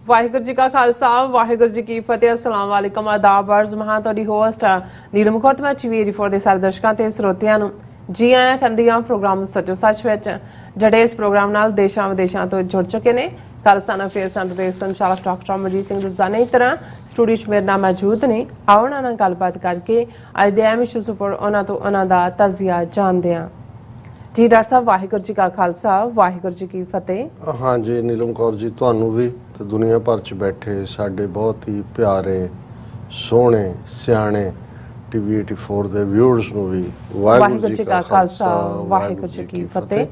वाहिगुरू जी का खालसा वाहिगुरू जी की फतेह। अस्सलाम वालेकुम आदाब अर्ज महा तुहाडी होस्ट नीलम कौर मैं TV84 ਦੇ ਸਾਰੇ ਦਰਸ਼ਕਾਂ ਤੇ ਸਰੋਤਿਆਂ ਨੂੰ ਜੀ ਆਇਆਂ ਕਹਿੰਦੀ ਹਾਂ ਪ੍ਰੋਗਰਾਮ ਸੱਚੋ ਸੱਚ ਵਿੱਚ ਜਿਹੜੇ ਇਸ ਪ੍ਰੋਗਰਾਮ ਨਾਲ ਦੇਸ਼ਾਂ ਵਿਦੇਸ਼ਾਂ ਤੋਂ ਜੁੜ ਚੁੱਕੇ ਨੇ। ਖਾਲਸਾ ਫੇਰ ਸੈਂਟਰ ਦੇ ਸੰਚਾਲਕ ਡਾਕਟਰ ਅਮਰਜੀਤ ਸਿੰਘ ਰੋਜ਼ਾਨਾ ਦੀ ਤਰ੍ਹਾਂ ਸਟੂਡੀਓ 'ਚ ਮੇਰੇ ਨਾਲ ਮੌਜੂਦ ਨੇ। ਆਓ ਉਹਨਾਂ ਨਾਲ ਗੱਲਬਾਤ ਕਰਕੇ ਅੱਜ ਦੇ ਅਹਿਮ ਇਸ਼ੂਜ਼ ਉੱਪਰ ਉਹਨਾਂ ਦਾ ਤਜ਼ੀਆ ਜਾਣਦੇ ਹਾਂ। जी डॉक्टर साहब वाहिगुरू जी का खालसा वाहिगुरू जी की फतेह। हाँ जी नीलम कौर जी तुहानू भी तो दुनिया भर च बैठे साडे बहुत ही प्यारे सोहने सियाणे TV84 दे व्यूअर्स नू भी वाहिगुरू जी का खालसा वाहिगुरू जी की फतेह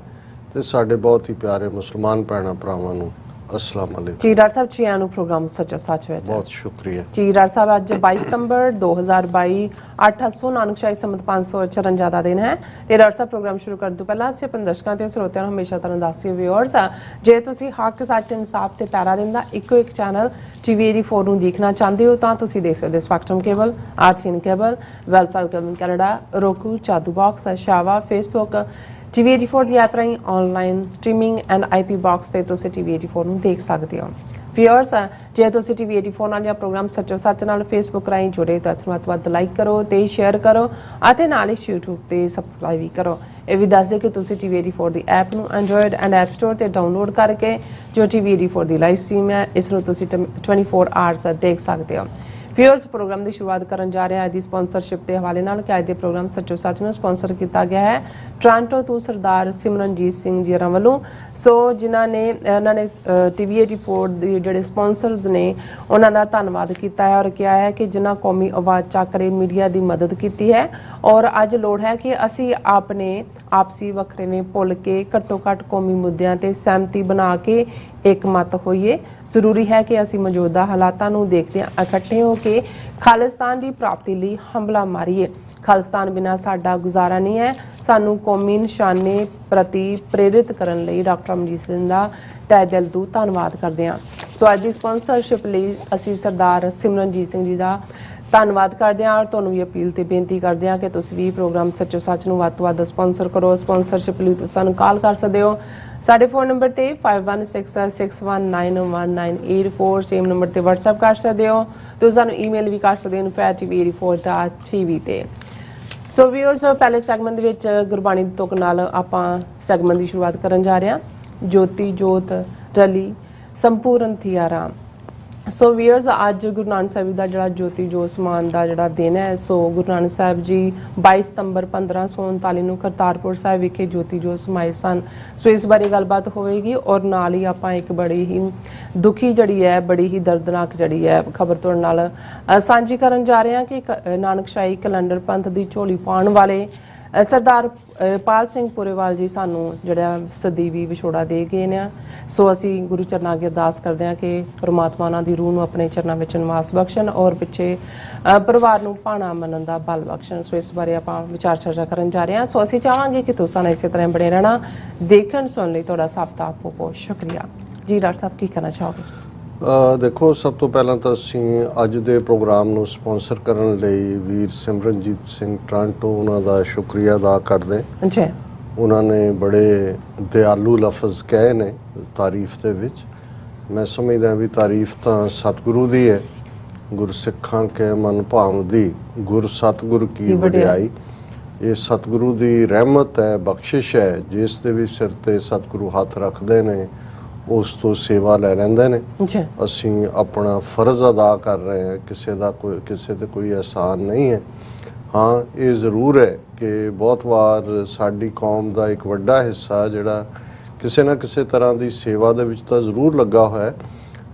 ते साडे बहुत ही प्यारे मुसलमान भैणां भरावां नू अस्सलाम वालेकुम। जी डॉक्टर साहब जी आनू प्रोग्राम सच्चो सच विच बहुत शुक्रिया जी। डॉक्टर साहब अज 22 सितंबर 2022 800 नानकशाही संमत 554 का दिन है। ते डॉक्टर साहब प्रोग्राम शुरू करने तो पहला असीं अपने दर्शकों ते ਸਰੋਤਿਆਂ ਨੂੰ हमेशा तरह दस्सिए व्यूअर्स जे तुसीं हक सच इंसाफ ते पैरा दिन दा इक्को एक चैनल TV84 ਨੂੰ देखना चाहते हो तो तुसीं देख सकते Spectrum cable RCN cable welfare cable Canada Roku चादू बॉक्स शावा फेसबुक TV84 ਦੀ ਐਪ ਰਾਹੀਂ online streaming and IP box ਤੇ ਤੁਸੀਂ TV84 ਨੂੰ ਦੇਖ ਸਕਦੇ ਹੋ। ਵਿਊਅਰਸ ਜੇ ਤੁਸੀਂ TV84 ਨਾਲ ਜਾਂ ਪ੍ਰੋਗਰਾਮ ਸੱਚੋ ਸੱਚ ਨਾਲ ਫੇਸਬੁੱਕ ਰਾਹੀਂ ਜੁੜੇ ਤਾਂ ਇਸ ਨੂੰ ਵੱਧ ਲਾਈਕ ਕਰੋ ਤੇ ਸ਼ੇਅਰ ਕਰੋ ਅਤੇ ਨਾਲ ਹੀ YouTube ਤੇ ਸਬਸਕ੍ਰਾਈਬ ਵੀ ਕਰੋ। ਇਹ ਵੀ ਦੱਸ ਦੇ ਕਿ ਤੁਸੀਂ TV84 ਦੀ ਐਪ ਨੂੰ Android ਐਂਡ App Store ਤੇ ਡਾਊਨਲੋਡ ਕਰਕੇ ਜੋ TV84 ਦੀ ਲਾਈਵ ਸਟ੍ਰੀਮ ਹੈ ਇਸ ਨੂੰ ਤੁਸੀਂ 24 ਆਵਰਸ ਦੇਖ ਸਕਦੇ ਹੋ। व्यूअर्स प्रोग्राम की शुरुआत करन जा रहे हैं दी स्पॉन्सरशिप के हवाले नाल कि अज दे प्रोग्राम सच्चो सच नूं स्पॉन्सर किया गया है टोरंटो तो सरदार सिमरनजीत सिंह जी होरां वल्लों। सो जिन्हां ने TV84 दे जिहड़े स्पॉन्सर्स ने उन्हां दा धन्नवाद किया है और कहा है कि जिन्हां कौमी आवाज़ चक रहे मीडिया की मदद की है और अज लोड़ है कि असी अपने आपसी वखरेवें भुल के घट्टो घट्ट कौमी मुद्दों ते सहमति बना के एक मत होइए। ਜ਼ਰੂਰੀ है कि ਅਸੀਂ ਮੌਜੂਦਾ ਹਾਲਾਤਾਂ ਨੂੰ ਦੇਖਦਿਆਂ ਇਕੱਠੇ ਹੋ ਕੇ ਖਾਲਿਸਤਾਨ ਦੀ ਪ੍ਰਾਪਤੀ ਲਈ ਹਮਲਾ ਮਾਰੀਏ। ਖਾਲਿਸਤਾਨ ਬਿਨਾਂ ਸਾਡਾ ਗੁਜ਼ਾਰਾ ਨਹੀਂ ਹੈ। ਸਾਨੂੰ ਕੌਮੀ ਨਿਸ਼ਾਨੇ ਪ੍ਰਤੀ ਪ੍ਰੇਰਿਤ ਕਰਨ ਲਈ ਡਾਕਟਰ ਅਮਰਜੀਤ ਸਿੰਘ ਦਾ ਤਹਿ ਦਿਲ ਤੋਂ ਧੰਨਵਾਦ ਕਰਦੇ ਹਾਂ। ਸੋ ਅੱਜ ਦੀ ਸਪਾਂਸਰਸ਼ਿਪ ਲਈ ਅਸੀਂ ਸਰਦਾਰ ਸਿਮਰਨਜੀਤ ਸਿੰਘ ਜੀ ਦਾ ਧੰਨਵਾਦ ਕਰਦੇ ਹਾਂ ਔਰ ਤੁਹਾਨੂੰ ਵੀ ਅਪੀਲ ਤੇ ਬੇਨਤੀ ਕਰਦੇ ਹਾਂ ਕਿ ਤੁਸੀਂ ਵੀ ਪ੍ਰੋਗਰਾਮ ਸੱਚੋ ਸੱਚ ਨੂੰ ਵੱਧ ਤੋਂ ਵੱਧ ਸਪਾਂਸਰ ਕਰੋ। ਸਪਾਂਸਰਸ਼ਿਪ ਲਈ ਤੁਸੀਂ ਸਾਨੂੰ ਕਾਲ ਕਰ ਸਕਦੇ ਹੋ ਸਾਡੇ ਫੋਨ ਨੰਬਰ ਤੇ 5166619184 ਸੇਮ ਨੰਬਰ ਤੇ WhatsApp ਕਰ ਸਕਦੇ ਹੋ। ਤੁਸੀਂ ਸਾਨੂੰ ਈਮੇਲ ਵੀ ਕਰ ਸਕਦੇ ਹੋ info@tv84.tv ਤੇ। ਸੋ ਵੀਅਰਸ ਪਹਿਲੇ ਸੈਗਮੈਂਟ ਦੇ ਵਿੱਚ ਗੁਰਬਾਣੀ ਦੀ ਤੁਕ ਨਾਲ ਆਪਾਂ ਸੈਗਮੈਂਟ ਦੀ ਸ਼ੁਰੂਆਤ ਕਰਨ ਜਾ ਰਹੇ ਹਾਂ। ਜੋਤੀ ਜੋਤ ਰਲੀ ਸੰਪੂਰਨ ਥੀਆ ਰਾਮ। सो ਵੀਅਰਸ ਅੱਜ ਗੁਰੂ ਨਾਨਕ ਸਾਹਿਬ ਦਾ ਜਿਹੜਾ ਜੋਤੀ ਜੋਤ ਸਮਾਨ ਦਾ ਜਿਹੜਾ ਦਿਨ ਹੈ। ਸੋ ਗੁਰੂ ਨਾਨਕ ਸਾਹਿਬ ਜੀ 22 ਸਤੰਬਰ 1539 ਨੂੰ ਕਰਤਾਰਪੁਰ ਸਾਹਿਬ ਵਿਖੇ ਜੋਤੀ ਜੋਤ ਸਮਾਏ ਸਨ। ਸੋ ਇਸ ਬਾਰੇ ਗੱਲਬਾਤ ਹੋਵੇਗੀ ਔਰ ਨਾਲ ਹੀ ਆਪਾਂ ਇੱਕ ਬੜੀ ਹੀ ਦੁਖੀ ਜਿਹੜੀ ਹੈ ਬੜੀ ਹੀ ਦਰਦਨਾਕ ਜਿਹੜੀ ਹੈ ਖਬਰ ਤੁਹਾਡੇ ਨਾਲ ਸਾਂਝੀ ਕਰਨ ਜਾ ਰਹੇ ਹਾਂ ਕਿ ਨਾਨਕਸ਼ਾਹੀ ਕੈਲੰਡਰ ਪੰਥ ਦੀ ਝੋਲੀ ਪਾਉਣ ਵਾਲੇ ਸਰਦਾਰ ਪਾਲ ਸਿੰਘ ਪੁਰੇਵਾਲ ਜੀ ਸਾਨੂੰ ਜਿਹੜਾ ਸਦੀਵੀ ਵਿਛੋੜਾ ਦੇ ਗਏ ਨੇ। ਸੋ ਅਸੀਂ ਗੁਰੂ ਚਰਨਾਂ ਅੱਗੇ ਅਰਦਾਸ ਕਰਦੇ ਹਾਂ ਕਿ ਪਰਮਾਤਮਾ ਉਹਨਾਂ ਦੀ ਰੂਹ ਨੂੰ ਆਪਣੇ ਚਰਨਾਂ ਵਿੱਚ ਨਿਵਾਸ ਬਖਸ਼ਣ ਔਰ ਪਿੱਛੇ ਪਰਿਵਾਰ ਨੂੰ ਭਾਣਾ ਮੰਨਣ ਦਾ ਬਲ ਬਖਸ਼ਣ। ਸੋ ਇਸ ਬਾਰੇ ਆਪਾਂ ਵਿਚਾਰ ਚਰਚਾ ਕਰਨ ਜਾ ਰਹੇ ਹਾਂ। ਸੋ ਅਸੀਂ ਚਾਹਾਂਗੇ ਕਿ ਤੁਸੀਂ ਨਾਲ ਇਸੇ ਤਰ੍ਹਾਂ ਬਣੇ ਰਹਿਣਾ। ਦੇਖਣ ਸੁਣਨ ਲਈ ਤੁਹਾਡਾ ਸਭ ਦਾ ਬਹੁਤ ਸ਼ੁਕਰੀਆ। ਜੀ ਡਾਕਟਰ ਸਾਹਿਬ ਕੀ ਕਹਿਣਾ ਚਾਹੋਗੇ? देखो सब तो पहला तो असीं अज दे प्रोग्राम नूं स्पॉन्सर करन लई वीर सिमरनजीत सिंह टोरंटो उन्हां दा शुक्रिया अदा करदे। जी उन्होंने बड़े दयालू लफज कहे ने तारीफ दे विच। मैं समझदा भी तारीफ तो सतगुरु दी है। गुरसिखां के मन भावदी गुर सतगुर की वडियाई। ये सतगुरु दी रहमत है बख्शिश है जिस दे भी सिर ते सतगुरु हथ रखते ने उस तो सेवा लै लैंदे ने। असीं अपना फर्ज अदा कर रहे हैं किसी का कोई एहसान नहीं है। हाँ ये ज़रूर है कि बहुत बार साडी कौम का एक वड्डा हिस्सा जिहड़ा किसी ना किसी तरह की सेवा दे विच तां ज़रूर लगा हुआ है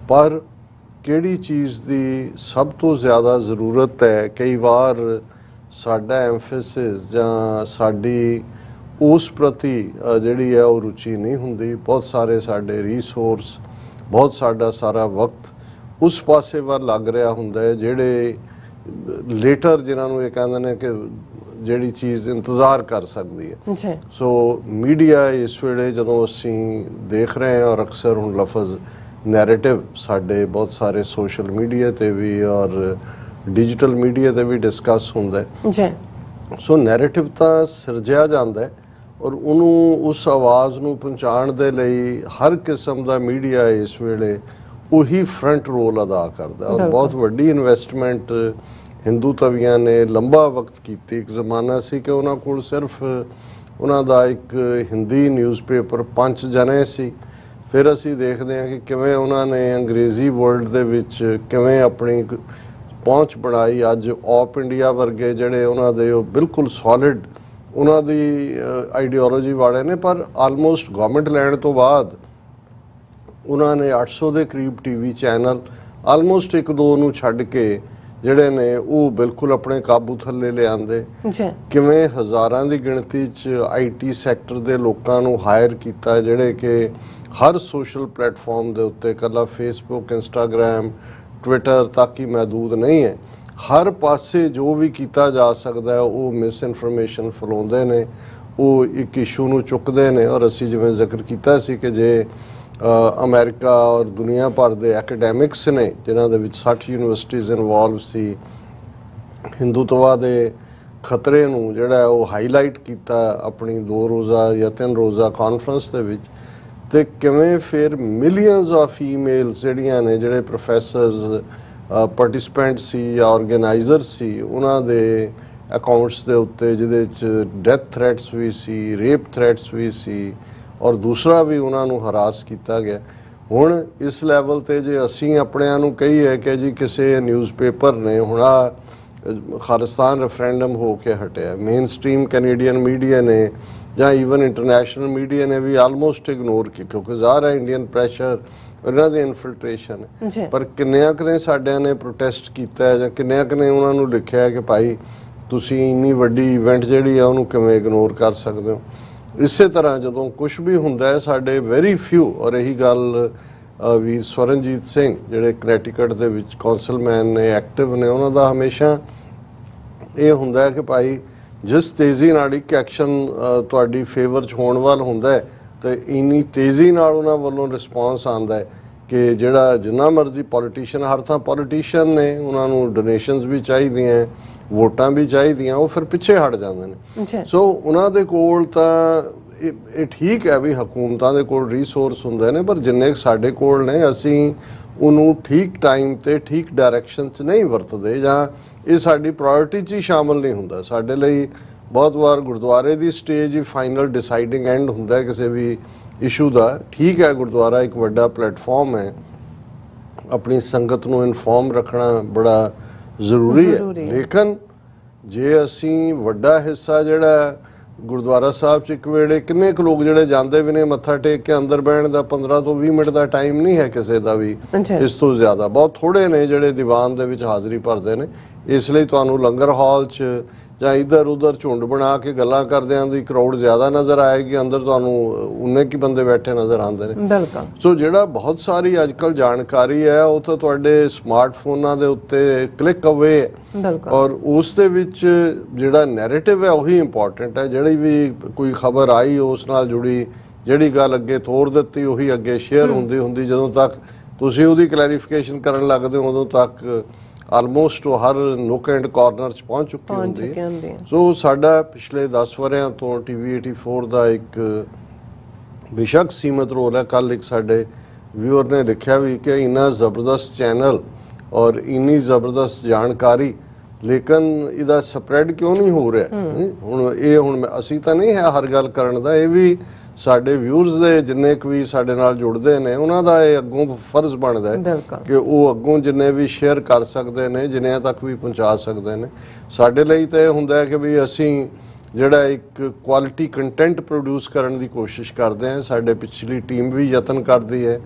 पर किहड़ी चीज़ की सब तो ज़्यादा ज़रूरत है कई बार साडा एम्फेसिस जां साडी उस प्रति जिहड़ी है वो रुचि नहीं हुंदी। बहुत सारे साडे रिसोर्स बहुत सारा वक्त उस पासे वाल लग रहा हुंदा है जिहड़े लेटर जिन्हां नूं ये कहंदे ने कि जिहड़ी चीज़ इंतज़ार कर सकती है। सो मीडिया इस वेले जदों असीं देख रहे हैं और अक्सर हुण लफज नैरेटिव साडे बहुत सारे सोशल मीडिया ते भी और डिजिटल मीडिया ते भी डिस्कस हुंदा है। सो नैरेटिव तां सिरजिया जांदा है और उन्होंने उस आवाज़ नूं पहुँचाउण दे लई हर किस्म का मीडिया इस वेले ਉਹੀ ਫਰੰਟ ਰੋਲ ਅਦਾ ਕਰਦਾ ਔਰ ਬਹੁਤ ਵੱਡੀ ਇਨਵੈਸਟਮੈਂਟ ਹਿੰਦੂ ਤਵੀਆਂ ਨੇ ਲੰਬਾ ਵਕਤ ਕੀਤੀ। ਇੱਕ ਜ਼ਮਾਨਾ ਸੀ ਕਿ ਉਹਨਾਂ ਕੋਲ ਸਿਰਫ ਉਹਨਾਂ ਦਾ ਇੱਕ ਹਿੰਦੀ ਨਿਊਜ਼ਪੇਪਰ ਪੰਚ ਜਨੇ ਸੀ। ਫਿਰ ਅਸੀਂ ਦੇਖਦੇ ਹਾਂ ਕਿ ਕਿਵੇਂ ਉਹਨਾਂ ਨੇ ਅੰਗਰੇਜ਼ੀ ਵਰਲਡ ਦੇ ਵਿੱਚ ਕਿਵੇਂ ਆਪਣੀ ਪਹੁੰਚ ਬਣਾਈ। ਅੱਜ ਆਪ ਇੰਡੀਆ ਵਰਗੇ ਜਿਹੜੇ ਉਹਨਾਂ ਦੇ ਉਹ ਬਿਲਕੁਲ ਸੋਲਿਡ ਉਹਨਾਂ ਦੀ ਆਈਡੀਓਲੋਜੀ ਵਾਲੇ ਨੇ, ਪਰ ਆਲਮੋਸਟ ਗਵਰਨਮੈਂਟ ਲੈਣ ਤੋਂ ਬਾਅਦ ਉਹਨਾਂ ਨੇ 800 ਦੇ ਕਰੀਬ ਟੀਵੀ ਚੈਨਲ ਆਲਮੋਸਟ ਇੱਕ ਦੋ ਨੂੰ ਛੱਡ ਕੇ ਜਿਹੜੇ ਨੇ ਉਹ ਬਿਲਕੁਲ ਆਪਣੇ ਕਾਬੂ ਥੱਲੇ ਲਿਆਂਦੇ। ਕਿਵੇਂ ਹਜ਼ਾਰਾਂ ਦੀ ਗਿਣਤੀ 'ਚ IT ਸੈਕਟਰ ਦੇ ਲੋਕਾਂ ਨੂੰ ਹਾਇਰ ਕੀਤਾ ਜਿਹੜੇ ਕਿ ਹਰ ਸੋਸ਼ਲ ਪਲੇਟਫਾਰਮ ਦੇ ਉੱਤੇ, ਇਕੱਲਾ ਫੇਸਬੁੱਕ, ਇੰਸਟਾਗ੍ਰਾਮ, ਟਵਿੱਟਰ ਤੱਕ ਹੀ ਮਹਦੂਦ ਨਹੀਂ ਹੈ, ਹਰ ਪਾਸੇ ਜੋ ਵੀ ਕੀਤਾ ਜਾ ਸਕਦਾ ਹੈ ਉਹ ਮਿਸ ਇਨਫੋਰਮੇਸ਼ਨ ਫੈਲਾਉਂਦੇ ਨੇ, ਉਹ ਇੱਕ ਇਸ਼ੂ ਨੂੰ ਚੁੱਕਦੇ ਨੇ। ਔਰ ਅਸੀਂ ਜਿਵੇਂ ਜ਼ਿਕਰ ਕੀਤਾ ਸੀ ਕਿ ਜੇ ਅਮਰੀਕਾ ਔਰ ਦੁਨੀਆ ਭਰ ਦੇ ਐਕੈਡੈਮਿਕਸ ਨੇ ਜਿਨ੍ਹਾਂ ਦੇ ਵਿੱਚ 60 ਯੂਨੀਵਰਸਿਟੀਜ਼ ਇਨਵੋਲਵ ਸੀ, ਹਿੰਦੂਤਵਾ ਦੇ ਖਤਰੇ ਨੂੰ ਜਿਹੜਾ ਉਹ ਹਾਈਲਾਈਟ ਕੀਤਾ ਆਪਣੀ 2 ਰੋਜ਼ਾ ਜਾਂ 3 ਰੋਜ਼ਾ ਕਾਨਫਰੰਸ ਦੇ ਵਿੱਚ, ਤੇ ਕਿਵੇਂ ਫਿਰ ਮਿਲੀਅਨਸ ਆਫ ਈਮੇਲਸ ਜਿਹੜੀਆਂ ਨੇ ਜਿਹੜੇ ਪ੍ਰੋਫੈਸਰਸ ਪਾਰਟਿਸਪੈਂਟ ਸੀ ਜਾਂ ਆਰਗੇਨਾਈਜ਼ਰ ਸੀ ਉਹਨਾਂ ਦੇ ਅਕਾਊਂਟਸ ਦੇ ਉੱਤੇ ਜਿਹਦੇ 'ਚ ਡੈਥ ਥ੍ਰੈਟਸ ਵੀ ਸੀ, ਰੇਪ ਥ੍ਰੈਟਸ ਵੀ ਸੀ ਔਰ ਦੂਸਰਾ ਵੀ ਉਹਨਾਂ ਨੂੰ ਹਰਾਸ ਕੀਤਾ ਗਿਆ। ਹੁਣ ਇਸ ਲੈਵਲ ਤੇ ਜੇ ਅਸੀਂ ਆਪਣਿਆਂ ਨੂੰ ਕਹੀਏ ਕਿ ਜੀ ਕਿਸੇ ਨਿਊਜ਼ਪੇਪਰ ਨੇ ਹੁਣ ਖਾਲਿਸਤਾਨ ਰੈਫਰੈਂਡਮ ਹੋ ਕੇ ਹਟਿਆ, ਮੇਨ ਸਟ੍ਰੀਮ ਕੈਨੇਡੀਅਨ ਮੀਡੀਆ ਨੇ ਜਾਂ ਈਵਨ ਇੰਟਰਨੈਸ਼ਨਲ ਮੀਡੀਆ ਨੇ ਵੀ ਆਲਮੋਸਟ ਇਗਨੋਰ ਕੀਤਾ ਕਿਉਂਕਿ ਜ਼ਾਹਰ ਹੈ ਇੰਡੀਅਨ ਪ੍ਰੈਸ਼ਰ, ਉਹਨਾਂ ਦੀ ਇਨਫਿਲਟ੍ਰੇਸ਼ਨ ਹੈ। ਪਰ ਕਿੰਨਿਆਂ ਕੁ ਨੇ ਸਾਡਿਆਂ ਨੇ ਪ੍ਰੋਟੈਸਟ ਕੀਤਾ ਜਾਂ ਕਿੰਨਿਆਂ ਕੁ ਨੇ ਉਹਨਾਂ ਨੂੰ ਲਿਖਿਆ ਕਿ ਭਾਈ ਤੁਸੀਂ ਇੰਨੀ ਵੱਡੀ ਇਵੈਂਟ ਜਿਹੜੀ ਆ ਉਹਨੂੰ ਕਿਵੇਂ ਇਗਨੋਰ ਕਰ ਸਕਦੇ ਹੋ। ਇਸੇ ਤਰ੍ਹਾਂ ਜਦੋਂ ਕੁਝ ਵੀ ਹੁੰਦਾ ਹੈ ਸਾਡੇ ਵੈਰੀ ਫਿਊ, ਔਰ ਇਹੀ ਗੱਲ ਵੀਰ ਸਵਰਨਜੀਤ ਸਿੰਘ ਜਿਹੜੇ ਕਨੈਟੀਕਟ ਦੇ ਵਿੱਚ ਕੌਂਸਲਮੈਨ ਨੇ, ਐਕਟਿਵ ਨੇ, ਉਹਨਾਂ ਦਾ ਹਮੇਸ਼ਾ ਇਹ ਹੁੰਦਾ ਹੈ ਕਿ ਭਾਈ ਜਿਸ ਤੇਜ਼ੀ ਨਾਲ ਇੱਕ ਐਕਸ਼ਨ ਤੁਹਾਡੀ ਫੇਵਰ 'ਚ ਹੋਣ ਵੱਲ ਹੁੰਦਾ ਹੈ ਤੇ ਇੰਨੀ ਤੇਜ਼ੀ ਨਾਲ ਉਹਨਾਂ ਵੱਲੋਂ ਰਿਸਪੌਂਸ ਆਉਂਦਾ ਹੈ ਕਿ ਜਿਹੜਾ ਜਿੰਨਾ ਮਰਜ਼ੀ ਪੋਲੀਟੀਸ਼ੀਅਨ, ਹਰ ਥਾਂ ਪੋਲੀਟੀਸ਼ੀਅਨ ਨੇ, ਉਹਨਾਂ ਨੂੰ ਡੋਨੇਸ਼ਨਸ ਵੀ ਚਾਹੀਦੀਆਂ, ਵੋਟਾਂ ਵੀ ਚਾਹੀਦੀਆਂ, ਉਹ ਫਿਰ ਪਿੱਛੇ ਹਟ ਜਾਂਦੇ ਨੇ। ਸੋ ਉਹਨਾਂ ਦੇ ਕੋਲ ਤਾਂ ਇਹ ਠੀਕ ਹੈ ਵੀ ਹਕੂਮਤਾਂ ਦੇ ਕੋਲ ਰਿਸੋਰਸ ਹੁੰਦੇ ਨੇ, ਪਰ ਜਿੰਨੇ ਸਾਡੇ ਕੋਲ ਨੇ ਅਸੀਂ ਉਹਨੂੰ ਠੀਕ ਟਾਈਮ ਤੇ ਠੀਕ ਡਾਇਰੈਕਸ਼ਨ 'ਚ ਨਹੀਂ ਵਰਤਦੇ ਜਾਂ ਇਹ ਸਾਡੀ ਪ੍ਰਾਇੋਰਟੀ 'ਚ ਹੀ ਸ਼ਾਮਲ ਨਹੀਂ ਹੁੰਦਾ। ਸਾਡੇ ਲਈ ਬਹੁਤ ਵਾਰ ਗੁਰਦੁਆਰੇ ਦੀ stage he final deciding and ਹੁੰਦਾ ਹੈ ਕਿਸੇ ਵੀ ਇਸ਼ੂ ਦਾ। ਠੀਕ ਹੈ, ਗੁਰਦੁਆਰਾ ਇੱਕ ਵੱਡਾ ਪਲੇਟਫਾਰਮ ਹੈ, ਆਪਣੀ ਸੰਗਤ ਨੂੰ ਇਨਫੋਰਮ ਰੱਖਣਾ ਬੜਾ ਜ਼ਰੂਰੀ ਹੈ, ਲੇਕਿਨ ਜੇ ਅਸੀਂ ਵੱਡਾ ਹਿੱਸਾ ਜਿਹੜਾ ਗੁਰਦੁਆਰਾ ਸਾਹਿਬ 'ਚ ਇੱਕ ਵੇਲੇ ਕਿੰਨੇ ਕੁ ਲੋਕ ਜਿਹੜੇ ਜਾਂਦੇ ਵੀ ਨੇ ਮੱਥਾ ਟੇਕ ਕੇ ਅੰਦਰ ਬਹਿਣ ਦਾ 15 ਤੋਂ 20 ਮਿੰਟ ਦਾ ਟਾਈਮ ਨਹੀਂ ਹੈ ਕਿਸੇ ਦਾ ਵੀ, ਇਸ ਤੋਂ ਜ਼ਿਆਦਾ ਬਹੁਤ ਥੋੜੇ ਨੇ ਜਿਹੜੇ ਦੀਵਾਨ ਦੇ ਵਿੱਚ ਹਾਜ਼ਰੀ ਭਰਦੇ ਨੇ। ਇਸ ਲਈ ਤੁਹਾਨੂੰ ਲੰਗਰ ਹਾਲ 'ਚ ਜਾਂ ਇੱਧਰ ਉੱਧਰ ਝੁੰਡ ਬਣਾ ਕੇ ਗੱਲਾਂ ਕਰਦਿਆਂ ਦੀ ਕਰਾਊਡ ਜ਼ਿਆਦਾ ਨਜ਼ਰ ਆਏਗੀ, ਅੰਦਰ ਤੁਹਾਨੂੰ ਉਨੇ ਕੀ ਬੰਦੇ ਬੈਠੇ ਨਜ਼ਰ ਆਉਂਦੇ ਨੇ। ਬਿਲਕੁਲ। ਸੋ ਜਿਹੜਾ ਬਹੁਤ ਸਾਰੀ ਅੱਜ ਕੱਲ੍ਹ ਜਾਣਕਾਰੀ ਹੈ ਉਹ ਤਾਂ ਤੁਹਾਡੇ ਸਮਾਰਟਫੋਨਾਂ ਦੇ ਉੱਤੇ ਕਲਿੱਕ ਅਵੇ ਹੈ, ਔਰ ਉਸ ਦੇ ਵਿੱਚ ਜਿਹੜਾ ਨੈਰੇਟਿਵ ਹੈ ਉਹੀ ਇੰਪੋਰਟੈਂਟ ਹੈ। ਜਿਹੜੀ ਵੀ ਕੋਈ ਖਬਰ ਆਈ ਉਸ ਨਾਲ ਜੁੜੀ ਜਿਹੜੀ ਗੱਲ ਅੱਗੇ ਤੋਰ ਦਿੱਤੀ ਉਹੀ ਅੱਗੇ ਸ਼ੇਅਰ ਹੁੰਦੀ ਜਦੋਂ ਤੱਕ ਤੁਸੀਂ ਉਹਦੀ ਕਲੈਰੀਫਿਕੇਸ਼ਨ ਕਰਨ ਲੱਗਦੇ ਹੋ ਉਦੋਂ ਤੱਕ ਆਲਮੋਸਟ ਉਹ ਹਰ ਨੁੱਕ ਐਂਡ ਕਾਰਨਰ 'ਚ ਪਹੁੰਚ ਚੁੱਕੀ ਹੁੰਦੀ ਹੈ। ਸੋ ਸਾਡਾ ਪਿਛਲੇ 10 ਵਰ੍ਹਿਆਂ ਤੋਂ TV 84 ਦਾ ਇੱਕ ਬੇਸ਼ੱਕ ਸੀਮਤ ਰੋਲ ਹੈ। ਕੱਲ ਇੱਕ ਸਾਡੇ ਵਿਊਅਰ ਨੇ ਲਿਖਿਆ ਵੀ ਕਿ ਇੰਨਾ ਜ਼ਬਰਦਸਤ ਚੈਨਲ ਔਰ ਇੰਨੀ ਜ਼ਬਰਦਸਤ ਜਾਣਕਾਰੀ, ਲੇਕਿਨ ਇਹਦਾ ਸਪਰੈਡ ਕਿਉਂ ਨਹੀਂ ਹੋ ਰਿਹਾ? ਹੁਣ ਅਸੀਂ ਤਾਂ ਨਹੀਂ ਹੈ ਹਰ ਗੱਲ ਕਰਨ ਦਾ, ਇਹ ਵੀ ਸਾਡੇ ਵਿਊਅਰਸ ਦੇ ਜਿੰਨੇ ਕੁ ਵੀ ਸਾਡੇ ਨਾਲ ਜੁੜਦੇ ਨੇ ਉਹਨਾਂ ਦਾ ਇਹ ਅੱਗੋਂ ਫਰਜ਼ ਬਣਦਾ ਹੈ ਕਿ ਉਹ ਅੱਗੋਂ ਜਿੰਨੇ ਵੀ ਸ਼ੇਅਰ ਕਰ ਸਕਦੇ ਨੇ, ਜਿੰਨਿਆਂ ਤੱਕ ਵੀ ਪਹੁੰਚਾ ਸਕਦੇ ਨੇ। ਸਾਡੇ ਲਈ ਤਾਂ ਇਹ ਹੁੰਦਾ ਹੈ ਕਿ ਵੀ ਅਸੀਂ ਜਿਹੜਾ ਇੱਕ ਕੁਆਲਿਟੀ ਕੰਟੈਂਟ ਪ੍ਰੋਡਿਊਸ ਕਰਨ ਦੀ ਕੋਸ਼ਿਸ਼ ਕਰਦੇ ਹਾਂ। ਸਾਡੇ ਪਿਛਲੀ ਟੀਮ ਵੀ ਯਤਨ ਕਰਦੀ ਹੈ।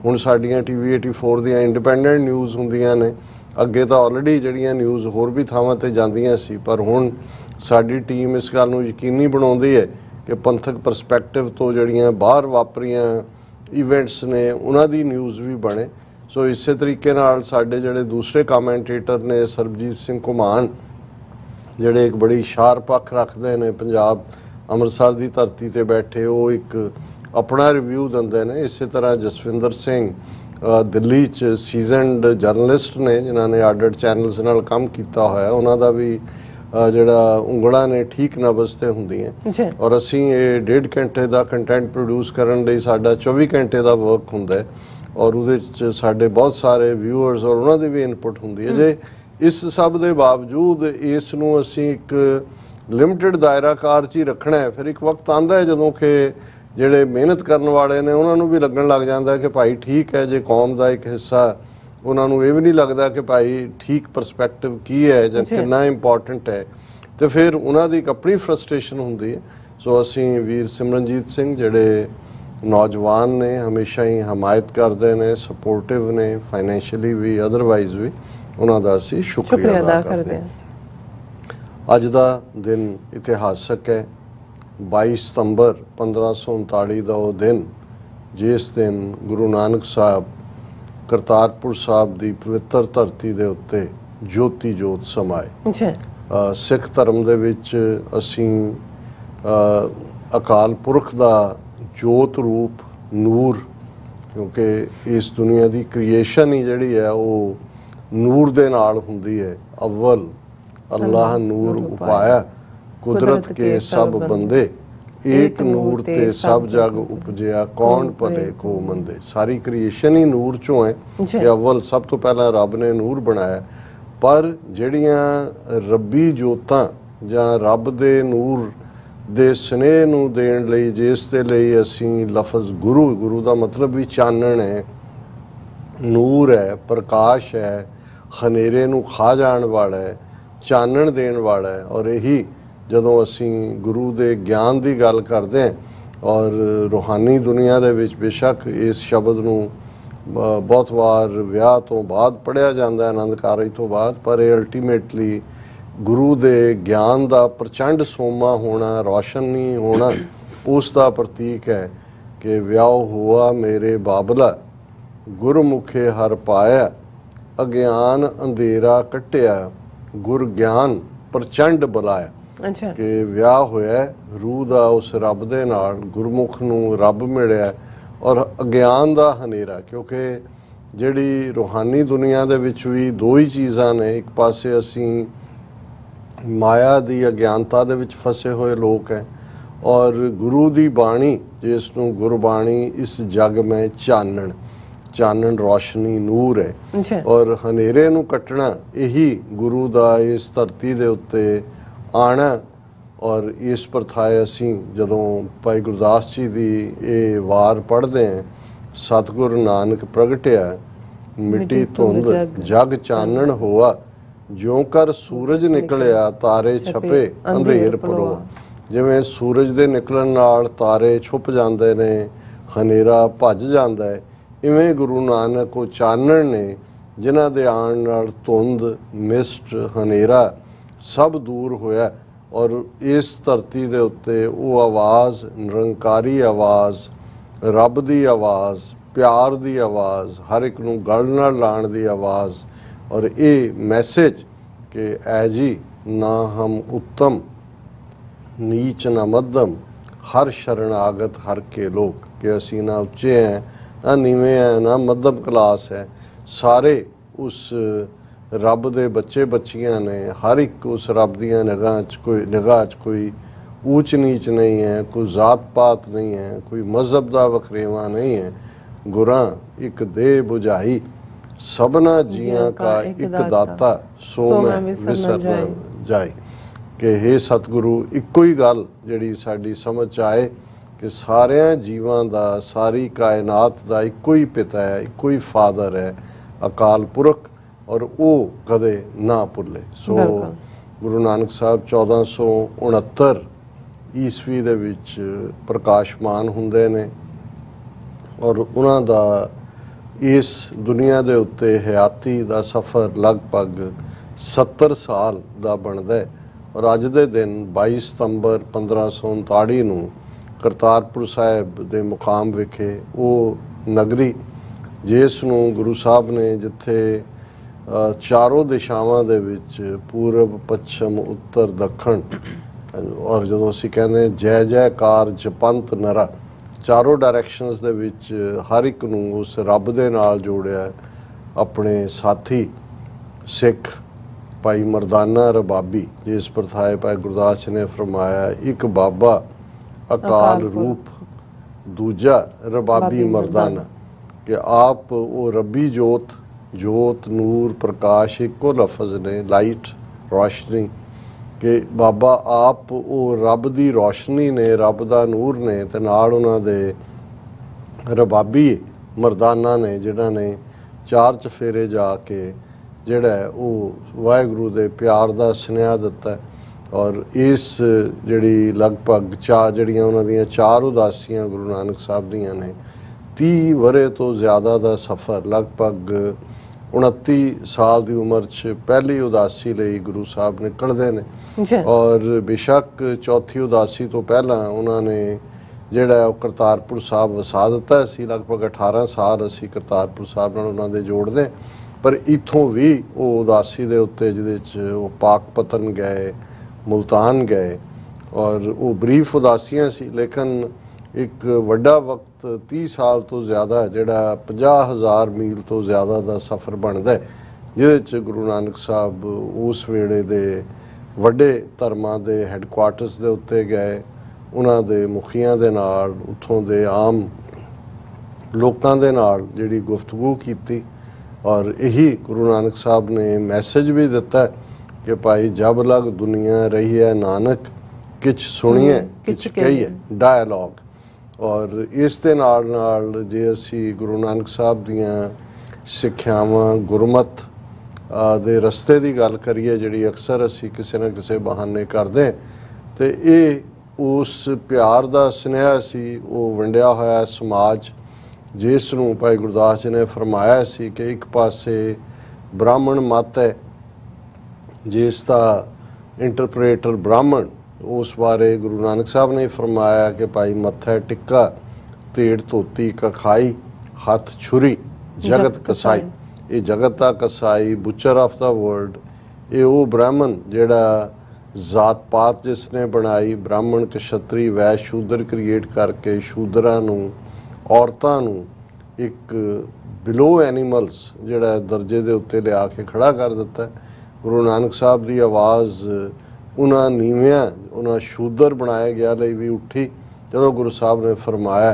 ਹੁਣ ਸਾਡੀਆਂ TV 84 ਦੀਆਂ ਇੰਡੀਪੈਂਡੈਂਟ ਨਿਊਜ਼ ਹੁੰਦੀਆਂ ਨੇ, ਅੱਗੇ ਤਾਂ ਆਲਰੇਡੀ ਜਿਹੜੀਆਂ ਨਿਊਜ਼ ਹੋਰ ਵੀ ਥਾਵਾਂ ਤੇ ਜਾਂਦੀਆਂ ਸੀ, ਪਰ ਹੁਣ ਸਾਡੀ ਟੀਮ ਇਸ ਗੱਲ ਨੂੰ ਯਕੀਨੀ ਬਣਾਉਂਦੀ ਹੈ ਕਿ ਪੰਥਕ ਪਰਸਪੈਕਟਿਵ ਤੋਂ ਜਿਹੜੀਆਂ ਬਾਹਰ ਵਾਪਰੀਆਂ ਇਵੈਂਟਸ ਨੇ ਉਹਨਾਂ ਦੀ ਨਿਊਜ਼ ਵੀ ਬਣੇ। ਸੋ ਇਸੇ ਤਰੀਕੇ ਨਾਲ ਸਾਡੇ ਜਿਹੜੇ ਦੂਸਰੇ ਕਮੈਂਟੇਟਰ ਨੇ, ਸਰਬਜੀਤ ਸਿੰਘ ਘੁਮਾਣ ਜਿਹੜੇ ਇੱਕ ਬੜੀ ਸ਼ਾਰਪ ਅੱਖ ਰੱਖਦੇ ਨੇ, ਪੰਜਾਬ ਅੰਮ੍ਰਿਤਸਰ ਦੀ ਧਰਤੀ ਤੇ ਬੈਠੇ, ਉਹ ਇੱਕ ਆਪਣਾ ਰਿਵਿਊ ਦਿੰਦੇ ਨੇ। ਇਸੇ ਤਰ੍ਹਾਂ ਜਸਵਿੰਦਰ ਸਿੰਘ ਦਿੱਲੀ 'ਚ ਸੀਜ਼ਨਡ ਜਰਨਲਿਸਟ ਨੇ ਜਿਨ੍ਹਾਂ ਨੇ ਅੱਡ-ਅੱਡ ਚੈਨਲਸ ਨਾਲ ਕੰਮ ਕੀਤਾ ਹੋਇਆ, ਉਹਨਾਂ ਦਾ ਵੀ ਜਿਹੜਾ ਉਂਗਲਾਂ ਨੇ ਠੀਕ ਨਬਜ਼ ਤੇ ਹੁੰਦੀਆਂ। ਔਰ ਅਸੀਂ ਇਹ 1.5 ਘੰਟੇ ਦਾ ਕੰਟੈਂਟ ਪ੍ਰੋਡਿਊਸ ਕਰਨ ਲਈ ਸਾਡਾ 24 ਘੰਟੇ ਦਾ ਵਰਕ ਹੁੰਦਾ ਹੈ। ਔਰ ਉਹਦੇ 'ਚ ਸਾਡੇ ਬਹੁਤ ਸਾਰੇ ਵਿਊਅਰਸ ਔਰ ਉਹਨਾਂ ਦੀ ਵੀ ਇਨਪੁਟ ਹੁੰਦੀ ਹੈ। ਜੇ ਇਸ ਸਭ ਦੇ ਬਾਵਜੂਦ ਇਸ ਨੂੰ ਅਸੀਂ ਇੱਕ ਲਿਮਟਿਡ ਦਾਇਰਾਕਾਰ 'ਚ ਹੀ ਰੱਖਣਾ ਹੈ, ਫਿਰ ਇੱਕ ਵਕਤ ਆਉਂਦਾ ਹੈ ਜਦੋਂ ਕਿ ਜਿਹੜੇ ਮਿਹਨਤ ਕਰਨ ਵਾਲੇ ਨੇ ਉਹਨਾਂ ਨੂੰ ਵੀ ਲੱਗਣ ਲੱਗ ਜਾਂਦਾ ਕਿ ਭਾਈ ਠੀਕ ਹੈ, ਜੇ ਕੌਮ ਦਾ ਇੱਕ ਹਿੱਸਾ ਉਹਨਾਂ ਨੂੰ ਇਹ ਵੀ ਨਹੀਂ ਲੱਗਦਾ ਕਿ ਭਾਈ ਠੀਕ ਪਰਸਪੈਕਟਿਵ ਕੀ ਹੈ ਜਾਂ ਕਿੰਨਾ ਇੰਪੋਰਟੈਂਟ ਹੈ, ਤੇ ਫਿਰ ਉਹਨਾਂ ਦੀ ਇੱਕ ਆਪਣੀ ਫਰਸਟ੍ਰੇਸ਼ਨ ਹੁੰਦੀ ਹੈ। ਸੋ ਅਸੀਂ ਵੀਰ ਸਿਮਰਨਜੀਤ ਸਿੰਘ ਜਿਹੜੇ ਨੌਜਵਾਨ ਨੇ, ਹਮੇਸ਼ਾ ਹੀ ਹਮਾਇਤ ਕਰਦੇ ਨੇ, ਸਪੋਰਟਿਵ ਨੇ, ਫਾਈਨੈਂਸ਼ੀਅਲੀ ਵੀ ਅਦਰਵਾਈਜ਼ ਵੀ, ਉਹਨਾਂ ਦਾ ਅਸੀਂ ਸ਼ੁਕਰੀਆ ਅਦਾ ਕਰਦੇ ਹਾਂ। ਅੱਜ ਦਾ ਦਿਨ ਇਤਿਹਾਸਕ ਹੈ। 22 ਸਤੰਬਰ 1539 ਦਾ ਉਹ ਦਿਨ ਜਿਸ ਦਿਨ ਗੁਰੂ ਨਾਨਕ ਸਾਹਿਬ ਕਰਤਾਰਪੁਰ ਸਾਹਿਬ ਦੀ ਪਵਿੱਤਰ ਧਰਤੀ ਦੇ ਉੱਤੇ ਜੋਤੀ ਜੋਤ ਸਮਾਏ। ਸਿੱਖ ਧਰਮ ਦੇ ਵਿੱਚ ਅਸੀਂ ਅਕਾਲ ਪੁਰਖ ਦਾ ਜੋਤ ਰੂਪ ਨੂਰ, ਕਿਉਂਕਿ ਇਸ ਦੁਨੀਆ ਦੀ ਕ੍ਰੀਏਸ਼ਨ ਹੀ ਜਿਹੜੀ ਹੈ ਉਹ ਨੂਰ ਦੇ ਨਾਲ ਹੁੰਦੀ ਹੈ। ਅਵਲ ਅੱਲਾਹ ਨੂਰ ਉਪਾਇਆ, ਕੁਦਰਤ ਕੇ ਸਭ ਬੰਦੇ, ਏਕ ਨੂਰ ਤੇ ਸਭ ਜਗ ਉਪਜਿਆ, ਕੌਣ ਭਲੇ ਕੋ ਮੰਦੇ। ਸਾਰੀ ਕ੍ਰੀਏਸ਼ਨ ਹੀ ਨੂਰ ਚੋਂ ਹੈ ਕਿ ਅਵਲ ਸਭ ਤੋਂ ਪਹਿਲਾਂ ਰੱਬ ਨੇ ਨੂਰ ਬਣਾਇਆ। ਪਰ ਜਿਹੜੀਆਂ ਰੱਬੀ ਜੋਤਾਂ ਜਾਂ ਰੱਬ ਦੇ ਨੂਰ ਦੇ ਸਨੇਹ ਨੂੰ ਦੇਣ ਲਈ, ਜਿਸ ਦੇ ਲਈ ਅਸੀਂ ਲਫ਼ਜ਼ ਗੁਰੂ ਦਾ ਮਤਲਬ ਵੀ ਚਾਨਣ ਹੈ, ਨੂਰ ਹੈ, ਪ੍ਰਕਾਸ਼ ਹੈ, ਹਨੇਰੇ ਨੂੰ ਖਾ ਜਾਣ ਵਾਲਾ ਹੈ, ਚਾਨਣ ਦੇਣ ਵਾਲਾ ਹੈ। ਔਰ ਇਹੀ ਜਦੋਂ ਅਸੀਂ ਗੁਰੂ ਦੇ ਗਿਆਨ ਦੀ ਗੱਲ ਕਰਦੇ ਹਾਂ, ਔਰ ਰੂਹਾਨੀ ਦੁਨੀਆ ਦੇ ਵਿੱਚ ਬੇਸ਼ੱਕ ਇਸ ਸ਼ਬਦ ਨੂੰ ਬਹੁਤ ਵਾਰ ਵਿਆਹ ਤੋਂ ਬਾਅਦ ਪੜ੍ਹਿਆ ਜਾਂਦਾ, ਆਨੰਦ ਕਾਰਜ ਤੋਂ ਬਾਅਦ, ਪਰ ਇਹ ਅਲਟੀਮੇਟਲੀ ਗੁਰੂ ਦੇ ਗਿਆਨ ਦਾ ਪ੍ਰਚੰਡ ਸੋਮਾ ਹੋਣਾ, ਰੌਸ਼ਨੀ ਹੋਣਾ, ਉਸ ਦਾ ਪ੍ਰਤੀਕ ਹੈ ਕਿ ਵਿਆਹ ਹੋਆ ਮੇਰੇ ਬਾਬਲਾ, ਗੁਰਮੁਖੇ ਹਰ ਪਾਇਆ, ਅਗਿਆਨ ਅੰਧੇਰਾ ਕੱਟਿਆ, ਗੁਰ ਗਿਆਨ ਪ੍ਰਚੰਡ ਬੁਲਾਇਆ। ਕਿ ਵਿਆਹ ਹੋਇਆ ਰੂਹ ਦਾ ਉਸ ਰੱਬ ਦੇ ਨਾਲ, ਗੁਰਮੁਖ ਨੂੰ ਰੱਬ ਮਿਲਿਆ, ਔਰ ਅਗਿਆਨ ਦਾ ਹਨੇਰਾ, ਕਿਉਂਕਿ ਜਿਹੜੀ ਰੂਹਾਨੀ ਦੁਨੀਆ ਦੇ ਵਿੱਚ ਵੀ ਦੋ ਹੀ ਚੀਜ਼ਾਂ ਨੇ। ਇੱਕ ਪਾਸੇ ਅਸੀਂ ਮਾਇਆ ਦੀ ਅਗਿਆਨਤਾ ਦੇ ਵਿੱਚ ਫਸੇ ਹੋਏ ਲੋਕ ਹੈ, ਔਰ ਗੁਰੂ ਦੀ ਬਾਣੀ ਜਿਸ ਨੂੰ ਗੁਰਬਾਣੀ ਇਸ ਜਗ ਮੈਂ ਚਾਨਣ ਰੌਸ਼ਨੀ ਨੂਰ ਹੈ। ਔਰ ਹਨੇਰੇ ਨੂੰ ਕੱਟਣਾ, ਇਹੀ ਗੁਰੂ ਦਾ ਇਸ ਧਰਤੀ ਦੇ ਉੱਤੇ ਆਣਾ। ਔਰ ਇਸ ਪ੍ਰਥਾਏ ਅਸੀਂ ਜਦੋਂ ਭਾਈ ਗੁਰਦਾਸ ਜੀ ਦੀ ਇਹ ਵਾਰ ਪੜ੍ਹਦੇ ਹਾਂ, ਸਤਿਗੁਰ ਨਾਨਕ ਪ੍ਰਗਟਿਆ, ਮਿੱਟੀ ਧੁੰਦ ਜਗ ਚਾਨਣ ਹੋਆ, ਜਿਉਂ ਕਰ ਸੂਰਜ ਨਿਕਲਿਆ, ਤਾਰੇ ਛਪੇ ਅੰਧੇਰ ਪਰੋਆ। ਜਿਵੇਂ ਸੂਰਜ ਦੇ ਨਿਕਲਣ ਨਾਲ ਤਾਰੇ ਛੁਪ ਜਾਂਦੇ ਨੇ, ਹਨੇਰਾ ਭੱਜ ਜਾਂਦਾ ਹੈ, ਇਵੇਂ ਗੁਰੂ ਨਾਨਕ ਉਹ ਚਾਨਣ ਨੇ ਜਿਨ੍ਹਾਂ ਦੇ ਆਉਣ ਨਾਲ ਧੁੰਦ, ਮਿਸਟ, ਹਨੇਰਾ ਸਭ ਦੂਰ ਹੋਇਆ। ਔਰ ਇਸ ਧਰਤੀ ਦੇ ਉੱਤੇ ਉਹ ਆਵਾਜ਼, ਨਿਰੰਕਾਰੀ ਆਵਾਜ਼, ਰੱਬ ਦੀ ਆਵਾਜ਼, ਪਿਆਰ ਦੀ ਆਵਾਜ਼, ਹਰ ਇੱਕ ਨੂੰ ਗਲ ਨਾਲ ਲਾਉਣ ਦੀ ਆਵਾਜ਼, ਔਰ ਇਹ ਮੈਸੇਜ ਕਿ ਐ ਜੀ ਨਾ ਹਮ ਉੱਤਮ ਨੀਚ ਨਾ ਮੱਧਮ, ਹਰ ਸ਼ਰਨਾਗਤ ਹਰ ਕੇ ਲੋਕ, ਕਿ ਅਸੀਂ ਨਾ ਉੱਚੇ ਹੈ ਨਾ ਨੀਵੇਂ ਹੈ ਨਾ ਮੱਧਮ ਕਲਾਸ ਹੈ, ਸਾਰੇ ਉਸ ਰੱਬ ਦੇ ਬੱਚੇ ਬੱਚੀਆਂ ਨੇ। ਹਰ ਇੱਕ ਉਸ ਰੱਬ ਦੀਆਂ ਨਿਗਾਹ 'ਚ ਕੋਈ ਊਚ ਨੀਚ ਨਹੀਂ ਹੈ, ਕੋਈ ਜ਼ਾਤ ਪਾਤ ਨਹੀਂ ਹੈ, ਕੋਈ ਮਜ਼ਹਬ ਦਾ ਵਖਰੇਵਾ ਨਹੀਂ ਹੈ। ਗੁਰਾਂ ਇੱਕ ਦੇਹ ਬੁਝਾਈ, ਸਭਨਾ ਜੀਆਂ ਕਾ ਇੱਕ ਦਾਤਾ, ਸੋ ਮੈਂ ਵਿਸਰ ਨਾ ਜਾਏ। ਕਿ ਹੇ ਸਤਿਗੁਰੂ, ਇੱਕੋ ਹੀ ਗੱਲ ਜਿਹੜੀ ਸਾਡੀ ਸਮਝ 'ਚ ਆਏ ਕਿ ਸਾਰਿਆਂ ਜੀਵਾਂ ਦਾ, ਸਾਰੀ ਕਾਇਨਾਤ ਦਾ ਇੱਕੋ ਹੀ ਪਿਤਾ ਹੈ, ਇੱਕੋ ਹੀ ਫਾਦਰ ਹੈ, ਅਕਾਲ ਪੁਰਖ, ਔਰ ਉਹ ਕਦੇ ਨਾ ਭੁੱਲੇ। ਸੋ ਗੁਰੂ ਨਾਨਕ ਸਾਹਿਬ 1469 ਈਸਵੀ ਦੇ ਵਿੱਚ ਪ੍ਰਕਾਸ਼ਮਾਨ ਹੁੰਦੇ ਨੇ, ਔਰ ਉਹਨਾਂ ਦਾ ਇਸ ਦੁਨੀਆ ਦੇ ਉੱਤੇ ਹਯਾਤੀ ਦਾ ਸਫ਼ਰ ਲਗਭਗ 70 ਸਾਲ ਦਾ ਬਣਦਾ ਹੈ। ਔਰ ਅੱਜ ਦੇ ਦਿਨ 22 ਸਤੰਬਰ 1539 ਨੂੰ ਕਰਤਾਰਪੁਰ ਸਾਹਿਬ ਦੇ ਮੁਕਾਮ ਵਿਖੇ ਉਹ ਨਗਰੀ, ਜਿਸ ਨੂੰ ਗੁਰੂ ਸਾਹਿਬ ਨੇ, ਜਿੱਥੇ ਚਾਰੋਂ ਦਿਸ਼ਾਵਾਂ ਦੇ ਵਿੱਚ ਪੂਰਬ, ਪੱਛਮ, ਉੱਤਰ, ਦੱਖਣ, ਔਰ ਜਦੋਂ ਅਸੀਂ ਕਹਿੰਦੇ ਜੈ ਜੈਕਾਰ ਜਪੰਤ ਨਰਾ, ਚਾਰੋਂ ਡਾਇਰੈਕਸ਼ਨਸ ਦੇ ਵਿੱਚ ਹਰ ਇੱਕ ਨੂੰ ਉਸ ਰੱਬ ਦੇ ਨਾਲ ਜੋੜਿਆ। ਆਪਣੇ ਸਾਥੀ ਸਿੱਖ ਭਾਈ ਮਰਦਾਨਾ ਰਬਾਬੀ, ਜਿਸ ਪ੍ਰਥਾਏ ਭਾਈ ਗੁਰਦਾਸ ਨੇ ਫਰਮਾਇਆ, ਇੱਕ ਬਾਬਾ ਅਕਾਲ ਰੂਪ, ਦੂਜਾ ਰਬਾਬੀ ਮਰਦਾਨਾ, कि आप वो रब्बी जोत, जोत नूर प्रकाश इक्को लफज ने, लाइट रोशनी, कि बाबा आप वो रब दी रोशनी ने, रब दा नूर ने, ते नाल उन्हां दे रबाबी मरदाना ने जिन्हां ने चार चफेरे जाके जिहड़ा है वो वाहिगुरू दे प्यार दा सुनेहा दिता है। और इस जिहड़ी लगभग जिहड़ियां उन्हां दियां चार उदासियां गुरु नानक साहब दियां ने, 30 वरे तो ज़्यादा दा सफ़र, लगभग 29 साल की उम्र च पहली उदासी लई गुरु साहब निकलते हैं। और बेशक चौथी उदासी तो पहला उन्होंने जिहड़ा करतारपुर साहब वसा दिता सी। लगभग 18 साल असी करतारपुर साहब नाल उन्हां दे जोड़दे, पर इत्थों भी वो उदासी दे उत्ते जिहदे च वो पाकपतन गए, मुल्तान गए, और वो बरीफ उदासियां सी, लेकिन एक वड्डा वक्त 30 साल तो ज़्यादा जिहड़ा 50,000 मील तो ज़्यादा का सफ़र बनता है, जिहदे च गुरु नानक साहब उस वेले दे वड्डे धर्मां दे हैडकुआटर्स दे उत्ते गए, उन्हां दे मुखियां दे नाल, उत्थों दे आम लोकां दे नाल जिहड़ी गुफ्तगू कीती। और यही गुरु नानक साहब ने मैसेज भी दिता है कि भाई जब लग दुनिया रही है नानक, किछ सुनिए किछ कहिए, डायलॉग। और इस दे नाल जे असी गुरु नानक साहब दियां सिक्ख्यावां गुरमत दे रस्ते की गल करिए, जिहड़ी अक्सर असी किसी न किसी बहाने करते, तो ये उस प्यार का सुनेहा सी, वो वंडिया होया समाज, जिस नूं भाई गुरदास जी ने फरमाया सी कि एक पासे ब्राह्मण मत है जिसका इंटरप्रेटर ब्राह्मण, उस बारे गुरु नानक साहब ने फरमाया कि भाई मत्था टिक्का, तेड़ धोती कखाई, हथ छुरी, जगत कसाई। ये जगत का कसाई, बुचर ऑफ द वर्ल्ड, ये वो ब्राह्मण जिहड़ा जात पात जिसने बनाई, ब्राह्मण क्षत्री वैश्य शूद्र क्रिएट करके शूद्रां नूं, औरतां नूं एक बिलो एनीमल्स जिहड़ा दर्जे दे उत्ते लिया के खड़ा कर दिता है। गुरु नानक साहब की आवाज़ उन्हां नीवियां, उन्हां शूद्र बनाए गया लई भी उठी, जदों गुरु साहब ने फरमाया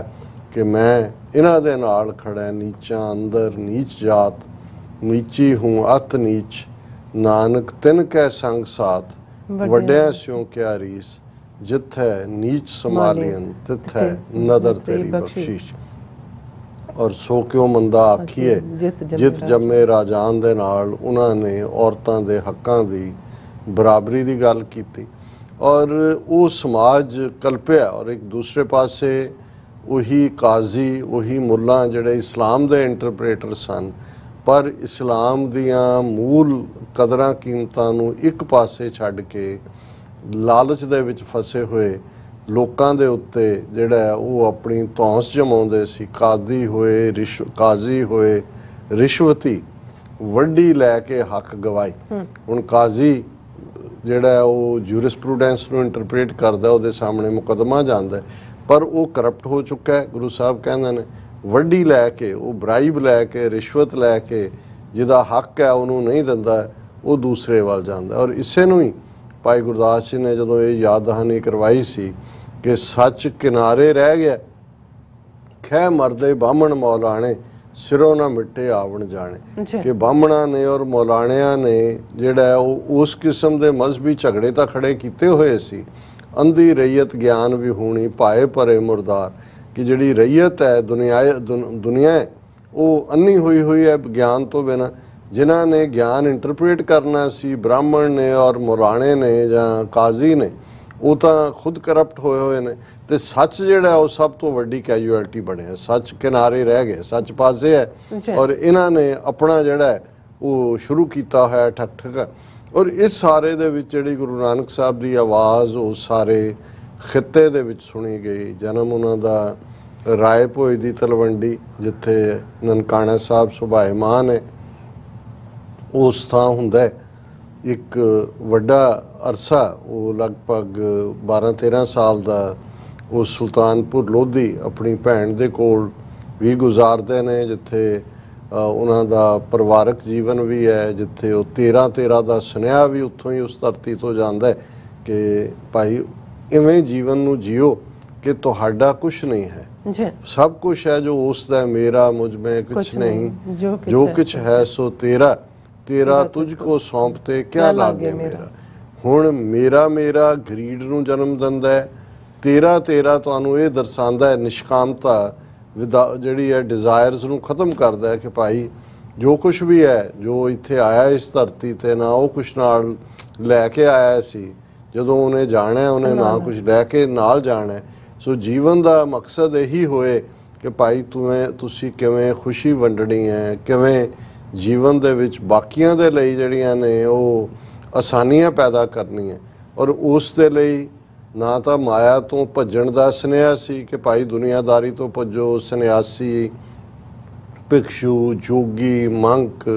कि मैं इन्हां दे नाल खड़ा, नीचा अंदर नीच जात, नीची हूँ अत नीच, नानक तिन कै संग साथ, वड्डियां स्यों क्या रीस, जिथे नीच संभालियन तिथे नदर तेरी बख्शिश। और सो क्यों मंदा आखिए जित जम्मे राजान दे नाल उन्हां ने औरतां दे हक्कां दी बराबरी की गल की। और वो समाज कल्पिया, और एक दूसरे पासे वही काजी, वही मुल्ला जिहड़े इस्लाम दे इंटरप्रेटर सन, पर इस्लाम दियां मूल कदरां कीमतां नूं एक पासे छड्ड के लालच दे विच फसे हुए लोकां दे उत्ते जिहड़ा है वो अपनी धौंस जमाउंदे सी। काजी होए रिश्वती वड्डी लैके हक गवाई। हुण काजी जिहड़ा है वो ज्यूरिस्प्रूडेंस नूं इंटरप्रेट करदा, उहदे सामने मुकदमा जांदा है, पर वो करप्ट हो चुका है। गुरु साहब कहंदे ने वड्डी लैके, वो ब्राइब लैके, रिश्वत लैके जिहदा हक है उन्होंने नहीं दिंदा, वो दूसरे वाल जांदा। और इसे नूं ही भाई गुरदास जी ने जदों ये याद दहानी करवाई सी कि सच किनारे रह गया, खै मरदे बामण मौलाने, सिरों ना मिट्टे आवण जाने। कि बामणा ने और मौलाणिया ने जिहड़ा है उस किस्म के मजहबी झगड़े तो खड़े किए हुए सी। अंधी रईयत ज्ञान भी होनी पाए परे मुरदार, कि जिहड़ी रईयत है दुनिया है वो अन्नी हुई है ज्ञान तो बिना। जिन्हां ने ज्ञान इंटरप्रेट करना सी, ब्राह्मण ने और मौलाने ने जां काजी ने, वो तो खुद करप्ट होए हुए ने। तो सच जिहड़ा वो सब तो वड्डी कैजुअलिटी बने, सच किनारे रह गए, सच पासे है। और इन्हां ने अपना जिहड़ा है वो शुरू किया है ठक ठक। और इस सारे दे विच जिहड़ी गुरु नानक साहब की आवाज़ वो सारे खिते दे विच सुनी गई। जन्म उन्हां दा राय भोई दी तलवंडी, जिथे ननकाना साहब सुभाएमान है, उस थां हुंदा एक वड्डा अरसा, वो लगभग 12-13 साल का वो सुल्तानपुर लोधी अपनी भैन दे कोल भी गुजारते हैं, जिथे उन्हां दा परिवारक जीवन भी है, जिथे वो 13-13 का सुनेहा भी उत्थों ही उस धरती तो जाता है कि भाई इवें जीवन नूं जियो कि तुहाडा कुछ नहीं है, जी सब कुछ है जो उसदा है, मेरा मुझ में कुछ नहीं, जो कुछ है सो तेरा, तेरा तुझको सौंपते क्या लागे मेरा। हुण मेरा मेरा ਗਰੀਡ ਨੂੰ ਜਨਮ ਦਿੰਦਾ ਹੈ, ਤੇਰਾ ਤੇਰਾ ਤੁਹਾਨੂੰ ਇਹ ਦਰਸਾਉਂਦਾ ਹੈ ਨਿਸ਼ਕਾਮਤਾ ਜਿਹੜੀ ਹੈ ਡਿਜ਼ਾਇਰਸ ਨੂੰ ਖਤਮ ਕਰਦਾ ਹੈ ਕਿ ਭਾਈ ਜੋ ਕੁਝ ਵੀ ਹੈ, ਜੋ ਇੱਥੇ ਆਇਆ ਇਸ ਧਰਤੀ ਤੇ ਨਾ ਉਹ ਕੁਛ ਨਾਲ ਲੈ ਕੇ ਆਇਆ ਸੀ, ਜਦੋਂ ਉਹਨੇ ਜਾਣਾ ਉਹਨੇ ਨਾ ਕੁਝ ਲੈ ਕੇ ਨਾਲ ਜਾਣਾ। ਸੋ ਜੀਵਨ ਦਾ ਮਕਸਦ ਇਹੀ ਹੋਏ ਕਿ ਭਾਈ ਤੁਸੀਂ ਕਿਵੇਂ ਖੁਸ਼ੀ ਵੰਡਣੀ ਹੈ, ਕਿਵੇਂ ਜੀਵਨ ਦੇ ਵਿੱਚ ਬਾਕੀਆਂ ਦੇ ਲਈ ਜਿਹੜੀਆਂ ਨੇ ਉਹ ਆਸਾਨੀਆਂ ਪੈਦਾ ਕਰਨੀਆਂ। ਔਰ ਉਸ ਦੇ ਲਈ ਨਾ ਤਾਂ ਮਾਇਆ ਤੋਂ ਭੱਜਣ ਦਾ ਸੁਨੇਹਾ ਸੀ ਕਿ ਭਾਈ ਦੁਨੀਆਦਾਰੀ ਤੋਂ ਭੱਜੋ, ਸੰਨਿਆਸੀ, ਭਿਕਸ਼ੂ, ਜੋਗੀ, ਮੰਕ,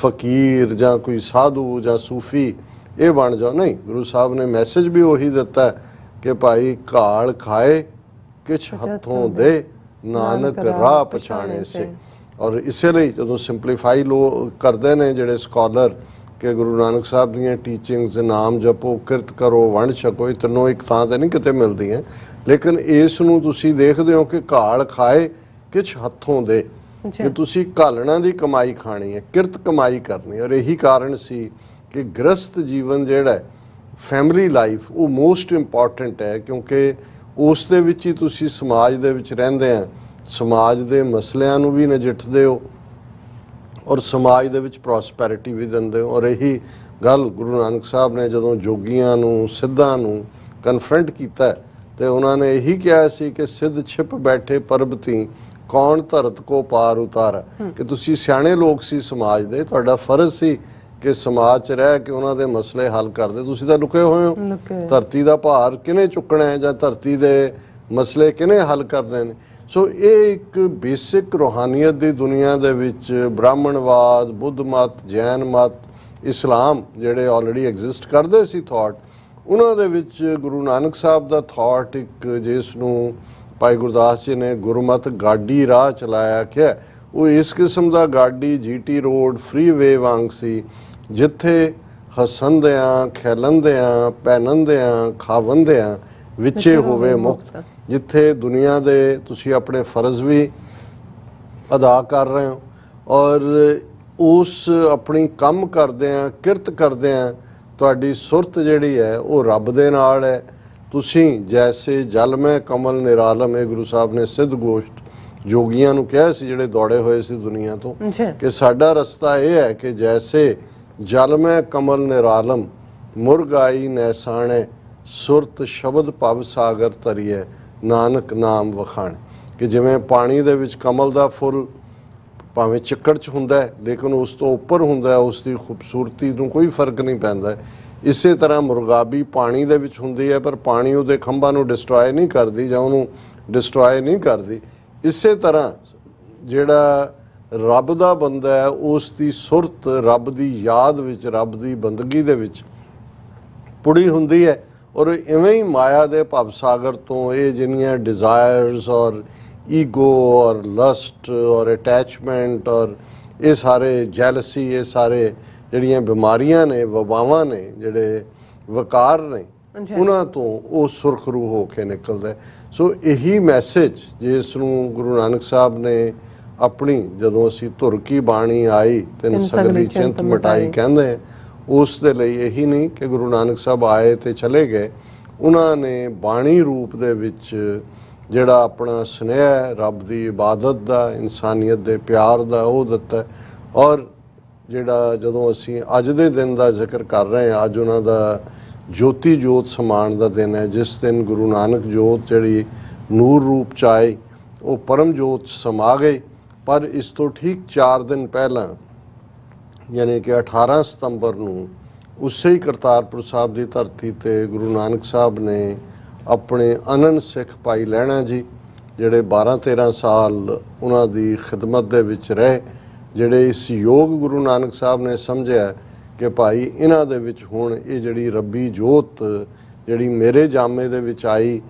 ਫਕੀਰ ਜਾਂ ਕੋਈ ਸਾਧੂ ਜਾਂ ਸੂਫੀ ਇਹ ਬਣ ਜਾਓ। ਨਹੀਂ, ਗੁਰੂ ਸਾਹਿਬ ਨੇ ਮੈਸੇਜ ਵੀ ਉਹੀ ਦਿੱਤਾ ਕਿ ਭਾਈ ਘਾਲ ਖਾਏ ਕਿਛ ਹੱਥੋਂ ਦੇ, ਨਾਨਕ ਰਾਹ ਪਛਾਣੇ ਸੇ। ਔਰ ਇਸੇ ਲਈ ਜਦੋਂ ਸਿੰਪਲੀਫਾਈ ਕਰਦੇ ਨੇ ਜਿਹੜੇ ਸਕਾਲਰ ਕਿ ਗੁਰੂ ਨਾਨਕ ਸਾਹਿਬ ਦੀਆਂ ਟੀਚਿੰਗਸ ਨਾਮ ਜਪੋ, ਕਿਰਤ ਕਰੋ, ਵੰਡ ਛਕੋ, ਇਹ ਤਿੰਨੋਂ ਇੱਕ ਥਾਂ ਤੇ ਨਹੀਂ ਕਿਤੇ ਮਿਲਦੀਆਂ, ਲੇਕਿਨ ਇਸ ਨੂੰ ਤੁਸੀਂ ਦੇਖਦੇ ਹੋ ਕਿ ਘਾਲ ਖਾਏ ਕਿਛ ਹੱਥੋਂ ਦੇ, ਕਿ ਤੁਸੀਂ ਘਾਲਣਾ ਦੀ ਕਮਾਈ ਖਾਣੀ ਹੈ, ਕਿਰਤ ਕਮਾਈ ਕਰਨੀ। ਔਰ ਇਹੀ ਕਾਰਨ ਸੀ ਕਿ ਗ੍ਰਸਤ ਜੀਵਨ ਜਿਹੜਾ ਫੈਮਿਲੀ ਲਾਈਫ ਉਹ ਮੋਸਟ ਇੰਪੋਰਟੈਂਟ ਹੈ, ਕਿਉਂਕਿ ਉਸ ਦੇ ਵਿੱਚ ਹੀ ਤੁਸੀਂ ਸਮਾਜ ਦੇ ਵਿੱਚ ਰਹਿੰਦੇ ਆ, ਸਮਾਜ ਦੇ ਮਸਲਿਆਂ ਨੂੰ ਵੀ ਨਜਿੱਠਦੇ ਹੋ ਔਰ ਸਮਾਜ ਦੇ ਵਿੱਚ ਪ੍ਰੋਸਪੈਰਿਟੀ ਵੀ ਦਿੰਦੇ ਹੋ। ਔਰ ਇਹੀ ਗੱਲ ਗੁਰੂ ਨਾਨਕ ਸਾਹਿਬ ਨੇ ਜਦੋਂ ਜੋਗੀਆਂ ਨੂੰ, ਸਿੱਧਾਂ ਨੂੰ ਕਨਫਰੰਟ ਕੀਤਾ ਤੇ ਉਹਨਾਂ ਨੇ ਇਹੀ ਕਿਹਾ ਸੀ ਕਿ ਸਿੱਧ ਛਿਪ ਬੈਠੇ ਪਰਬਤੀ, ਕੌਣ ਧਰਤ ਕੋ ਪਾਰ ਉਤਾਰਾ, ਕਿ ਤੁਸੀਂ ਸਿਆਣੇ ਲੋਕ ਸੀ ਸਮਾਜ ਦੇ, ਤੁਹਾਡਾ ਫਰਜ਼ ਸੀ ਕਿ ਸਮਾਜ 'ਚ ਰਹਿ ਕੇ ਉਹਨਾਂ ਦੇ ਮਸਲੇ ਹੱਲ ਕਰਦੇ। ਤੁਸੀਂ ਤਾਂ ਲੁਕੇ ਹੋਏ ਹੋ, ਧਰਤੀ ਦਾ ਭਾਰ ਕਿਹਨੇ ਚੁੱਕਣਾ ਹੈ ਜਾਂ ਧਰਤੀ ਦੇ ਮਸਲੇ ਕਿਹਨੇ ਹੱਲ ਕਰਨੇ ਨੇ। ਸੋ ਇਹ ਇੱਕ ਬੇਸਿਕ ਰੂਹਾਨੀਅਤ ਦੀ ਦੁਨੀਆ ਦੇ ਵਿੱਚ ਬ੍ਰਾਹਮਣਵਾਦ, ਬੁੱਧ ਮਤ, ਜੈਨ ਮਤ, ਇਸਲਾਮ ਜਿਹੜੇ ਆਲਰੇਡੀ ਐਗਜ਼ਿਸਟ ਕਰਦੇ ਸੀ ਥਾਟ, ਉਹਨਾਂ ਦੇ ਵਿੱਚ ਗੁਰੂ ਨਾਨਕ ਸਾਹਿਬ ਦਾ ਥਾਟ ਇੱਕ ਜਿਸ ਨੂੰ ਭਾਈ ਗੁਰਦਾਸ ਜੀ ਨੇ ਗੁਰਮਤ ਗਾਡੀ ਰਾਹ ਚਲਾਇਆ ਕਿ ਉਹ ਇਸ ਕਿਸਮ ਦਾ ਗਾਡੀ GT ਰੋਡ ਫ੍ਰੀਵੇ ਵਾਂਗ ਸੀ, ਜਿੱਥੇ ਹੱਸਣਦਿਆਂ, ਖੇਲਣਦਿਆਂ, ਪਹਿਨਣਦਿਆਂ, ਖਾਵੰਦਿਆਂ ਵਿੱਚੇ ਹੋਵੇ ਮੁਕਤ, ਜਿੱਥੇ ਦੁਨੀਆ ਦੇ ਤੁਸੀਂ ਆਪਣੇ ਫਰਜ਼ ਵੀ ਅਦਾ ਕਰ ਰਹੇ ਹੋ ਔਰ ਉਸ ਆਪਣੀ ਕੰਮ ਕਰਦਿਆਂ, ਕਿਰਤ ਕਰਦਿਆਂ ਤੁਹਾਡੀ ਸੁਰਤ ਜਿਹੜੀ ਹੈ ਉਹ ਰੱਬ ਦੇ ਨਾਲ ਹੈ। ਤੁਸੀਂ ਜੈਸੇ ਜਲ ਮੈਂ ਕਮਲ ਨਿਰਾਲਮ, ਇਹ ਗੁਰੂ ਸਾਹਿਬ ਨੇ ਸਿੱਧ ਗੋਸ਼ਟ ਜੋਗੀਆਂ ਨੂੰ ਕਿਹਾ ਸੀ ਜਿਹੜੇ ਦੌੜੇ ਹੋਏ ਸੀ ਦੁਨੀਆ ਤੋਂ, ਕਿ ਸਾਡਾ ਰਸਤਾ ਇਹ ਹੈ ਕਿ ਜੈਸੇ ਜਲ ਮੈਂ ਕਮਲ ਨਿਰਾਲਮ, ਮੁਰਗਾਈ ਨੈਸਾਣੇ, ਸੁਰਤ ਸ਼ਬਦ ਭਵ ਸਾਗਰ ਤਰੀਏ, ਨਾਨਕ ਨਾਮ ਵਖਾਣ। ਕਿ ਜਿਵੇਂ ਪਾਣੀ ਦੇ ਵਿੱਚ ਕਮਲ ਦਾ ਫੁੱਲ ਭਾਵੇਂ ਚਿੱਕੜ 'ਚ ਹੁੰਦਾ ਹੈ ਲੇਕਿਨ ਉਸ ਤੋਂ ਉੱਪਰ ਹੁੰਦਾ ਹੈ, ਉਸ ਦੀ ਖੂਬਸੂਰਤੀ ਨੂੰ ਕੋਈ ਫਰਕ ਨਹੀਂ ਪੈਂਦਾ। ਇਸੇ ਤਰ੍ਹਾਂ ਮੁਰਗਾਬੀ ਪਾਣੀ ਦੇ ਵਿੱਚ ਹੁੰਦੀ ਹੈ ਪਰ ਪਾਣੀ ਉਹਦੇ ਖੰਭਾਂ ਨੂੰ ਡਿਸਟਰੋਏ ਨਹੀਂ ਕਰਦੀ ਜਾਂ ਉਹਨੂੰ ਡਿਸਟਰੋਏ ਨਹੀਂ ਕਰਦੀ। ਇਸੇ ਤਰ੍ਹਾਂ ਜਿਹੜਾ ਰੱਬ ਦਾ ਬੰਦਾ ਹੈ ਉਸ ਦੀ ਸੁਰਤ ਰੱਬ ਦੀ ਯਾਦ ਵਿੱਚ, ਰੱਬ ਦੀ ਬੰਦਗੀ ਦੇ ਵਿੱਚ ਪੁੜੀ ਹੁੰਦੀ ਹੈ। ਔਰ ਇਵੇਂ ਹੀ ਮਾਇਆ ਦੇ ਭਵ ਸਾਗਰ ਤੋਂ ਇਹ ਜਿਹੜੀਆਂ ਡਿਜ਼ਾਇਰਸ ਔਰ ਈਗੋ ਔਰ ਲਸਟ ਔਰ ਅਟੈਚਮੈਂਟ ਔਰ ਇਹ ਸਾਰੇ ਜੈਲਸੀ, ਇਹ ਸਾਰੇ ਜਿਹੜੀਆਂ ਬਿਮਾਰੀਆਂ ਨੇ, ਵਬਾਵਾਂ ਨੇ, ਜਿਹੜੇ ਵਕਾਰ ਨੇ, ਉਹਨਾਂ ਤੋਂ ਉਹ ਸੁਰਖਰੂ ਹੋ ਕੇ ਨਿਕਲਦਾ। ਸੋ ਇਹੀ ਮੈਸੇਜ ਜਿਸ ਨੂੰ ਗੁਰੂ ਨਾਨਕ ਸਾਹਿਬ ਨੇ ਆਪਣੀ ਜਦੋਂ ਅਸੀਂ ਧੁਰ ਕੀ ਬਾਣੀ ਆਈ ਤਿੰਨ ਸਗਲੀ ਚਿੰਤ ਮਿਟਾਈ ਕਹਿੰਦੇ, ਉਸ ਦੇ ਲਈ ਇਹੀ ਨਹੀਂ ਕਿ ਗੁਰੂ ਨਾਨਕ ਸਾਹਿਬ ਆਏ ਤੇ ਚਲੇ ਗਏ, ਉਹਨਾਂ ਨੇ ਬਾਣੀ ਰੂਪ ਦੇ ਵਿੱਚ ਜਿਹੜਾ ਆਪਣਾ ਸੁਨੇਹਾ ਰੱਬ ਦੀ ਇਬਾਦਤ ਦਾ, ਇਨਸਾਨੀਅਤ ਦੇ ਪਿਆਰ ਦਾ ਉਹ ਦਿੱਤਾ। ਔਰ ਜਿਹੜਾ ਜਦੋਂ ਅਸੀਂ ਅੱਜ ਦੇ ਦਿਨ ਦਾ ਜ਼ਿਕਰ ਕਰ ਰਹੇ ਹਾਂ, ਅੱਜ ਉਹਨਾਂ ਦਾ ਜੋਤੀ ਜੋਤ ਸਮਾਨ ਦਾ ਦਿਨ ਹੈ, ਜਿਸ ਦਿਨ ਗੁਰੂ ਨਾਨਕ ਜੋਤ ਜਿਹੜੀ ਨੂਰ ਰੂਪ 'ਚ ਆਈ ਉਹ ਪਰਮ ਜੋਤ ਸਮਾ ਗਈ। ਪਰ ਇਸ ਤੋਂ ਠੀਕ 4 ਦਿਨ ਪਹਿਲਾਂ ਯਾਨੀ ਕਿ 18 ਸਤੰਬਰ ਨੂੰ ਉਸੇ ਹੀ ਕਰਤਾਰਪੁਰ ਸਾਹਿਬ ਦੀ ਧਰਤੀ ਤੇ ਗੁਰੂ ਨਾਨਕ ਸਾਹਿਬ ਨੇ ਆਪਣੇ ਅਨੰਨ ਸਿੱਖ ਭਾਈ ਲਹਿਣਾ ਜੀ, ਜਿਹੜੇ 12-13 ਸਾਲ ਉਹਨਾਂ ਦੀ ਖਿਦਮਤ ਦੇ ਵਿੱਚ ਰਹੇ, ਜਿਹੜੇ ਇਸ ਯੋਗ ਗੁਰੂ ਨਾਨਕ ਸਾਹਿਬ ਨੇ ਸਮਝਿਆ ਕਿ ਭਾਈ ਇਹਨਾਂ ਦੇ ਵਿੱਚ ਹੁਣ ਇਹ ਜਿਹੜੀ ਰੱਬੀ ਜੋਤ ਜਿਹੜੀ ਮੇਰੇ ਜਾਮੇ ਦੇ ਵਿੱਚ ਆਈ,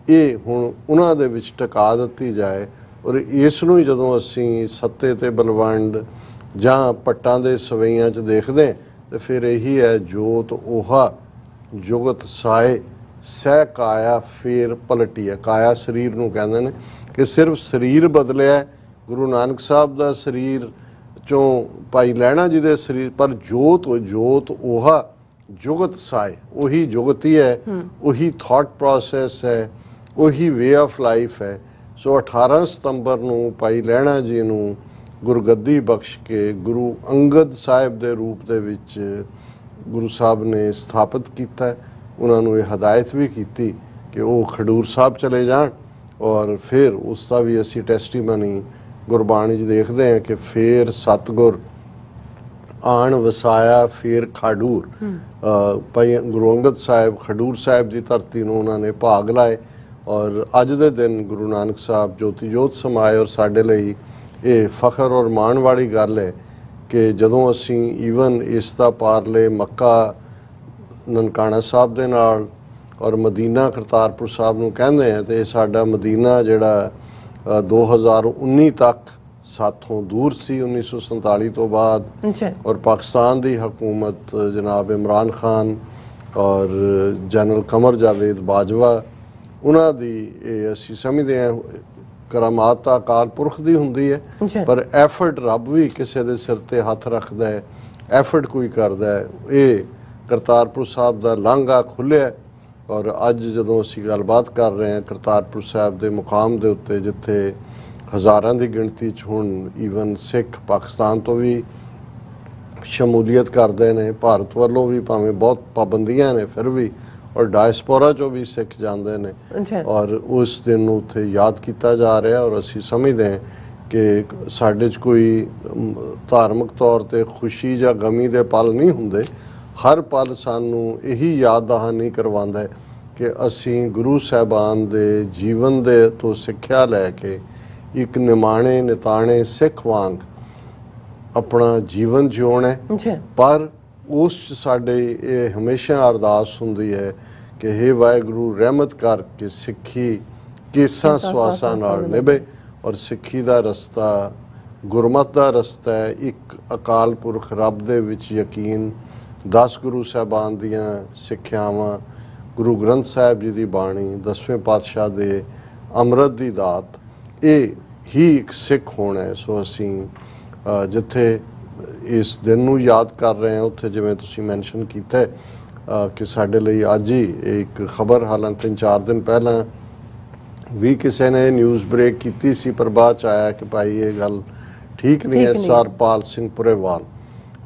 ਇਹ ਹੁਣ ਉਹਨਾਂ ਦੇ ਵਿੱਚ ਟਿਕਾ ਦਿੱਤੀ ਜਾਏ। ਔਰ ਇਸ ਨੂੰ ਹੀ ਜਦੋਂ ਅਸੀਂ ਸੱਤੇ ਤੇ ਬਲਵੰਡ ਜਾਂ ਪੱਟਾਂ ਦੇ ਸਵਈਆਂ 'ਚ ਦੇਖਦੇ ਤੇ ਫਿਰ ਇਹੀ ਹੈ ਜੋਤ ਓਹਾ ਜੁਗਤ ਸਾਏ ਸਹਿ ਕਾਇਆ ਫੇਰ ਪਲਟੀ ਹੈ। ਕਾਇਆ ਸਰੀਰ ਨੂੰ ਕਹਿੰਦੇ ਨੇ, ਕਿ ਸਿਰਫ ਸਰੀਰ ਬਦਲਿਆ, ਗੁਰੂ ਨਾਨਕ ਸਾਹਿਬ ਦਾ ਸਰੀਰ ਚੋਂ ਭਾਈ ਲਹਿਣਾ ਜੀ ਦੇ ਸਰੀਰ, ਪਰ ਜੋਤ ਉਹ ਜੁਗਤ ਸਾਏ, ਉਹੀ ਜੁਗਤ ਹੀ ਹੈ, ਉਹੀ ਥਾਟ ਪ੍ਰੋਸੈਸ ਹੈ, ਉਹੀ ਵੇ ਆਫ ਲਾਈਫ ਹੈ। ਸੋ 18 ਸਤੰਬਰ ਨੂੰ ਭਾਈ ਲਹਿਣਾ ਜੀ ਨੂੰ ਗੁਰਗੱਦੀ ਬਖਸ਼ ਕੇ ਗੁਰੂ ਅੰਗਦ ਸਾਹਿਬ ਦੇ ਰੂਪ ਦੇ ਵਿੱਚ ਗੁਰੂ ਸਾਹਿਬ ਨੇ ਸਥਾਪਿਤ ਕੀਤਾ। ਉਹਨਾਂ ਨੂੰ ਇਹ ਹਦਾਇਤ ਵੀ ਕੀਤੀ ਕਿ ਉਹ ਖਡੂਰ ਸਾਹਿਬ ਚਲੇ ਜਾਣ, ਔਰ ਫਿਰ ਉਸ ਦਾ ਵੀ ਅਸੀਂ ਟੈਸਟੀਮਨੀ ਗੁਰਬਾਣੀ 'ਚ ਦੇਖਦੇ ਹਾਂ ਕਿ ਫਿਰ ਸਤਿਗੁਰ ਆਣ ਵਸਾਇਆ ਫਿਰ ਖਾਡੂਰ। ਭਾਈ ਗੁਰੂ ਅੰਗਦ ਸਾਹਿਬ ਖਡੂਰ ਸਾਹਿਬ ਦੀ ਧਰਤੀ ਨੂੰ ਉਹਨਾਂ ਨੇ ਭਾਗ ਲਾਏ, ਔਰ ਅੱਜ ਦੇ ਦਿਨ ਗੁਰੂ ਨਾਨਕ ਸਾਹਿਬ ਜੋਤੀ ਜੋਤ ਸਮਾਏ। ਔਰ ਸਾਡੇ ਲਈ ਇਹ ਫਖਰ ਔਰ ਮਾਣ ਵਾਲੀ ਗੱਲ ਹੈ ਕਿ ਜਦੋਂ ਅਸੀਂ ਈਵਨ ਇਸ ਦਾ ਪਾਰਲੇ ਮੱਕਾ ਨਨਕਾਣਾ ਸਾਹਿਬ ਦੇ ਨਾਲ ਔਰ ਮਦੀਨਾ ਕਰਤਾਰਪੁਰ ਸਾਹਿਬ ਨੂੰ ਕਹਿੰਦੇ ਆ, ਤੇ ਸਾਡਾ ਮਦੀਨਾ ਜਿਹੜਾ 2019 ਤੱਕ ਸਾਥੋਂ ਦੂਰ ਸੀ, 1947 ਤੋਂ ਬਾਅਦ। ਔਰ ਪਾਕਿਸਤਾਨ ਦੀ ਹਕੂਮਤ ਜਨਾਬ ਇਮਰਾਨ ਖਾਨ ਔਰ ਜਨਰਲ ਕਮਰ ਜਾਵੇਦ ਬਾਜਵਾ, ਉਹਨਾਂ ਦੀ ਇਹ ਅਸੀਂ ਸਮਝਦੇ ਹਾਂ ਕਰਾਮਾਤ ਤਾਂ ਅਕਾਲ ਪੁਰਖ ਦੀ ਹੁੰਦੀ ਹੈ, ਪਰ ਐਫਰਟ ਰੱਬ ਵੀ ਕਿਸੇ ਦੇ ਸਿਰ ਤੇ ਹੱਥ ਰੱਖਦਾ ਹੈ, ਐਫਰਟ ਕੋਈ ਕਰਦਾ ਹੈ। ਇਹ ਕਰਤਾਰਪੁਰ ਸਾਹਿਬ ਦਾ ਲਾਂਘਾ ਖੁੱਲ੍ਹਿਆ, ਔਰ ਅੱਜ ਜਦੋਂ ਅਸੀਂ ਗੱਲਬਾਤ ਕਰ ਰਹੇ ਹਾਂ ਕਰਤਾਰਪੁਰ ਸਾਹਿਬ ਦੇ ਮੁਕਾਮ ਦੇ ਉੱਤੇ, ਜਿੱਥੇ ਹਜ਼ਾਰਾਂ ਦੀ ਗਿਣਤੀ 'ਚ ਹੁਣ ਈਵਨ ਸਿੱਖ ਪਾਕਿਸਤਾਨ ਤੋਂ ਵੀ ਸ਼ਮੂਲੀਅਤ ਕਰਦੇ ਨੇ, ਭਾਰਤ ਵੱਲੋਂ ਵੀ ਭਾਵੇਂ ਬਹੁਤ ਪਾਬੰਦੀਆਂ ਨੇ ਫਿਰ ਵੀ, ਔਰ ਡਾਇਸਪੋਰਾ 'ਚੋਂ ਵੀ ਸਿੱਖ ਜਾਂਦੇ ਨੇ, ਔਰ ਉਸ ਦਿਨ ਨੂੰ ਉੱਥੇ ਯਾਦ ਕੀਤਾ ਜਾ ਰਿਹਾ। ਔਰ ਅਸੀਂ ਸਮਝਦੇ ਹਾਂ ਕਿ ਸਾਡੇ 'ਚ ਕੋਈ ਧਾਰਮਿਕ ਤੌਰ 'ਤੇ ਖੁਸ਼ੀ ਜਾਂ ਗਮੀ ਦੇ ਪਲ ਨਹੀਂ ਹੁੰਦੇ, ਹਰ ਪਲ ਸਾਨੂੰ ਇਹੀ ਯਾਦ ਦਹਾਨੀ ਕਰਵਾਉਂਦਾ ਹੈ ਕਿ ਅਸੀਂ ਗੁਰੂ ਸਾਹਿਬਾਨ ਦੇ ਜੀਵਨ ਦੇ ਤੋਂ ਸਿੱਖਿਆ ਲੈ ਕੇ ਇੱਕ ਨਿਮਾਣੇ ਨਿਤਾਣੇ ਸਿੱਖ ਵਾਂਗ ਆਪਣਾ ਜੀਵਨ ਜਿਉਣਾ ਹੈ। ਪਰ ਉਸ 'ਚ ਸਾਡੇ ਇਹ ਹਮੇਸ਼ਾ ਅਰਦਾਸ ਹੁੰਦੀ ਹੈ ਕਿ ਹੇ ਵਾਹਿਗੁਰੂ ਰਹਿਮਤ ਕਰਕੇ ਸਿੱਖੀ ਕੇਸਾਂ ਸਵਾਸਾਂ ਨਾਲ ਨਿਭੇ, ਔਰ ਸਿੱਖੀ ਦਾ ਰਸਤਾ ਗੁਰਮਤਿ ਦਾ ਰਸਤਾ ਹੈ। ਇੱਕ ਅਕਾਲ ਪੁਰਖ ਰੱਬ ਦੇ ਵਿੱਚ ਯਕੀਨ, 10 ਗੁਰੂ ਸਾਹਿਬਾਨ ਦੀਆਂ ਸਿੱਖਿਆਵਾਂ, ਗੁਰੂ ਗ੍ਰੰਥ ਸਾਹਿਬ ਜੀ ਦੀ ਬਾਣੀ, 10ਵੇਂ ਪਾਤਸ਼ਾਹ ਦੇ ਅੰਮ੍ਰਿਤ ਦੀ ਦਾਤ, ਇਹ ਹੀ ਇੱਕ ਸਿੱਖ ਹੋਣਾ ਹੈ। ਸੋ ਅਸੀਂ ਜਿੱਥੇ ਇਸ ਦਿਨ ਨੂੰ ਯਾਦ ਕਰ ਰਹੇ ਹਾਂ, ਉੱਥੇ ਜਿਵੇਂ ਤੁਸੀਂ ਮੈਂਸ਼ਨ ਕੀਤਾ ਕਿ ਸਾਡੇ ਲਈ ਅੱਜ ਹੀ ਇੱਕ ਖਬਰ, ਹਾਲਾਂਕਿ 3-4 ਦਿਨ ਪਹਿਲਾਂ ਵੀ ਕਿਸੇ ਨੇ ਨਿਊਜ਼ ਬ੍ਰੇਕ ਕੀਤੀ ਸੀ, ਪਰ ਬਾਅਦ 'ਚ ਆਇਆ ਕਿ ਭਾਈ ਇਹ ਗੱਲ ਠੀਕ ਨਹੀਂ ਹੈ। ਸਰਪਾਲ ਸਿੰਘ ਪੁਰੇਵਾਲ,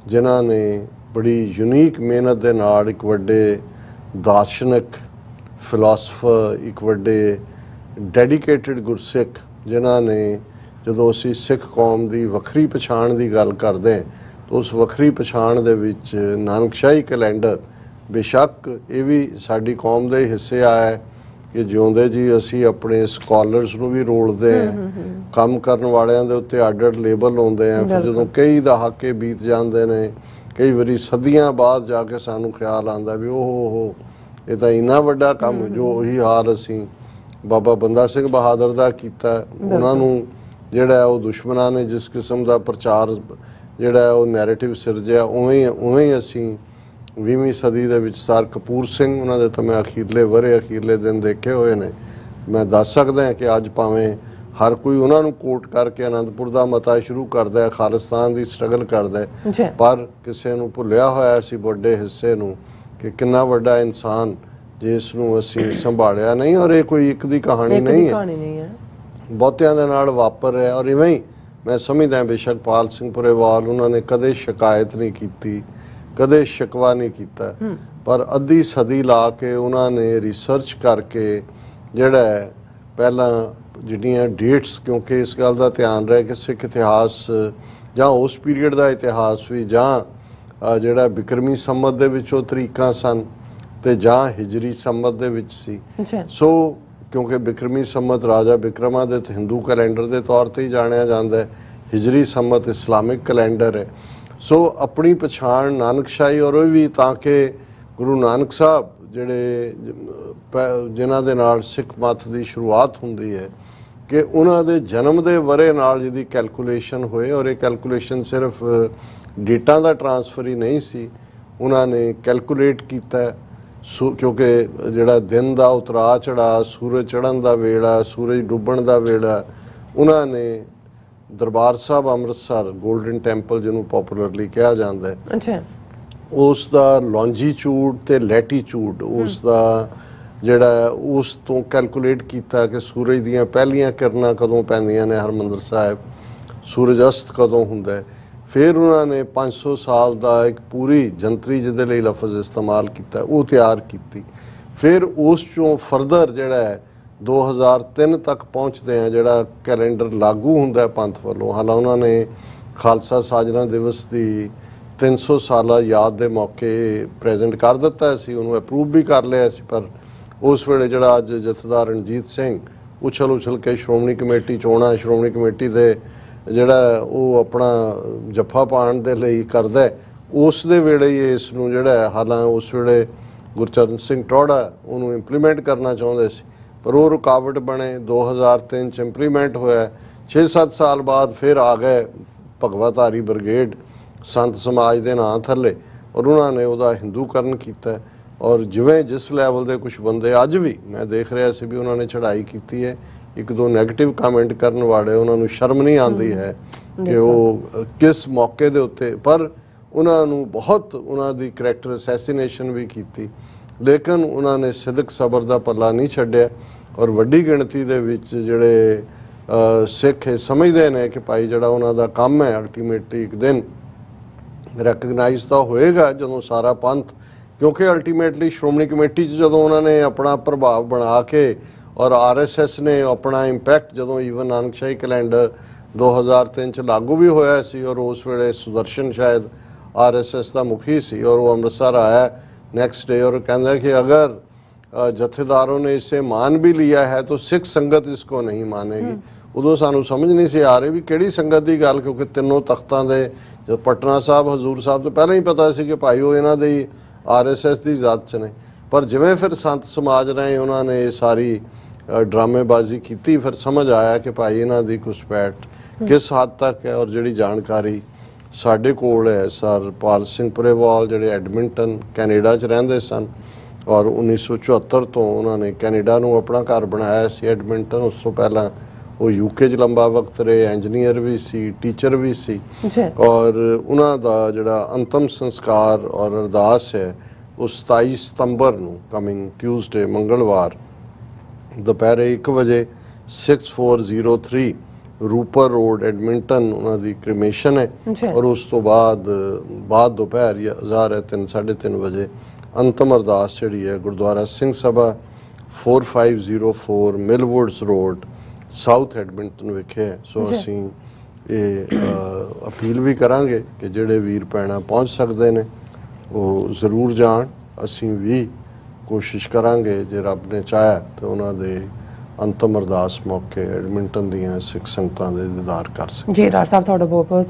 ਜਿਨ੍ਹਾਂ ਨੇ ਬੜੀ ਯੂਨੀਕ ਮਿਹਨਤ ਦੇ ਨਾਲ ਇੱਕ ਵੱਡੇ ਦਾਰਸ਼ਨਿਕ ਫਿਲਾਸਫਰ, ਇੱਕ ਵੱਡੇ ਡੈਡੀਕੇਟਿਡ ਗੁਰਸਿੱਖ, ਜਿਨ੍ਹਾਂ ਨੇ ਜਦੋਂ ਅਸੀਂ ਸਿੱਖ ਕੌਮ ਦੀ ਵੱਖਰੀ ਪਛਾਣ ਦੀ ਗੱਲ ਕਰਦੇ ਹਾਂ ਤਾਂ ਉਸ ਵੱਖਰੀ ਪਛਾਣ ਦੇ ਵਿੱਚ ਨਾਨਕਸ਼ਾਹੀ ਕੈਲੰਡਰ, ਬੇਸ਼ੱਕ ਇਹ ਵੀ ਸਾਡੀ ਕੌਮ ਦੇ ਹਿੱਸੇ ਆਇਆ ਹੈ ਕਿ ਜਿਉਂਦੇ ਜੀ ਅਸੀਂ ਆਪਣੇ ਸਕਾਲਰਸ ਨੂੰ ਵੀ ਰੋਲਦੇ ਹਾਂ, ਕੰਮ ਕਰਨ ਵਾਲਿਆਂ ਦੇ ਉੱਤੇ ਅੱਡ-ਅੱਡ ਲੇਬਲ ਲਾਉਂਦੇ ਹਾਂ। ਫਿਰ ਜਦੋਂ ਕਈ ਦਹਾਕੇ ਬੀਤ ਜਾਂਦੇ ਨੇ, ਕਈ ਵਾਰੀ ਸਦੀਆਂ ਬਾਅਦ ਜਾ ਕੇ ਸਾਨੂੰ ਖਿਆਲ ਆਉਂਦਾ ਵੀ ਉਹ ਇਹ ਤਾਂ ਇੰਨਾ ਵੱਡਾ ਕੰਮ, ਜੋ ਉਹੀ ਹਾਲ ਅਸੀਂ ਬਾਬਾ ਬੰਦਾ ਸਿੰਘ ਬਹਾਦਰ ਦਾ ਕੀਤਾ। ਉਹਨਾਂ ਨੂੰ ਜਿਹੜਾ ਉਹ ਦੁਸ਼ਮਣਾਂ ਨੇ ਜਿਸ ਕਿਸਮ ਦਾ ਪ੍ਰਚਾਰ ਜਿਹੜਾ ਉਹ ਨੈਰੇਟਿਵ ਸਿਰਜਿਆ, ਉਵੇਂ ਹੀ ਅਸੀਂ 20ਵੀਂ ਸਦੀ ਦੇ ਵਿੱਚ ਸਰ ਕਪੂਰ ਸਿੰਘ, ਉਹਨਾਂ ਦੇ ਤਾਂ ਮੈਂ ਅਖੀਰਲੇ ਵਰੇ ਅਖੀਰਲੇ ਦਿਨ ਦੇਖੇ ਹੋਏ ਨੇ। ਮੈਂ ਦੱਸ ਸਕਦਾ ਹਾਂ ਕਿ ਅੱਜ ਭਾਵੇਂ ਹਰ ਕੋਈ ਉਹਨਾਂ ਨੂੰ ਕੋਟ ਕਰਕੇ ਆਨੰਦਪੁਰ ਦਾ ਮਤਾ ਸ਼ੁਰੂ ਕਰਦਾ ਹੈ, ਖਾਲਿਸਤਾਨ ਦੀ ਸਟਰਗਲ ਕਰਦਾ ਹੈ, ਪਰ ਕਿਸੇ ਨੂੰ ਭੁੱਲਿਆ ਹੋਇਆ ਸੀ ਵੱਡੇ ਹਿੱਸੇ ਨੂੰ ਕਿ ਕਿੰਨਾ ਵੱਡਾ ਇਨਸਾਨ ਜਿਸ ਨੂੰ ਅਸੀਂ ਸੰਭਾਲਿਆ ਨਹੀਂ। ਔਰ ਇਹ ਕੋਈ ਇੱਕ ਦੀ ਕਹਾਣੀ ਨਹੀਂ ਹੈ, ਬਹੁਤਿਆਂ ਦੇ ਨਾਲ ਵਾਪਰ ਰਿਹਾ। ਔਰ ਇਵੇਂ ਹੀ ਮੈਂ ਸਮਝਦਾ ਬੇਸ਼ੱਕ ਪਾਲ ਸਿੰਘ ਪੁਰੇਵਾਲ, ਉਹਨਾਂ ਨੇ ਕਦੇ ਸ਼ਿਕਾਇਤ ਨਹੀਂ ਕੀਤੀ, ਕਦੇ ਸ਼ਿਕਵਾ ਨਹੀਂ ਕੀਤਾ, ਪਰ ਅੱਧੀ ਸਦੀ ਲਾ ਕੇ ਉਹਨਾਂ ਨੇ ਰਿਸਰਚ ਕਰਕੇ ਜਿਹੜਾ ਪਹਿਲਾਂ ਜਿਹੜੀਆਂ ਡੇਟਸ, ਕਿਉਂਕਿ ਇਸ ਗੱਲ ਦਾ ਧਿਆਨ ਰਹੇ ਕਿ ਸਿੱਖ ਇਤਿਹਾਸ ਜਾਂ ਉਸ ਪੀਰੀਅਡ ਦਾ ਇਤਿਹਾਸ ਵੀ ਜਾਂ ਜਿਹੜਾ ਬਿਕਰਮੀ ਸੰਮਤ ਦੇ ਵਿੱਚ ਉਹ ਤਰੀਕਾਂ ਸਨ ਤੇ ਜਾਂ ਹਿਜਰੀ ਸੰਮਤ ਦੇ ਵਿੱਚ ਸੀ। ਸੋ ਕਿਉਂਕਿ ਬਿਕਰਮੀ ਸੰਮਤ ਰਾਜਾ ਬਿਕਰਮਾ ਦੇ ਹਿੰਦੂ ਕੈਲੰਡਰ ਦੇ ਤੌਰ ਤੇ ਹੀ ਜਾਣਿਆ ਜਾਂਦਾ ਹੈ, ਹਿਜਰੀ ਸੰਮਤ ਇਸਲਾਮਿਕ ਕੈਲੰਡਰ ਹੈ। ਸੋ ਆਪਣੀ ਪਛਾਣ ਨਾਨਕਸ਼ਾਹੀ, ਔਰ ਉਹ ਵੀ ਤਾਂ ਕਿ ਗੁਰੂ ਨਾਨਕ ਸਾਹਿਬ ਜਿਹੜੇ ਜਿਨ੍ਹਾਂ ਦੇ ਨਾਲ ਸਿੱਖ ਮੱਤ ਦੀ ਸ਼ੁਰੂਆਤ ਹੁੰਦੀ ਹੈ, ਕਿ ਉਹਨਾਂ ਦੇ ਜਨਮ ਦੇ ਵਰੇ ਨਾਲ ਜਿਹਦੀ ਕੈਲਕੂਲੇਸ਼ਨ ਹੋਏ। ਔਰ ਇਹ ਕੈਲਕੂਲੇਸ਼ਨ ਸਿਰਫ ਡੇਟਾਂ ਦਾ ਟਰਾਂਸਫਰ ਹੀ ਨਹੀਂ ਸੀ, ਉਹਨਾਂ ਨੇ ਕੈਲਕੂਲੇਟ ਕੀਤਾ। ਕਿਉਂਕਿ ਜਿਹੜਾ ਦਿਨ ਦਾ ਉਤਰਾ ਚੜਾ, ਸੂਰਜ ਚੜ੍ਹਨ ਦਾ ਵੇਲਾ, ਸੂਰਜ ਡੁੱਬਣ ਦਾ ਵੇਲਾ, ਉਹਨਾਂ ਨੇ ਦਰਬਾਰ ਸਾਹਿਬ ਅੰਮ੍ਰਿਤਸਰ ਗੋਲਡਨ ਟੈਂਪਲ ਜਿਹਨੂੰ ਪੋਪੂਲਰਲੀ ਕਿਹਾ ਜਾਂਦਾ ਹੈ, ਅੱਛਾ, ਉਸ ਦਾ ਲੌਂਜੀਚੂਡ ਤੇ ਲੈਟੀਚੂਡ ਉਸ ਦਾ ਜਿਹੜਾ ਉਸ ਤੋਂ ਕੈਲਕੂਲੇਟ ਕੀਤਾ ਕਿ ਸੂਰਜ ਦੀਆਂ ਪਹਿਲੀਆਂ ਕਿਰਨਾਂ ਕਦੋਂ ਪੈਂਦੀਆਂ ਨੇ ਹਰਿਮੰਦਰ ਸਾਹਿਬ, ਸੂਰਜ ਅਸਤ ਕਦੋਂ ਹੁੰਦਾ ਹੈ। ਫਿਰ ਉਹਨਾਂ ਨੇ 500 ਸਾਲ ਦਾ ਇੱਕ ਪੂਰੀ ਜੰਤਰੀ ਜਿਹਦੇ ਲਈ ਲਫ਼ਜ਼ ਇਸਤੇਮਾਲ ਕੀਤਾ ਉਹ ਤਿਆਰ ਕੀਤੀ। ਫਿਰ ਉਸ ਚੋਂ ਫਰਦਰ ਜਿਹੜਾ ਹੈ 2003 ਤੱਕ ਪਹੁੰਚਦੇ ਆ ਜਿਹੜਾ ਕੈਲੰਡਰ ਲਾਗੂ ਹੁੰਦਾ ਹੈ ਪੰਥ ਵੱਲੋਂ। ਹਾਲਾਂ ਉਹਨਾਂ ਨੇ ਖਾਲਸਾ ਸਾਜਨਾ ਦਿਵਸ ਦੀ 300 ਸਾਲਾ ਯਾਦ ਦੇ ਮੌਕੇ ਪ੍ਰੈਜ਼ੈਂਟ ਕਰ ਦਿੱਤਾ ਸੀ, ਉਹਨੂੰ ਅਪਰੂਵ ਵੀ ਕਰ ਲਿਆ ਸੀ। ਪਰ ਉਸ ਵੇਲੇ ਜਿਹੜਾ ਅੱਜ ਜਥੇਦਾਰ ਰਣਜੀਤ ਸਿੰਘ ਉਛਲ ਕੇ ਸ਼੍ਰੋਮਣੀ ਕਮੇਟੀ ਚੋਣਾਂ ਸ਼੍ਰੋਮਣੀ ਕਮੇਟੀ ਦੇ ਜਿਹੜਾ ਉਹ ਆਪਣਾ ਜੱਫਾ ਪਾਉਣ ਦੇ ਲਈ ਕਰਦਾ ਹੈ, ਉਸ ਦੇ ਵੇਲੇ ਹੀ ਇਸ ਨੂੰ ਜਿਹੜਾ ਹਾਲਾਂ ਉਸ ਵੇਲੇ ਗੁਰਚਰਨ ਸਿੰਘ ਟੌਹੜਾ ਉਹਨੂੰ ਇੰਪਲੀਮੈਂਟ ਕਰਨਾ ਚਾਹੁੰਦੇ ਸੀ, ਪਰ ਉਹ ਰੁਕਾਵਟ ਬਣੇ। 2003 ਚ ਇੰਪਲੀਮੈਂਟ ਹੋਇਆ। 6-7 ਸਾਲ ਬਾਅਦ ਫਿਰ ਆ ਗਏ ਭਗਵਾਧਾਰੀ ਬ੍ਰਿਗੇਡ ਸੰਤ ਸਮਾਜ ਦੇ ਨਾਂ ਥੱਲੇ, ਔਰ ਉਹਨਾਂ ਨੇ ਉਹਦਾ ਹਿੰਦੂਕਰਨ ਕੀਤਾ। ਔਰ ਜਿਵੇਂ ਜਿਸ ਲੈਵਲ ਦੇ ਕੁਝ ਬੰਦੇ ਅੱਜ ਵੀ ਮੈਂ ਦੇਖ ਰਿਹਾ ਸੀ ਵੀ ਉਹਨਾਂ ਨੇ ਚੜ੍ਹਾਈ ਕੀਤੀ ਹੈ, ਇੱਕ ਦੋ ਨੈਗੇਟਿਵ ਕਮੈਂਟ ਕਰਨ ਵਾਲੇ, ਉਹਨਾਂ ਨੂੰ ਸ਼ਰਮ ਨਹੀਂ ਆਉਂਦੀ ਹੈ ਕਿ ਉਹ ਕਿਸ ਮੌਕੇ ਦੇ ਉੱਤੇ, ਪਰ ਉਹਨਾਂ ਨੂੰ ਬਹੁਤ ਉਹਨਾਂ ਦੀ ਕਰੈਕਟਰ ਅਸੈਸੀਨੇਸ਼ਨ ਵੀ ਕੀਤੀ, ਲੇਕਿਨ ਉਹਨਾਂ ਨੇ ਸਿਦਕ ਸਬਰ ਦਾ ਪੱਲਾ ਨਹੀਂ ਛੱਡਿਆ। ਔਰ ਵੱਡੀ ਗਿਣਤੀ ਦੇ ਵਿੱਚ ਜਿਹੜੇ ਸਿੱਖ ਸਮਝਦੇ ਨੇ ਕਿ ਭਾਈ ਜਿਹੜਾ ਉਹਨਾਂ ਦਾ ਕੰਮ ਹੈ ਅਲਟੀਮੇਟਲੀ ਇੱਕ ਦਿਨ ਰੈਕਗਨਾਈਜ਼ ਤਾਂ ਹੋਏਗਾ ਜਦੋਂ ਸਾਰਾ ਪੰਥ, ਕਿਉਂਕਿ ਅਲਟੀਮੇਟਲੀ ਸ਼੍ਰੋਮਣੀ ਕਮੇਟੀ 'ਚ ਜਦੋਂ ਉਹਨਾਂ ਨੇ ਆਪਣਾ ਪ੍ਰਭਾਵ ਬਣਾ ਕੇ ਔਰ RSS ਨੇ ਆਪਣਾ ਇੰਪੈਕਟ, ਜਦੋਂ ਈਵਨ ਨਾਨਕਸ਼ਾਹੀ ਕੈਲੰਡਰ 2003 ਚ ਲਾਗੂ ਵੀ ਹੋਇਆ ਸੀ ਔਰ ਉਸ ਵੇਲੇ ਸੁਦਰਸ਼ਨ ਸ਼ਾਇਦ RSS ਦਾ ਮੁਖੀ ਸੀ ਔਰ ਉਹ ਅੰਮ੍ਰਿਤਸਰ ਆਇਆ नेक्स्ट डे और कहता है कि अगर जथेदारों ने इसे मान भी लिया है तो सिख संगत इसको नहीं मानेगी। उदों सानू समझ नहीं सी आ रही भी किहड़ी संगत की गल, क्योंकि तीनों तख्तां दे जब पटना साहब हजूर साहब तो पहले ही पता सी कि भाई वो इन्हां दी RSS की जात च ने, पर जिवें फिर संत समाज ने उन्होंने सारी ड्रामेबाजी की, फिर समझ आया कि भाई इन्हां दी घुसपैठ किस हद तक है। और जिहड़ी जानकारी साडे कोल है, सर पाल सिंह पुरेवाल जिहड़े एडमिंटन कैनेडा च रहिंदे सन और 1974 तो उन्होंने कैनेडा नूं अपना घर बनाया सी एडमिंटन। उस तो पहला वो यूके च लंबा वक्त रहे, इंजीनियर भी सी, टीचर भी सी। और उन्हां दा जिहड़ा अंतिम संस्कार और अरदास है वो 27 सितंबर नूं कमिंग ट्यूसडे मंगलवार दोपहर 1 बजे 6403 रूपर रोड एडमिंटन उन्हां दी क्रिमेशन है। और उस तो बाद दोपहर ज़ाहिर है 3-3:30 बजे अंतिम अरदास जिहड़ी है gurdwara Singh Sabha 4504 मिलवुड्स road south Edmonton विखे है। सो असीं ये अपील भी करांगे कि जिहड़े वीर भैणां पहुँच सकते हैं वो जरूर जाण। असीं भी कोशिश करांगे जे रब ने चाह्या तो उन्हां दे अंतिम अरदास मौके एडमिंटन दीयां सिख संगतां दे दीदार कर सकें। जी राज साहब तुहाडा बहुत बहुत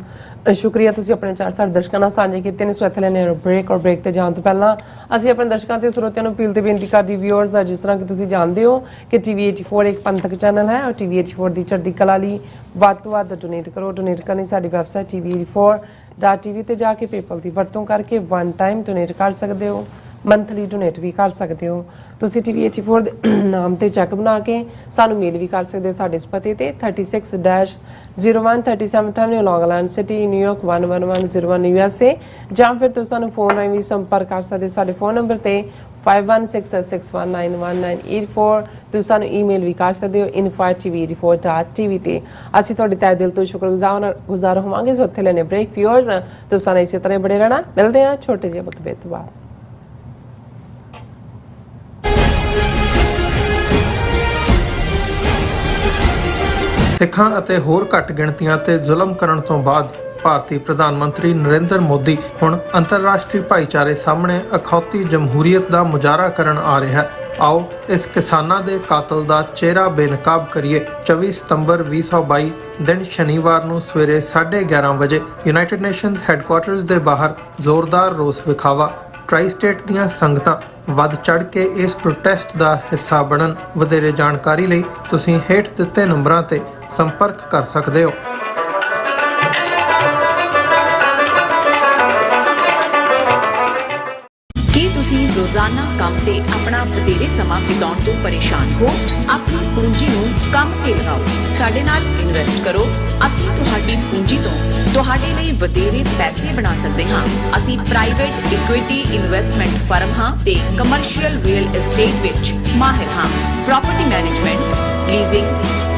शुक्रिया, तुसीं अपने 4 साल दर्शकों नाल सांझे कीते ने। सो इत्थे लेने ब्रेक और ब्रेक ते जाण तो पहलां असीं अपने दर्शकों ते श्रोतिਆਂ ਨੂੰ अपील ते बेनती करदी व्यूअर्स, जिस तरह कि तुसीं जाणदे हो कि TV 84 एक पंथक चैनल है और TV 84 ਦੀ ਚੜ੍ਹਦੀ ਕਲਾ ਲਈ ਵੱਧ ਤੋਂ ਵੱਧ ਡੋਨੇਟ ਕਰੋ। ਡੋਨੇਟ ਕਰਨ ਲਈ ਸਾਡੀ ਵੈਬਸਾਈਟ tv84.tv ਤੇ ਜਾ ਕੇ ਪੇਪਲ ਦੀ ਵਰਤੋਂ ਕਰਕੇ 1 टाइम ਡੋਨੇਟ ਕਰ ਸਕਦੇ ਹੋ, ਮੰਥਲੀ ਡੋਨੇਟ ਵੀ ਕਰ ਸਕਦੇ ਹੋ। ਤੁਸੀਂ TV 84 ਦੇ ਨਾਮ ਤੇ ਚੈੱਕ ਬਣਾ ਕੇ ਸਾਨੂੰ ਮੇਲ ਵੀ ਕਰ ਸਕਦੇ ਹੋ ਸਾਡੇ ਇਸ ਪਤੇ ਤੇ 36-0137 ਐਵਨਿਊ ਲੌਂਗ ਆਈਲੈਂਡ ਸਿਟੀ ਨਿਊਯਾਰਕ 11101 USA, ਜਾਂ ਫਿਰ ਤੁਸੀਂ ਸਾਨੂੰ ਫੋਨ ਰਾਹੀਂ ਵੀ ਸੰਪਰਕ ਕਰ ਸਕਦੇ ਸਾਡੇ ਫੋਨ ਨੰਬਰ ਤੇ 5166191984। ਤੁਸੀਂ ਸਾਨੂੰ ਈਮੇਲ ਵੀ ਕਰ ਸਕਦੇ ਹੋ info@tv84.tv ਤੇ। ਅਸੀਂ ਤੁਹਾਡੇ ਤਹਿ ਦਿਲ ਤੋਂ ਸ਼ੁਕਰਗੁਜ਼ਾਰ ਹੋਵਾਂਗੇ। ਸੋ ਇੱਥੇ ਲੈਣੇ ਬ੍ਰੇਕ। ਵਿਊਅਰਸ ਤੁਸੀਂ ਸਾਨੂੰ ਇਸੇ ਤਰ੍ਹਾਂ ਬੜੇ ਰਹਿਣਾ। ਮਿਲਦੇ ਹਾਂ ਛੋਟੇ ਜਿਹੇ ਵਕਤ ਤੋਂ ਬਾਅਦ। ਸਿੱਖਾਂ ਅਤੇ ਹੋਰ ਘੱਟ ਗਿਣਤੀਆਂ ਤੇ ਜ਼ੁਲਮ ਕਰਨ ਤੋਂ ਬਾਅਦ ਭਾਰਤੀ ਪ੍ਰਧਾਨ ਮੰਤਰੀ ਨਰਿੰਦਰ ਮੋਦੀ ਹੁਣ ਅੰਤਰਰਾਸ਼ਟਰੀ ਭਾਈਚਾਰੇ ਸਾਹਮਣੇ ਅਖੌਤੀ ਜਮਹੂਰੀਅਤ ਦਾ ਮੁਜ਼ਾਹਰਾ ਕਰਨ ਆ ਰਿਹਾ ਹੈ। ਆਓ ਇਸ ਕਿਸਾਨਾਂ ਦੇ ਕਾਤਲ ਦਾ ਚਿਹਰਾ ਬੇਨਕਾਬ ਕਰੀਏ। 24 ਸਤੰਬਰ 2022 ਦਿਨ ਸ਼ਨੀਵਾਰ ਨੂੰ ਸਵੇਰੇ 11:30 ਵਜੇ ਯੂਨਾਈਟਿਡ ਨੇਸ਼ਨਜ਼ ਹੈੱਡਕੁਆਰਟਰਸ ਦੇ ਬਾਹਰ ਜ਼ੋਰਦਾਰ ਰੋਸ ਵਿਖਾਵਾ। ਟ੍ਰਾਈ ਸਟੇਟ ਦੀਆਂ ਸੰਗਤਾਂ ਵੱਧ ਚੜ੍ਹ ਕੇ ਇਸ ਪ੍ਰੋਟੈਸਟ ਦਾ ਹਿੱਸਾ ਬਣਨ। ਵਧੇਰੇ ਜਾਣਕਾਰੀ ਲਈ ਤੁਸੀਂ ਹੇਠ ਦਿੱਤੇ ਨੰਬਰਾਂ ਤੇ ਸੰਪਰਕ ਕਰ ਸਕਦੇ ਹੋ। ਕੀ ਤੁਸੀਂ ਰੋਜ਼ਾਨਾ ਕੰਮ ਤੇ ਆਪਣਾ ਵਧੇਰੇ ਸਮਾਂ ਬਿਤਾਉਣ ਤੋਂ ਪਰੇਸ਼ਾਨ ਹੋ? ਆਪਣੀ ਪੂੰਜੀ ਨੂੰ ਕੰਮ ਤੇ ਲਗਾਓ, ਸਾਡੇ ਨਾਲ ਇਨਵੈਸਟ ਕਰੋ। ਅਸੀਂ ਤੁਹਾਡੀ ਪੂੰਜੀ ਤੋਂ ਤੁਹਾਡੇ ਲਈ ਵਧੇਰੇ ਪੈਸੇ ਬਣਾ ਸਕਦੇ ਹਾਂ। ਅਸੀਂ ਪ੍ਰਾਈਵੇਟ ਇਕੁਇਟੀ ਇਨਵੈਸਟਮੈਂਟ ਫਰਮ ਹਾਂ ਤੇ ਕਮਰਸ਼ੀਅਲ ਰੀਅਲ ਏਸਟੇਟ ਵਿੱਚ ਮਾਹਿਰ ਹਾਂ। Property management, leasing,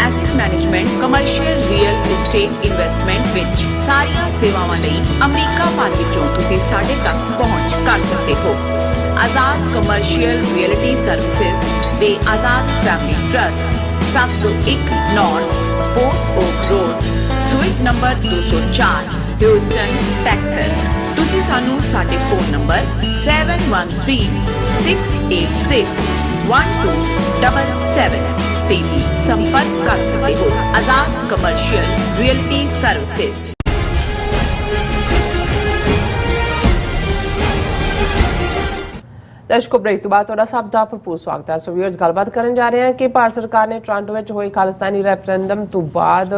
asset management, commercial real estate investment ਵਿੱਚ ਸਾਰੀਆਂ ਸੇਵਾਵਾਂ ਲਈ ਅਮਰੀਕਾ ਭਰ ਵਿੱਚੋਂ ਤੁਸੀਂ ਸਾਡੇ ਤੱਕ ਪਹੁੰਚ ਕਰ ਸਕਦੇ ਹੋ। ਆਜ਼ਾਦ ਕਮਰਸ਼ੀਅਲ ਰੀਅਲਟੀ ਸਰਵਿਸਿਜ਼ ਦੇ Azad family trust, 701 North Port Oak Road, suite number 204, Houston, Texas. ਤੁਸੀਂ ਸਾਨੂੰ ਸਾਡੇ ਫੋਨ ਨੰਬਰ 7136861277 ਤੇ ਵੀ ਸੰਪਰਕ ਕਰ ਸਕਦੇ ਹੋ। Azad commercial realty services. ਦਰਸ਼ਕੋ, break ਤੋਂ ਬਾਅਦ ਤੁਹਾਡਾ ਸਭ ਦਾ ਭਰਪੂਰ ਸਵਾਗਤ ਹੈ। ਸੋ ਵੀਅਰਸ, ਗੱਲਬਾਤ ਕਰਨ ਜਾ ਰਹੇ ਹਾਂ ਕਿ ਭਾਰਤ ਸਰਕਾਰ ਨੇ ਟੋਰਾਂਟੋ ਵਿੱਚ ਹੋਏ ਖਾਲਿਸਤਾਨੀ ਰੈਫਰੈਂਡਮ ਤੋਂ ਬਾਅਦ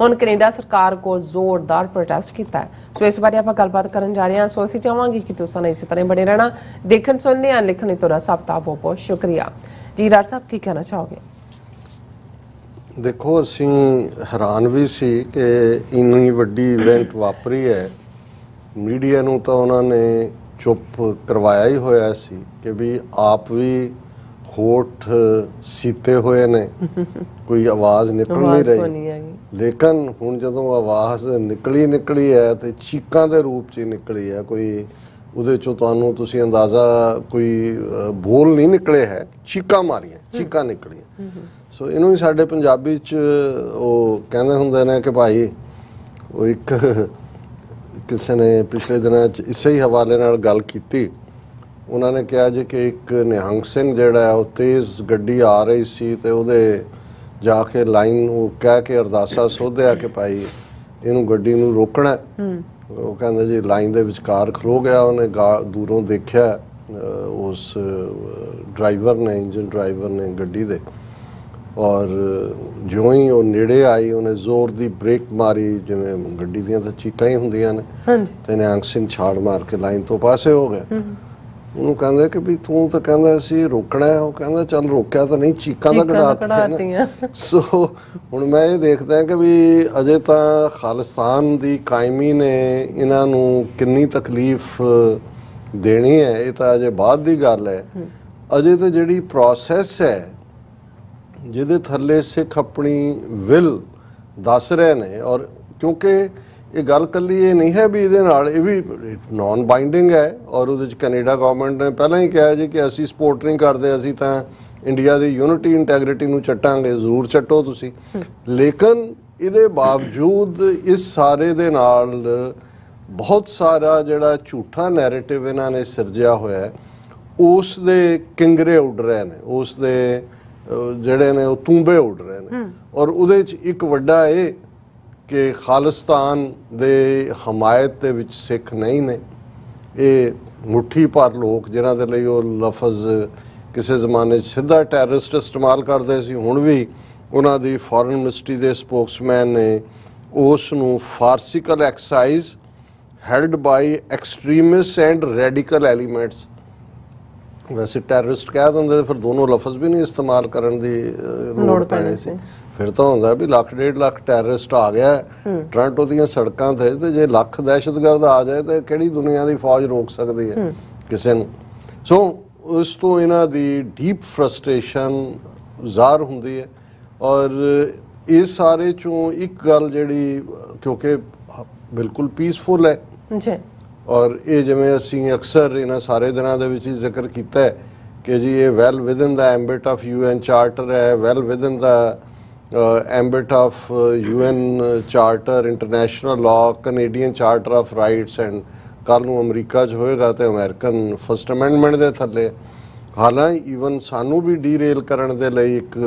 ਹੁਣ ਕੈਨੇਡਾ ਸਰਕਾਰ ਕੋਲ ਜ਼ੋਰਦਾਰ ਪ੍ਰੋਟੈਸਟ ਕੀਤਾ ਹੈ। ਸੋ ਇਸ ਬਾਰੇ ਆਪਾਂ ਗੱਲਬਾਤ ਕਰਨ ਜਾ ਰਹੇ ਹਾਂ। ਸੋ ਅਸੀਂ ਚਾਹਾਂਗੇ ਕਿ ਤੁਸੀਂ ਇਸੇ ਤਰ੍ਹਾਂ ਬਣੇ ਰਹਿਣਾ, ਦੇਖਣ ਸੁਣਨੇ ਆ ਲਿਖਣ ਲਈ ਤੁਹਾਡਾ ਸਭ ਦਾ ਬਹੁਤ ਬਹੁਤ ਸ਼ੁਕਰੀਆ ਜੀ। ਡਾਕਟਰ ਸਾਹਿਬ, ਕੀ ਕਹਿਣਾ ਚਾਹੋਗੇ? ਦੇਖੋ, ਅਸੀਂ ਹੈਰਾਨ ਵੀ ਸੀ ਕਿ ਇੰਨੀ ਵੱਡੀ ਇਵੈਂਟ ਵਾਪਰੀ ਹੈ। ਮੀਡੀਆ ਨੂੰ ਤਾਂ ਉਹਨਾਂ ਨੇ ਚੁੱਪ ਕਰਵਾਇਆ ਹੀ ਹੋਇਆ ਸੀ ਕਿ ਵੀ ਆਪ ਵੀ ਹੋਠ ਸੀਤੇ ਹੋਏ ਨੇ, ਕੋਈ ਆਵਾਜ਼ ਨਿਕਲ ਨਹੀਂ ਰਹੀ। ਲੇਕਿਨ ਹੁਣ ਜਦੋਂ ਆਵਾਜ਼ ਨਿਕਲੀ ਹੈ ਤੇ ਚੀਕਾਂ ਦੇ ਰੂਪ 'ਚ ਨਿਕਲੀ ਹੈ। ਕੋਈ ਉਹਦੇ 'ਚੋਂ ਤੁਹਾਨੂੰ ਤੁਸੀਂ ਅੰਦਾਜ਼ਾ, ਕੋਈ ਬੋਲ ਨਹੀਂ ਨਿਕਲੇ ਹੈ, ਚੀਕਾਂ ਮਾਰੀਆਂ, ਚੀਕਾਂ ਨਿਕਲੀਆਂ। ਸੋ ਇਹਨੂੰ ਹੀ ਸਾਡੇ ਪੰਜਾਬੀ 'ਚ ਉਹ ਕਹਿੰਦੇ ਹੁੰਦੇ ਨੇ ਕਿ ਭਾਈ, ਉਹ ਇੱਕ ਕਿਸੇ ਨੇ ਪਿਛਲੇ ਦਿਨਾਂ 'ਚ ਇਸੇ ਹੀ ਹਵਾਲੇ ਨਾਲ ਗੱਲ ਕੀਤੀ। ਉਹਨਾਂ ਨੇ ਕਿਹਾ ਜੀ ਕਿ ਇੱਕ ਨਿਹੰਗ ਸਿੰਘ ਜਿਹੜਾ ਹੈ, ਉਹ ਤੇਜ਼ ਗੱਡੀ ਆ ਰਹੀ ਸੀ ਤੇ ਉਹਦੇ ਜਾ ਕੇ ਲਾਈਨ ਉਹ ਕਹਿ ਕੇ ਅਰਦਾਸਾ ਸੋਧਿਆ ਕਿ ਭਾਈ ਇਹਨੂੰ ਗੱਡੀ ਨੂੰ ਰੋਕਣਾ। ਉਹ ਕਹਿੰਦੇ ਜੀ ਲਾਈਨ ਦੇ ਵਿਚਕਾਰ ਖਲੋ ਗਿਆ। ਉਹਨੇ ਦੂਰੋਂ ਦੇਖਿਆ ਉਸ ਡਰਾਈਵਰ ਨੇ, ਇੰਜਨ ਡਰਾਈਵਰ ਨੇ ਗੱਡੀ ਦੇ, ਔਰ ਜਿਉਂ ਹੀ ਉਹ ਨੇੜੇ ਆਈ ਉਹਨੇ ਜ਼ੋਰ ਦੀ ਬ੍ਰੇਕ ਮਾਰੀ, ਜਿਵੇਂ ਗੱਡੀ ਦੀਆਂ ਤਾਂ ਚੀਕਾਂ ਹੀ ਹੁੰਦੀਆਂ ਨੇ, ਤੇ ਨਿਹੰਗ ਸਿੰਘ ਛਾਲ ਮਾਰ ਕੇ ਲਾਈਨ ਤੋਂ ਪਾਸੇ ਹੋ ਗਿਆ। ਉਹਨੂੰ ਕਹਿੰਦੇ ਕਿ ਵੀ ਤੂੰ ਤਾਂ ਕਹਿੰਦਾ ਸੀ ਰੋਕਣਾ ਹੈ। ਉਹ ਕਹਿੰਦਾ ਚੱਲ ਰੋਕਿਆ ਤਾਂ ਨਹੀਂ, ਚੀਕਾਂ ਤਾਂ ਕਢਾਤੀਆਂ। ਸੋ ਹੁਣ ਮੈਂ ਇਹ ਦੇਖਦਾ ਕਿ ਵੀ ਅਜੇ ਤਾਂ ਖਾਲਿਸਤਾਨ ਦੀ ਕਾਇਮੀ ਨੇ ਇਹਨਾਂ ਨੂੰ ਕਿੰਨੀ ਤਕਲੀਫ ਦੇਣੀ ਹੈ, ਇਹ ਤਾਂ ਅਜੇ ਬਾਅਦ ਦੀ ਗੱਲ ਹੈ। ਅਜੇ ਤਾਂ ਜਿਹੜੀ ਪ੍ਰੋਸੈਸ ਹੈ ਜਿਹਦੇ ਥੱਲੇ ਸਿੱਖ ਆਪਣੀ ਵਿਲ ਦੱਸ ਰਹੇ ਨੇ, ਔਰ ਕਿਉਂਕਿ ਇਹ ਗੱਲ ਕੱਲੀ ਇਹ ਨਹੀਂ ਹੈ ਵੀ ਇਹਦੇ ਨਾਲ, ਇਹ ਵੀ ਨਾਨ ਬਾਈਂਡਿੰਗ ਹੈ। ਔਰ ਉਹਦੇ 'ਚ ਕੈਨੇਡਾ ਗਵਰਨਮੈਂਟ ਨੇ ਪਹਿਲਾਂ ਹੀ ਕਿਹਾ ਜੀ ਕਿ ਅਸੀਂ ਸਪੋਰਟ ਨਹੀਂ ਕਰਦੇ, ਅਸੀਂ ਤਾਂ ਇੰਡੀਆ ਦੀ ਯੂਨਿਟੀ ਇੰਟੈਗ੍ਰਿਟੀ ਨੂੰ ਚੱਟਾਂਗੇ। ਜ਼ਰੂਰ ਚੱਟੋ ਤੁਸੀਂ, ਲੇਕਿਨ ਇਹਦੇ ਬਾਵਜੂਦ ਇਸ ਸਾਰੇ ਦੇ ਨਾਲ ਬਹੁਤ ਸਾਰਾ ਜਿਹੜਾ ਝੂਠਾ ਨੈਰੇਟਿਵ ਇਹਨਾਂ ਨੇ ਸਿਰਜਿਆ ਹੋਇਆ ਹੈ, ਉਸ ਦੇ ਕਿੰਗਰੇ ਉੱਡ ਰਹੇ ਨੇ, ਉਸ ਦੇ ਜਿਹੜੇ ਨੇ ਉਹ ਤੂੰਬੇ ਉੱਡ ਰਹੇ ਨੇ। ਔਰ ਉਹਦੇ 'ਚ ਇੱਕ ਵੱਡਾ ਇਹ ਕਿ ਖਾਲਿਸਤਾਨ ਦੇ ਹਮਾਇਤ ਦੇ ਵਿੱਚ ਸਿੱਖ ਨਹੀਂ ਨੇ। ਇਹ ਮੁੱਠੀ ਭਰ ਲੋਕ ਜਿਨ੍ਹਾਂ ਦੇ ਲਈ ਉਹ ਲਫ਼ਜ਼ ਕਿਸੇ ਜ਼ਮਾਨੇ 'ਚ ਸਿੱਧਾ ਟੈਰਰਿਸਟ ਇਸਤੇਮਾਲ ਕਰਦੇ ਸੀ, ਹੁਣ ਵੀ ਉਹਨਾਂ ਦੀ ਫੋਰਨ ਮਿਨਿਸਟਰੀ ਦੇ ਸਪੋਕਸਮੈਨ ਨੇ ਉਸ ਨੂੰ farcical exercise held by extremist and radical elements. ਵੈਸੇ ਟੈਰਰਿਸਟ ਕਹਿ ਦਿੰਦੇ ਫਿਰ ਦੋਨੋਂ ਲਫ਼ਜ਼ ਵੀ ਨਹੀਂ ਇਸਤੇਮਾਲ ਕਰਨ ਦੀ ਲੋੜ ਪੈਣੀ ਸੀ। ਫਿਰ ਤਾਂ ਹੁੰਦਾ ਵੀ 1.5 ਲੱਖ ਟੈਰਰਿਸਟ ਆ ਗਿਆ ਟੋਰਾਂਟੋ ਦੀਆਂ ਸੜਕਾਂ ਤੇ ਜੇ ਲੱਖ ਦਹਿਸ਼ਤਗਰਦ ਆ ਜਾਏ ਤਾਂ ਕਿਹੜੀ ਦੁਨੀਆ ਦੀ ਫੌਜ ਰੋਕ ਸਕਦੀ ਹੈ ਕਿਸੇ ਨੂੰ। ਸੋ ਉਸ ਤੋਂ ਇਹਨਾਂ ਦੀ ਡੀਪ ਫਰਸਟ੍ਰੇਸ਼ਨ ਜ਼ਾਹਰ ਹੁੰਦੀ ਹੈ। ਔਰ ਇਸ ਸਾਰੇ ਚੋਂ ਇੱਕ ਗੱਲ ਜਿਹੜੀ ਕਿਉਂਕਿ ਬਿਲਕੁਲ ਪੀਸਫੁਲ ਹੈ ਜੀ, ਔਰ ਇਹ ਜਿਵੇਂ ਅਸੀਂ ਅਕਸਰ ਇਹਨਾਂ ਸਾਰੇ ਦਿਨਾਂ ਦੇ ਵਿੱਚ ਹੀ ਜ਼ਿਕਰ ਕੀਤਾ ਹੈ ਕਿ ਜੀ ਇਹ well within the ambit of UN charter ਹੈ, well within the ambit of UN charter, international law, Canadian charter of rights, and ਕੱਲ੍ਹ ਨੂੰ ਅਮਰੀਕਾ 'ਚ ਹੋਏਗਾ ਤੇ ਅਮਰੀਕਨ ਫਸਟ ਅਮੈਂਡਮੈਂਟ ਦੇ ਥੱਲੇ। ਹਾਲਾਂਕਿ ਈਵਨ ਸਾਨੂੰ ਵੀ ਡੀਰੇਲ ਕਰਨ ਦੇ ਲਈ ਇੱਕ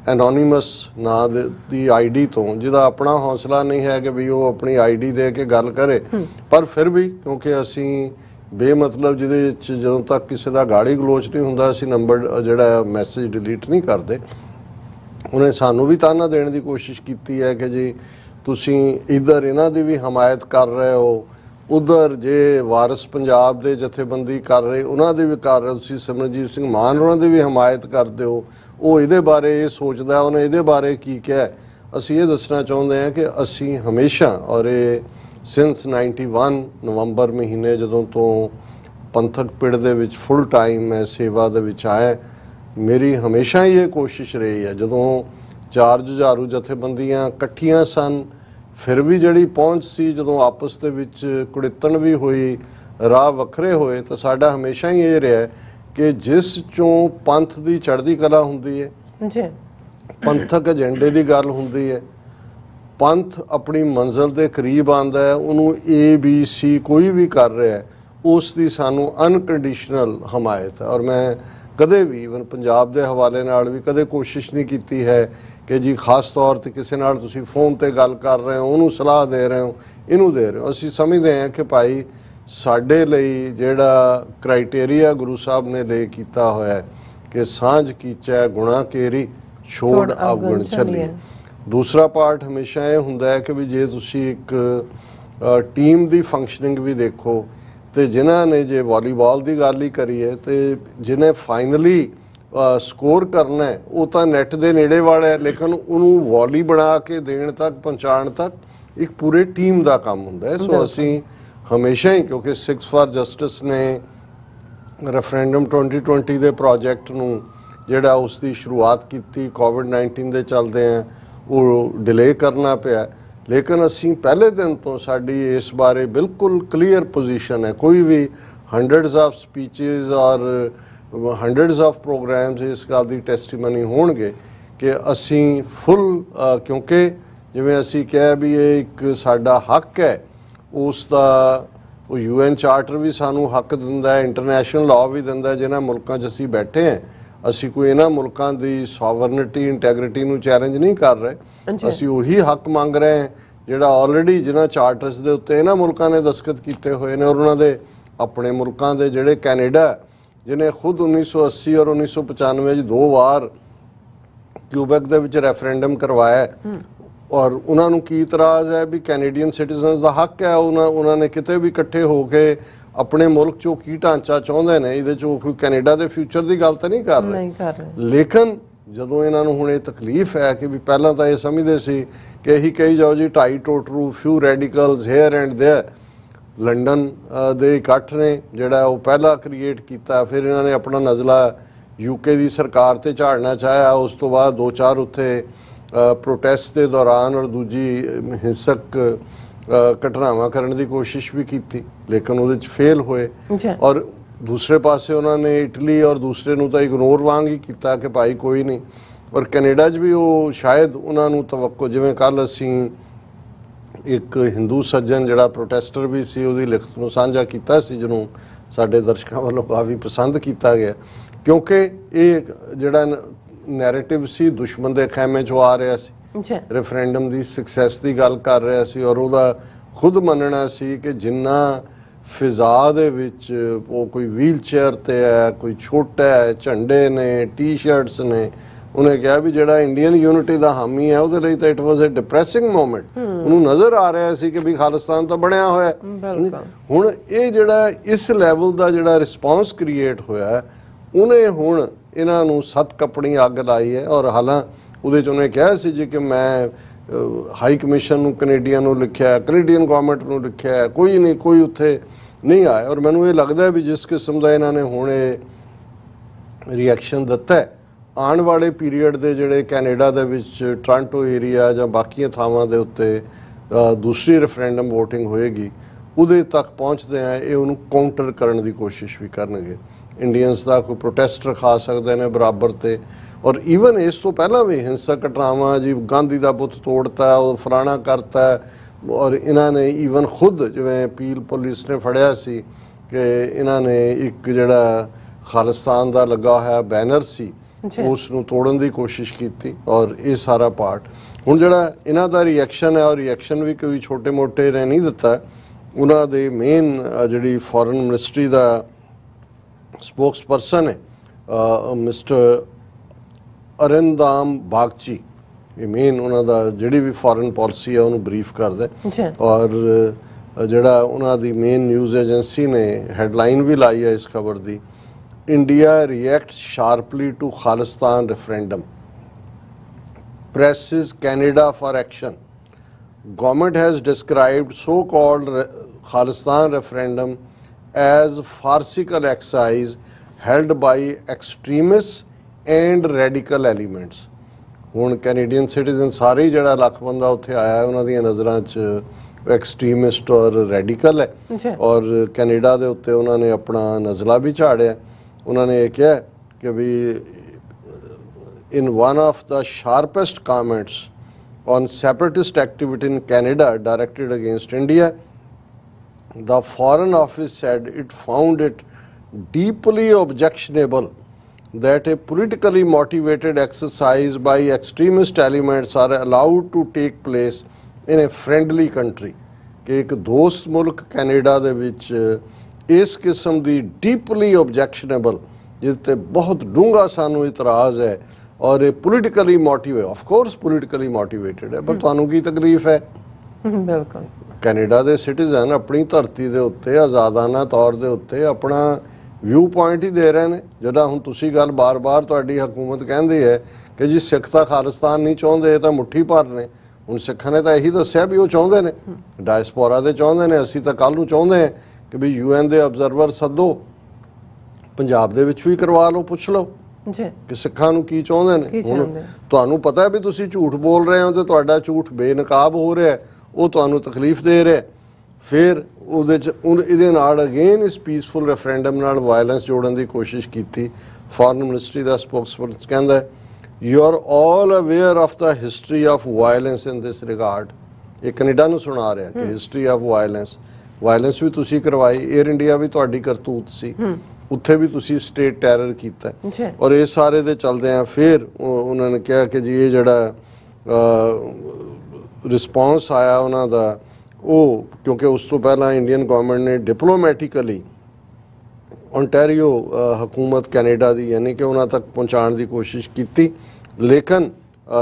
ਐਨੋਨੀਮਸ ਨਾਂ ਦੀ ID ਤੋਂ, ਜਿਹਦਾ ਆਪਣਾ ਹੌਸਲਾ ਨਹੀਂ ਹੈ ਕਿ ਵੀ ਉਹ ਆਪਣੀ ID ਦੇ ਕੇ ਗੱਲ ਕਰੇ, ਪਰ ਫਿਰ ਵੀ ਕਿਉਂਕਿ ਅਸੀਂ ਬੇਮਤਲਬ ਜਿਹਦੇ ਵਿੱਚ ਜਦੋਂ ਤੱਕ ਕਿਸੇ ਦਾ ਗਾੜੀ ਗਲੋਚ ਨਹੀਂ ਹੁੰਦਾ ਅਸੀਂ ਨੰਬਰ ਜਿਹੜਾ ਮੈਸੇਜ ਡਿਲੀਟ ਨਹੀਂ ਕਰਦੇ। ਉਹਨੇ ਸਾਨੂੰ ਵੀ ਤਾਨਾ ਦੇਣ ਦੀ ਕੋਸ਼ਿਸ਼ ਕੀਤੀ ਹੈ ਕਿ ਜੀ ਤੁਸੀਂ ਇੱਧਰ ਇਹਨਾਂ ਦੀ ਵੀ ਹਮਾਇਤ ਕਰ ਰਹੇ ਹੋ, ਉਧਰ ਜੇ ਵਾਰਿਸ ਪੰਜਾਬ ਦੇ ਜਥੇਬੰਦੀ ਕਰ ਰਹੇ ਉਹਨਾਂ ਦੀ ਵੀ ਕਰ ਰਹੇ, ਤੁਸੀਂ ਸਿਮਰਨਜੀਤ ਸਿੰਘ ਮਾਨ ਉਹਨਾਂ ਦੀ ਵੀ ਹਮਾਇਤ ਕਰਦੇ ਹੋ, ਉਹ ਇਹਦੇ ਬਾਰੇ ਇਹ ਸੋਚਦਾ, ਉਹਨੇ ਇਹਦੇ ਬਾਰੇ ਕੀ ਕਿਹਾ। ਅਸੀਂ ਇਹ ਦੱਸਣਾ ਚਾਹੁੰਦੇ ਹਾਂ ਕਿ ਅਸੀਂ ਹਮੇਸ਼ਾ, ਔਰ ਇਹ ਸਿੰਸ 91 ਨਵੰਬਰ ਮਹੀਨੇ ਜਦੋਂ ਤੋਂ ਪੰਥਕ ਪਿੜ ਦੇ ਵਿੱਚ ਫੁੱਲ ਟਾਈਮ ਮੈਂ ਸੇਵਾ ਦੇ ਵਿੱਚ ਆਇਆ, ਮੇਰੀ ਹਮੇਸ਼ਾ ਹੀ ਇਹ ਕੋਸ਼ਿਸ਼ ਰਹੀ ਹੈ, ਜਦੋਂ 4 ਜੁਝਾਰੂ ਜਥੇਬੰਦੀਆਂ ਇਕੱਠੀਆਂ ਸਨ ਫਿਰ ਵੀ ਜਿਹੜੀ ਪਹੁੰਚ ਸੀ, ਜਦੋਂ ਆਪਸ ਦੇ ਵਿੱਚ ਕੁੜਿੱਤਣ ਵੀ ਹੋਈ, ਰਾਹ ਵੱਖਰੇ ਹੋਏ, ਤਾਂ ਸਾਡਾ ਹਮੇਸ਼ਾ ਹੀ ਇਹ ਰਿਹਾ ਕਿ ਜਿਸ ਚੋਂ ਪੰਥ ਦੀ ਚੜ੍ਹਦੀ ਕਲਾ ਹੁੰਦੀ ਹੈ ਜੀ, ਪੰਥਕ ਏਜੰਡੇ ਦੀ ਗੱਲ ਹੁੰਦੀ ਹੈ, ਪੰਥ ਆਪਣੀ ਮੰਜ਼ਿਲ ਦੇ ਕਰੀਬ ਆਉਂਦਾ ਹੈ, ਉਹਨੂੰ ABC ਕੋਈ ਵੀ ਕਰ ਰਿਹਾ ਹੈ, ਉਸ ਦੀ ਸਾਨੂੰ ਅਨਕੰਡੀਸ਼ਨਲ ਹਮਾਇਤ ਹੈ। ਔਰ ਮੈਂ ਕਦੇ ਵੀ ਇਵਨ ਪੰਜਾਬ ਦੇ ਹਵਾਲੇ ਨਾਲ ਵੀ ਕਦੇ ਕੋਸ਼ਿਸ਼ ਨਹੀਂ ਕੀਤੀ ਹੈ ਕਿ ਜੀ ਖਾਸ ਤੌਰ ਤੇ ਕਿਸੇ ਨਾਲ ਤੁਸੀਂ ਫੋਨ ਤੇ ਗੱਲ ਕਰ ਰਹੇ ਹੋ, ਉਹਨੂੰ ਸਲਾਹ ਦੇ ਰਹੇ ਹੋ, ਇਹਨੂੰ ਦੇ ਰਹੇ ਹੋ। ਅਸੀਂ ਸਮਝਦੇ ਹਾਂ ਕਿ ਭਾਈ ਸਾਡੇ ਲਈ ਜਿਹੜਾ ਕ੍ਰਾਈਟੇਰੀਆ ਗੁਰੂ ਸਾਹਿਬ ਨੇ ਲੈ ਕੀਤਾ ਹੋਇਆ ਹੈ ਕਿ ਸਾਂਝ ਕੀਚੈ ਗੁਣਾ ਕੇਰੀ ਛੋੜ ਅਵਗੁਣ ਚੱਲੀਏ। ਦੂਸਰਾ ਪਾਰਟ ਹਮੇਸ਼ਾ ਇਹ ਹੁੰਦਾ ਹੈ ਕਿ ਵੀ ਜੇ ਤੁਸੀਂ ਇੱਕ ਟੀਮ ਦੀ ਫੰਕਸ਼ਨਿੰਗ ਵੀ ਦੇਖੋ, ਤੇ ਜਿਨ੍ਹਾਂ ਨੇ ਜੇ ਵਾਲੀਬਾਲ ਦੀ ਗੱਲ ਹੀ ਕਰੀਏ ਤੇ ਜਿਹਨੇ ਫਾਈਨਲੀ ਸਕੋਰ ਕਰਨਾ ਹੈ ਉਹ ਤਾਂ ਨੈਟ ਦੇ ਨੇੜੇ ਵਾਲਾ ਹੈ, ਲੇਕਿਨ ਉਹਨੂੰ ਵਾਲੀ ਬਣਾ ਕੇ ਦੇਣ ਤੱਕ ਪਹੁੰਚਾਉਣ ਤੱਕ ਇੱਕ ਪੂਰੇ ਟੀਮ ਦਾ ਕੰਮ ਹੁੰਦਾ ਹੈ। ਸੋ ਅਸੀਂ ਹਮੇਸ਼ਾ ਹੀ, ਕਿਉਂਕਿ ਸਿਕਸ ਫਾਰ ਜਸਟਿਸ ਨੇ ਰੈਫਰੈਂਡਮ 2020 ਦੇ ਪ੍ਰੋਜੈਕਟ ਨੂੰ ਜਿਹੜਾ ਉਸ ਦੀ ਸ਼ੁਰੂਆਤ ਕੀਤੀ, ਕੋਵਿਡ-19 ਦੇ ਚੱਲਦੇ ਆ ਉਹ ਡਿਲੇ ਕਰਨਾ ਪਿਆ, ਲੇਕਿਨ ਅਸੀਂ ਪਹਿਲੇ ਦਿਨ ਤੋਂ ਸਾਡੀ ਇਸ ਬਾਰੇ ਬਿਲਕੁਲ ਕਲੀਅਰ ਪੋਜੀਸ਼ਨ ਹੈ। ਕੋਈ ਵੀ ਹੰਡਰਡਸ ਆਫ ਸਪੀਚਸ ਔਰ ਹੰਡਰਡਸ ਆਫ ਪ੍ਰੋਗਰਾਮਸ ਇਸ ਗੱਲ ਦੀ ਟੈਸਟੀਮਨੀ ਹੋਣਗੇ ਕਿ ਅਸੀਂ ਫੁੱਲ, ਕਿਉਂਕਿ ਜਿਵੇਂ ਅਸੀਂ ਕਿਹਾ ਵੀ ਇਹ ਇੱਕ ਸਾਡਾ ਹੱਕ ਹੈ, ਉਸ ਦਾ ਉਹ UN ਚਾਰਟਰ ਵੀ ਸਾਨੂੰ ਹੱਕ ਦਿੰਦਾ ਹੈ, ਇੰਟਰਨੈਸ਼ਨਲ ਲਾਅ ਵੀ ਦਿੰਦਾ ਹੈ। ਜਿਨ੍ਹਾਂ ਮੁਲਕਾਂ 'ਚ ਅਸੀਂ ਬੈਠੇ ਹਾਂ, ਅਸੀਂ ਕੋਈ ਇਹਨਾਂ ਮੁਲਕਾਂ ਦੀ ਸੋਵਰਨਿਟੀ ਇੰਟੈਗਰਿਟੀ ਨੂੰ ਚੈਲੰਜ ਨਹੀਂ ਕਰ ਰਹੇ, ਅਸੀਂ ਉਹੀ ਹੱਕ ਮੰਗ ਰਹੇ ਹਾਂ ਜਿਹੜਾ ਆਲਰੇਡੀ ਜਿਨ੍ਹਾਂ ਚਾਰਟਰਸ ਦੇ ਉੱਤੇ ਇਹਨਾਂ ਮੁਲਕਾਂ ਨੇ ਦਸਤਖਤ ਕੀਤੇ ਹੋਏ ਨੇ। ਔਰ ਉਹਨਾਂ ਦੇ ਆਪਣੇ ਮੁਲਕਾਂ ਦੇ ਜਿਹੜੇ ਕੈਨੇਡਾ, ਜਿਹਨੇ ਖੁਦ 1980 ਔਰ 1995 'ਚ 2 ਵਾਰ ਕਿਊਬੈਕ ਦੇ ਵਿੱਚ ਰੈਫਰੈਂਡਮ ਕਰਵਾਇਆ, ਔਰ ਉਹਨਾਂ ਨੂੰ ਕੀ ਇਤਰਾਜ਼ ਹੈ ਵੀ ਕੈਨੇਡੀਅਨ ਸਿਟੀਜ਼ਨਸ ਦਾ ਹੱਕ ਹੈ, ਉਹਨਾਂ ਨੇ ਕਿਤੇ ਵੀ ਇਕੱਠੇ ਹੋ ਕੇ ਆਪਣੇ ਮੁਲਕ 'ਚੋਂ ਕੀ ਢਾਂਚਾ ਚਾਹੁੰਦੇ ਨੇ, ਇਹਦੇ 'ਚੋਂ ਕੋਈ ਕੈਨੇਡਾ ਦੇ ਫਿਊਚਰ ਦੀ ਗੱਲ ਤਾਂ ਨਹੀਂ ਕਰ ਰਹੇ। ਲੇਕਿਨ ਜਦੋਂ ਇਹਨਾਂ ਨੂੰ ਹੁਣ ਇਹ ਤਕਲੀਫ ਹੈ ਕਿ ਵੀ ਪਹਿਲਾਂ ਤਾਂ ਇਹ ਸਮਝਦੇ ਸੀ ਕਿ ਇਹੀ ਕਹੀ ਜਾਓ ਜੀ 2.5 ਟੋਟਰੂ few radicals here and there, London ਦੇ ਇਕੱਠ ਨੇ ਜਿਹੜਾ ਉਹ ਪਹਿਲਾਂ ਕ੍ਰੀਏਟ ਕੀਤਾ, ਫਿਰ ਇਹਨਾਂ ਨੇ ਆਪਣਾ ਨਜ਼ਲਾ UK ਦੀ ਸਰਕਾਰ ਤੇ ਝਾੜਨਾ ਚਾਹਿਆ, ਉਸ ਤੋਂ ਬਾਅਦ 2-4 ਉੱਥੇ ਪ੍ਰੋਟੈਸਟ ਦੇ ਦੌਰਾਨ ਔਰ ਦੂਜੀ ਹਿੰਸਕ ਘਟਨਾਵਾਂ ਕਰਨ ਦੀ ਕੋਸ਼ਿਸ਼ ਵੀ ਕੀਤੀ, ਲੇਕਿਨ ਉਹਦੇ 'ਚ ਫੇਲ ਹੋਏ। ਔਰ ਦੂਸਰੇ ਪਾਸੇ ਉਹਨਾਂ ਨੇ ਇਟਲੀ ਔਰ ਦੂਸਰੇ ਨੂੰ ਤਾਂ ਇਗਨੋਰ ਵਾਂਗ ਹੀ ਕੀਤਾ ਕਿ ਭਾਈ ਕੋਈ ਨਹੀਂ। ਔਰ ਕੈਨੇਡਾ 'ਚ ਵੀ ਉਹ ਸ਼ਾਇਦ ਉਹਨਾਂ ਨੂੰ ਤਵੱਕੋ, ਜਿਵੇਂ ਕੱਲ ਅਸੀਂ ਇੱਕ ਹਿੰਦੂ ਸੱਜਣ ਜਿਹੜਾ ਪ੍ਰੋਟੈਸਟਰ ਵੀ ਸੀ ਉਹਦੀ ਲਿਖਤ ਨੂੰ ਸਾਂਝਾ ਕੀਤਾ ਸੀ, ਜਿਹਨੂੰ ਸਾਡੇ ਦਰਸ਼ਕਾਂ ਵੱਲੋਂ ਕਾਫੀ ਪਸੰਦ ਕੀਤਾ ਗਿਆ, ਕਿਉਂਕਿ ਇਹ ਜਿਹੜਾ ਨੈਰੇਟਿਵ ਸੀ ਦੁਸ਼ਮਣ ਦੇ ਖੈਮੇ 'ਚੋਂ ਆ ਰਿਹਾ ਸੀ, ਰੈਫਰੈਂਡਮ ਦੀ ਸਕਸੈਸ ਦੀ ਗੱਲ ਕਰ ਰਿਹਾ ਸੀ, ਔਰ ਉਹਦਾ ਖੁਦ ਮੰਨਣਾ ਸੀ ਕਿ ਜਿੰਨਾ ਫਿਜ਼ਾ ਦੇ ਵਿੱਚ ਉਹ ਕੋਈ ਵੀਲ ਚੇਅਰ ਤੇ ਹੈ, ਕੋਈ ਛੋਟਾ ਹੈ, ਝੰਡੇ ਨੇ, ਟੀ-ਸ਼ਰਟਸ ਨੇ, ਉਹਨੇ ਕਿਹਾ ਵੀ ਜਿਹੜਾ ਇੰਡੀਅਨ ਯੂਨਿਟੀ ਦਾ ਹਾਮੀ ਹੈ ਉਹਦੇ ਲਈ ਤਾਂ it was a depressing moment. ਉਹਨੂੰ ਨਜ਼ਰ ਆ ਰਿਹਾ ਸੀ ਕਿ ਵੀ ਖਾਲਿਸਤਾਨ ਤਾਂ ਬਣਿਆ ਹੋਇਆ। ਹੁਣ ਇਹ ਜਿਹੜਾ ਇਸ ਲੈਵਲ ਦਾ ਜਿਹੜਾ ਰਿਸਪੌਂਸ ਕ੍ਰੀਏਟ ਹੋਇਆ, ਉਹਨੇ ਹੁਣ ਇਹਨਾਂ ਨੂੰ ਸੱਤ ਕੱਪੜੀ ਅੱਗ ਲਾਈ ਹੈ। ਔਰ ਹਾਲਾਂ ਉਹਦੇ 'ਚ ਉਹਨੇ ਕਿਹਾ ਸੀ ਜੀ ਕਿ ਮੈਂ ਹਾਈ ਕਮਿਸ਼ਨ ਨੂੰ ਕੈਨੇਡੀਅਨ ਨੂੰ ਲਿਖਿਆ, ਕੈਨੇਡੀਅਨ ਗਵਰਨਮੈਂਟ ਨੂੰ ਲਿਖਿਆ, ਕੋਈ ਨਹੀਂ, ਕੋਈ ਉੱਥੇ ਨਹੀਂ ਆਇਆ। ਔਰ ਮੈਨੂੰ ਇਹ ਲੱਗਦਾ ਵੀ ਜਿਸ ਕਿਸਮ ਦਾ ਇਹਨਾਂ ਨੇ ਹੁਣ ਇਹ ਰਿਐਕਸ਼ਨ ਦਿੱਤਾ ਹੈ, ਆਉਣ ਵਾਲੇ ਪੀਰੀਅਡ ਦੇ ਜਿਹੜੇ ਕੈਨੇਡਾ ਦੇ ਵਿੱਚ ਟੋਰਾਂਟੋ ਏਰੀਆ ਜਾਂ ਬਾਕੀਆਂ ਥਾਵਾਂ ਦੇ ਉੱਤੇ ਦੂਸਰੀ ਰੈਫਰੈਂਡਮ ਵੋਟਿੰਗ ਹੋਏਗੀ, ਉਹਦੇ ਤੱਕ ਪਹੁੰਚਦੇ ਆ ਇਹ ਉਹਨੂੰ ਕਾਊਂਟਰ ਕਰਨ ਦੀ ਕੋਸ਼ਿਸ਼ ਵੀ ਕਰਨਗੇ। ਇੰਡੀਅਨਸ ਦਾ ਕੋਈ ਪ੍ਰੋਟੈਸਟ ਰਖਾ ਸਕਦੇ ਨੇ ਬਰਾਬਰ ਤੇ। ਔਰ ਈਵਨ ਇਸ ਤੋਂ ਪਹਿਲਾਂ ਵੀ ਹਿੰਸਕ ਘਟਨਾਵਾਂ, ਜੀ ਗਾਂਧੀ ਦਾ ਬੁੱਤ ਤੋੜਤਾ, ਉਹ ਫਲਾਣਾ ਕਰਤਾ, ਔਰ ਇਹਨਾਂ ਨੇ ਈਵਨ ਖੁਦ ਜਿਵੇਂ ਪੀਲ ਪੁਲਿਸ ਨੇ ਫੜਿਆ ਸੀ ਕਿ ਇਹਨਾਂ ਨੇ ਇੱਕ ਜਿਹੜਾ ਖਾਲਿਸਤਾਨ ਦਾ ਲੱਗਾ ਹੋਇਆ ਬੈਨਰ ਸੀ ਉਸ ਨੂੰ ਤੋੜਨ ਦੀ ਕੋਸ਼ਿਸ਼ ਕੀਤੀ। ਔਰ ਇਹ ਸਾਰਾ ਪਾਰਟ ਹੁਣ ਜਿਹੜਾ ਇਹਨਾਂ ਦਾ ਰਿਐਕਸ਼ਨ ਹੈ, ਔਰ ਰਿਐਕਸ਼ਨ ਵੀ ਕੋਈ ਛੋਟੇ ਮੋਟੇ ਨੇ ਨਹੀਂ ਦਿੱਤਾ। ਉਹਨਾਂ ਦੇ ਮੇਨ ਜਿਹੜੀ ਫੋਰਨ ਮਿਨਿਸਟਰੀ ਦਾ ਸਪੋਕਸਪਰਸਨ ਹੈ ਮਿਸਟਰ ਅਰਿੰਦਾਮ ਬਾਗਚੀ, ਇਹ ਮੇਨ ਉਹਨਾਂ ਦਾ ਜਿਹੜੀ ਵੀ ਫੋਰਨ ਪਾਲਿਸੀ ਹੈ ਉਹਨੂੰ ਬਰੀਫ ਕਰਦਾ। ਔਰ ਜਿਹੜਾ ਉਹਨਾਂ ਦੀ ਮੇਨ ਨਿਊਜ਼ ਏਜੰਸੀ ਨੇ ਹੈਡਲਾਈਨ ਵੀ ਲਾਈ ਹੈ ਇਸ ਖਬਰ ਦੀ, India reacts sharply to Khalistan referendum, presses Canada for action. Government has described so-called Khalistan referendum as farcical exercise held by extremists and radical elements. ਹੁਣ ਕੈਨੇਡੀਅਨ ਸਿਟੀਜ਼ਨ ਸਾਰੇ ਜਿਹੜਾ ਲੱਖ ਬੰਦਾ ਉੱਥੇ ਆਇਆ ਉਹਨਾਂ ਦੀਆਂ ਨਜ਼ਰਾਂ 'ਚ ਐਕਸਟ੍ਰੀਮਿਸਟ ਔਰ ਰੈਡੀਕਲ ਹੈ ਔਰ ਕੈਨੇਡਾ ਦੇ ਉੱਤੇ ਉਹਨਾਂ ਨੇ ਆਪਣਾ ਨਜ਼ਲਾ ਵੀ ਝਾੜਿਆ। ਉਹਨਾਂ ਨੇ ਇਹ ਕਿਹਾ ਕਿ ਵੀ in one of the sharpest comments on separatist activity in Canada directed against India, the Foreign Office said it found it deeply objectionable that a politically motivated exercise by extremist elements are allowed to take place in a friendly country. कि एक दोस्त मुल्क Canada दे विच इस किस्म दी deeply objectionable जिते बहुत डूंगा सानू इतराज़ है और ये politically motivate, of course politically motivated है, पर तुहानू की तकलीफ है? बिल्कुल कैनेडा दे सिटीजन अपनी धरती दे उत्ते आज़ादाना तौर दे उत्ते अपना व्यू पॉइंट ही दे रहे हैं। जिद्दां हुण तुसीं गल बार बार तुहाडी हुकूमत कहती है कि जी सिख तां खालिस्तान नहीं चाहुंदे, तां मुट्ठी भर ने। हुण सिखां ने तां यही दस्सिया भी वो चाहुंदे ने, डायस्पोरा दे चाहुंदे ने, असीं तां कल नूं चाहुंदे हैं कि भी UN दे ऑबजरवर सद्दो, पंजाब दे विच भी करवा लो, पुछ लो कि सिखां नूं की चाहुंदे ने। हुण तुहानूं पता है भी तुसीं झूठ बोल रहे हो तो तुहाडा झूठ बेनकाब हो रहा है, वो तुहानूं तकलीफ दे रहा है। फिर ਉਹਦੇ 'ਚ ਇਹਦੇ ਨਾਲ ਅਗੇਨ ਇਸ ਪੀਸਫੁਲ ਰੈਫਰੈਂਡਮ ਨਾਲ ਵਾਇਲੈਂਸ ਜੋੜਨ ਦੀ ਕੋਸ਼ਿਸ਼ ਕੀਤੀ। ਫੋਰਨ ਮਿਨਿਸਟਰੀ ਦਾ ਸਪੋਕਸਪਰਸਨ ਕਹਿੰਦਾ you are all aware of the history of violence in this regard. ਇਹ ਕੈਨੇਡਾ ਨੂੰ ਸੁਣਾ ਰਿਹਾ ਕਿ ਹਿਸਟਰੀ ਆਫ ਵਾਇਲੈਂਸ ਵੀ ਤੁਸੀਂ ਕਰਵਾਈ, ਏਅਰ ਇੰਡੀਆ ਵੀ ਤੁਹਾਡੀ ਕਰਤੂਤ ਸੀ, ਉੱਥੇ ਵੀ ਤੁਸੀਂ ਸਟੇਟ ਟੈਰਰ ਕੀਤਾ ਔਰ ਇਹ ਸਾਰੇ ਦੇ ਚੱਲਦਿਆਂ ਫਿਰ ਉਹਨਾਂ ਨੇ ਕਿਹਾ ਕਿ ਜੀ ਇਹ ਜਿਹੜਾ ਰਿਸਪੌਂਸ ਆਇਆ ਉਹਨਾਂ ਦਾ ਉਹ ਕਿਉਂਕਿ ਉਸ ਤੋਂ ਪਹਿਲਾਂ ਇੰਡੀਅਨ ਗਵਰਨਮੈਂਟ ਨੇ ਡਿਪਲੋਮੈਟਿਕਲੀ ਓਨਟਾਰੀਓ ਹਕੂਮਤ ਕੈਨੇਡਾ ਦੀ ਯਾਨੀ ਕਿ ਉਹਨਾਂ ਤੱਕ ਪਹੁੰਚਾਉਣ ਦੀ ਕੋਸ਼ਿਸ਼ ਕੀਤੀ, ਲੇਕਿਨ